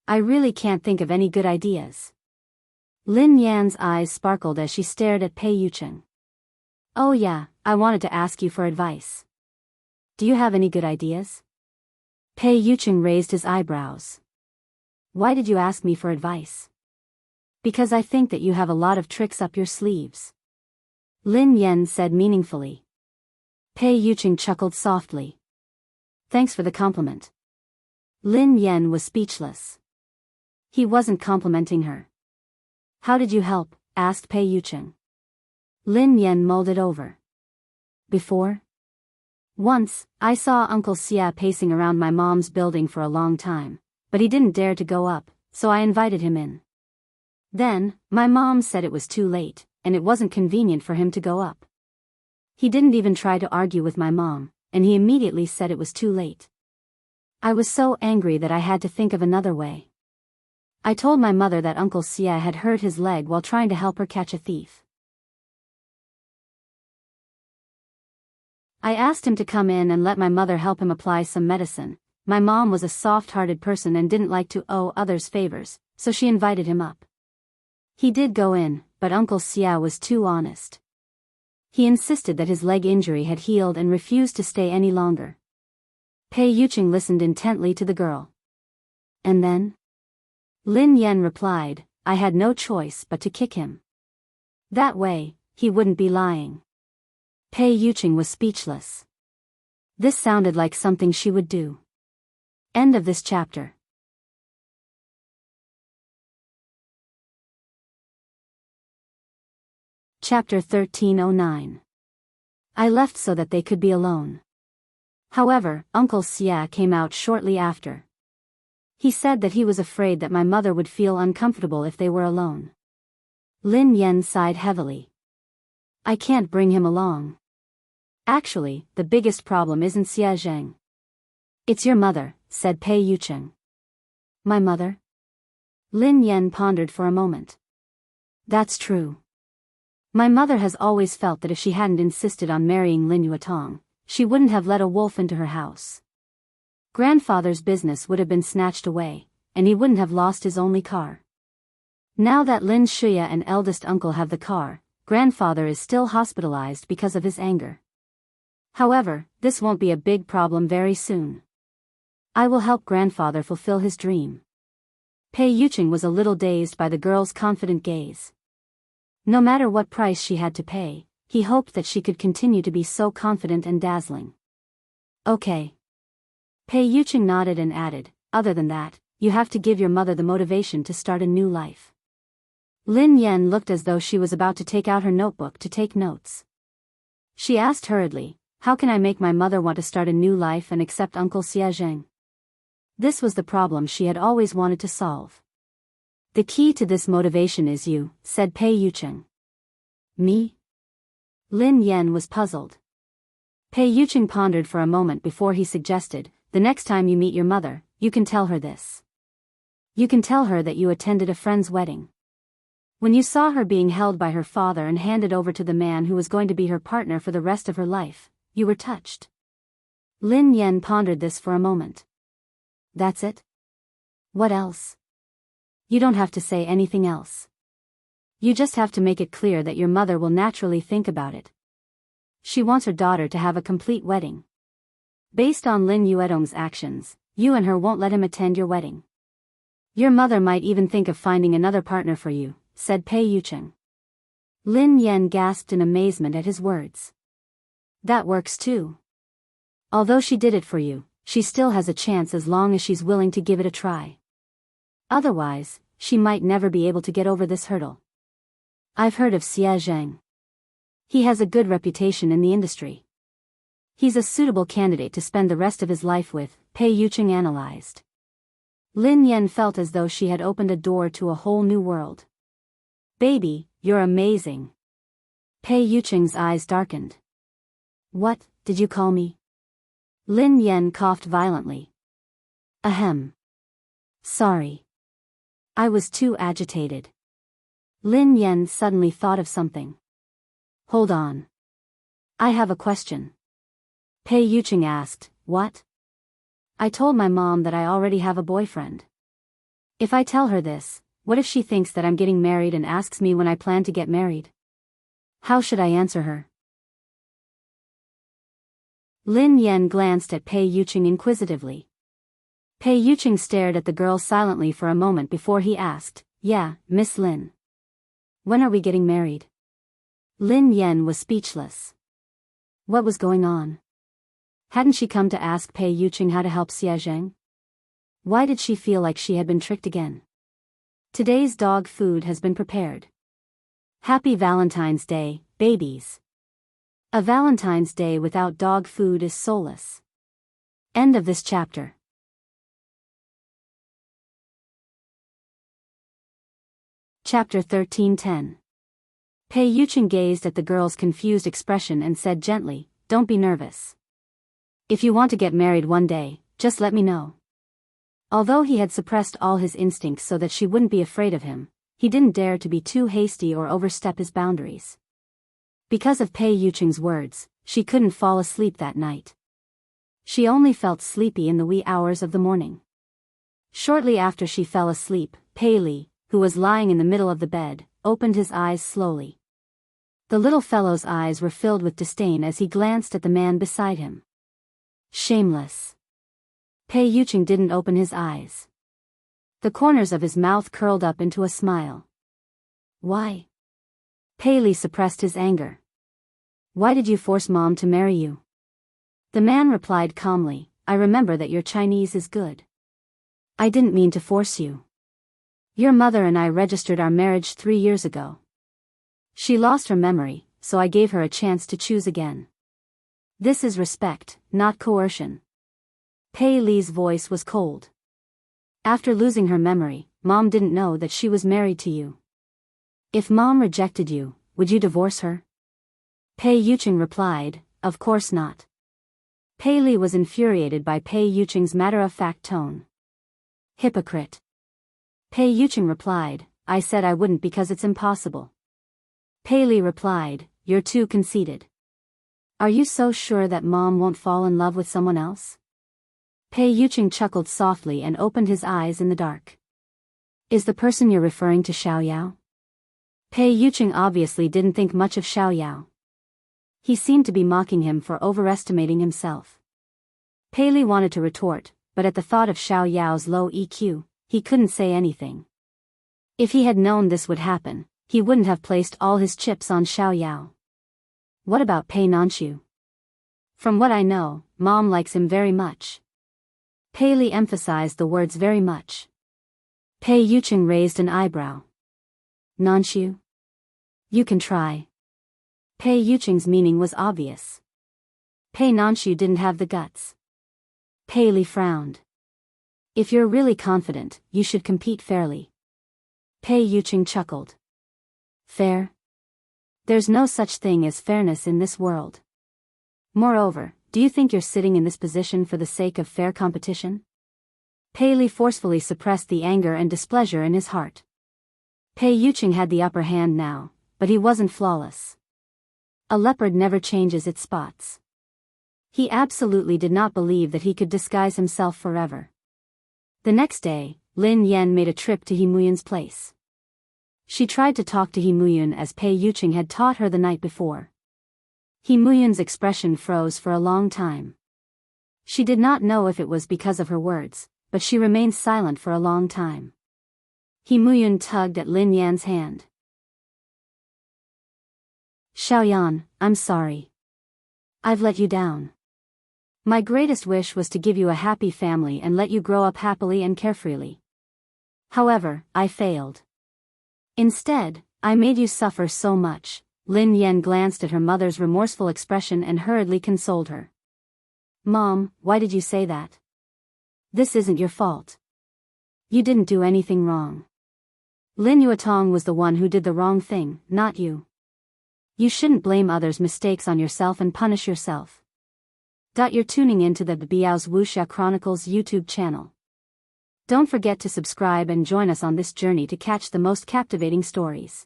I really can't think of any good ideas. Lin Yan's eyes sparkled as she stared at Pei Yuqing. Oh yeah, I wanted to ask you for advice. Do you have any good ideas? Pei Yuqing raised his eyebrows. Why did you ask me for advice? Because I think that you have a lot of tricks up your sleeves. Lin Yen said meaningfully. Pei Yuqing chuckled softly. Thanks for the compliment. Lin Yen was speechless. He wasn't complimenting her. How did you help? Asked Pei Yuqing. Lin Yen mulled it over. Before? Once, I saw Uncle Xia pacing around my mom's building for a long time, but he didn't dare to go up, so I invited him in. Then, my mom said it was too late, and it wasn't convenient for him to go up. He didn't even try to argue with my mom, and he immediately said it was too late. I was so angry that I had to think of another way. I told my mother that Uncle Xia had hurt his leg while trying to help her catch a thief. I asked him to come in and let my mother help him apply some medicine. My mom was a soft-hearted person and didn't like to owe others favors, so she invited him up. He did go in, but Uncle Xia was too honest. He insisted that his leg injury had healed and refused to stay any longer. Pei Yuqing listened intently to the girl. And then? Lin Yen replied, I had no choice but to kick him. That way, he wouldn't be lying. Pei Yuqing was speechless. This sounded like something she would do. End of this chapter. Chapter 1309. I left so that they could be alone. However, Uncle Xia came out shortly after. He said that he was afraid that my mother would feel uncomfortable if they were alone. Lin Yen sighed heavily. I can't bring him along. Actually, the biggest problem isn't Xia Zheng. It's your mother, said Pei Yuqing. My mother? Lin Yen pondered for a moment. That's true. My mother has always felt that if she hadn't insisted on marrying Lin Yuetong, she wouldn't have let a wolf into her house. Grandfather's business would have been snatched away, and he wouldn't have lost his only car. Now that Lin Shuya and eldest uncle have the car, grandfather is still hospitalized because of his anger. However, this won't be a big problem very soon. I will help grandfather fulfill his dream. Pei Yuqing was a little dazed by the girl's confident gaze. No matter what price she had to pay, he hoped that she could continue to be so confident and dazzling. Okay. Pei Yuqing nodded and added, other than that, you have to give your mother the motivation to start a new life. Lin Yen looked as though she was about to take out her notebook to take notes. She asked hurriedly, how can I make my mother want to start a new life and accept Uncle Xia Zheng? This was the problem she had always wanted to solve. The key to this motivation is you, said Pei Yuqing. Me? Lin Yen was puzzled. Pei Yuqing pondered for a moment before he suggested, the next time you meet your mother, you can tell her this. You can tell her that you attended a friend's wedding. When you saw her being held by her father and handed over to the man who was going to be her partner for the rest of her life, you were touched. Lin Yen pondered this for a moment. That's it? What else? You don't have to say anything else. You just have to make it clear that your mother will naturally think about it. She wants her daughter to have a complete wedding. Based on Lin Yuedong's actions, you and her won't let him attend your wedding. Your mother might even think of finding another partner for you, said Pei Yucheng. Lin Yen gasped in amazement at his words. That works too. Although she did it for you, she still has a chance as long as she's willing to give it a try. Otherwise, she might never be able to get over this hurdle. I've heard of Xie Zheng. He has a good reputation in the industry. He's a suitable candidate to spend the rest of his life with, Pei Yucheng analyzed. Lin Yen felt as though she had opened a door to a whole new world. Baby, you're amazing. Pei Yucheng's eyes darkened. What, did you call me? Lin Yen coughed violently. Ahem. Sorry. I was too agitated. Lin Yen suddenly thought of something. Hold on. I have a question. Pei Yucheng asked, what? I told my mom that I already have a boyfriend. If I tell her this, what if she thinks that I'm getting married and asks me when I plan to get married? How should I answer her? Lin Yen glanced at Pei Yucheng inquisitively. Pei Yucheng stared at the girl silently for a moment before he asked, yeah, Miss Lin. When are we getting married? Lin Yen was speechless. What was going on? Hadn't she come to ask Pei Yucheng how to help Xie Zheng? Why did she feel like she had been tricked again? Today's dog food has been prepared. Happy Valentine's Day, babies. A Valentine's Day without dog food is soulless. End of this chapter. Chapter 13:10. Pei Yucheng gazed at the girl's confused expression and said gently, don't be nervous. If you want to get married one day, just let me know. Although he had suppressed all his instincts so that she wouldn't be afraid of him, he didn't dare to be too hasty or overstep his boundaries. Because of Pei Yucheng's words, she couldn't fall asleep that night. She only felt sleepy in the wee hours of the morning. Shortly after she fell asleep, Pei Li, who was lying in the middle of the bed, opened his eyes slowly. The little fellow's eyes were filled with disdain as he glanced at the man beside him. Shameless. Pei Yucheng didn't open his eyes. The corners of his mouth curled up into a smile. Why? Pei Li suppressed his anger. Why did you force Mom to marry you? The man replied calmly, I remember that your Chinese is good. I didn't mean to force you. Your mother and I registered our marriage 3 years ago. She lost her memory, so I gave her a chance to choose again. This is respect, not coercion. Pei Li's voice was cold. After losing her memory, Mom didn't know that she was married to you. If Mom rejected you, would you divorce her? Pei Yucheng replied, of course not. Pei Li was infuriated by Pei Yucheng's matter-of-fact tone. Hypocrite. Pei Yucheng replied, I said I wouldn't because it's impossible. Pei Li replied, you're too conceited. Are you so sure that Mom won't fall in love with someone else? Pei Yucheng chuckled softly and opened his eyes in the dark. Is the person you're referring to Xiao Yao? Pei Yucheng obviously didn't think much of Xiao Yao. He seemed to be mocking him for overestimating himself. Pei Li wanted to retort, but at the thought of Xiao Yao's low EQ, he couldn't say anything. If he had known this would happen, he wouldn't have placed all his chips on Xiao Yao. What about Pei Nanxiu? From what I know, Mom likes him very much. Pei Li emphasized the words very much. Pei Yucheng raised an eyebrow. Nanxiu? You can try. Pei Yucheng's meaning was obvious. Pei Nanxiu didn't have the guts. Pei Li frowned. If you're really confident, you should compete fairly. Pei Yucheng chuckled. Fair? There's no such thing as fairness in this world. Moreover, do you think you're sitting in this position for the sake of fair competition? Pei Li forcefully suppressed the anger and displeasure in his heart. Pei Yuqing had the upper hand now, but he wasn't flawless. A leopard never changes its spots. He absolutely did not believe that he could disguise himself forever. The next day, Lin Yan made a trip to He Muyun's place. She tried to talk to He Muyun as Pei Yuqing had taught her the night before. He Muyun's expression froze for a long time. She did not know if it was because of her words, but she remained silent for a long time. He Muyun tugged at Lin Yan's hand. Xiaoyan, I'm sorry. I've let you down. My greatest wish was to give you a happy family and let you grow up happily and carefreely. However, I failed. Instead, I made you suffer so much. Lin Yan glanced at her mother's remorseful expression and hurriedly consoled her. Mom, why did you say that? This isn't your fault. You didn't do anything wrong. Lin Yuetong was the one who did the wrong thing, not you. You shouldn't blame others' mistakes on yourself and punish yourself. You're tuning in to the Biyao's Wuxia Chronicles YouTube channel. Don't forget to subscribe and join us on this journey to catch the most captivating stories.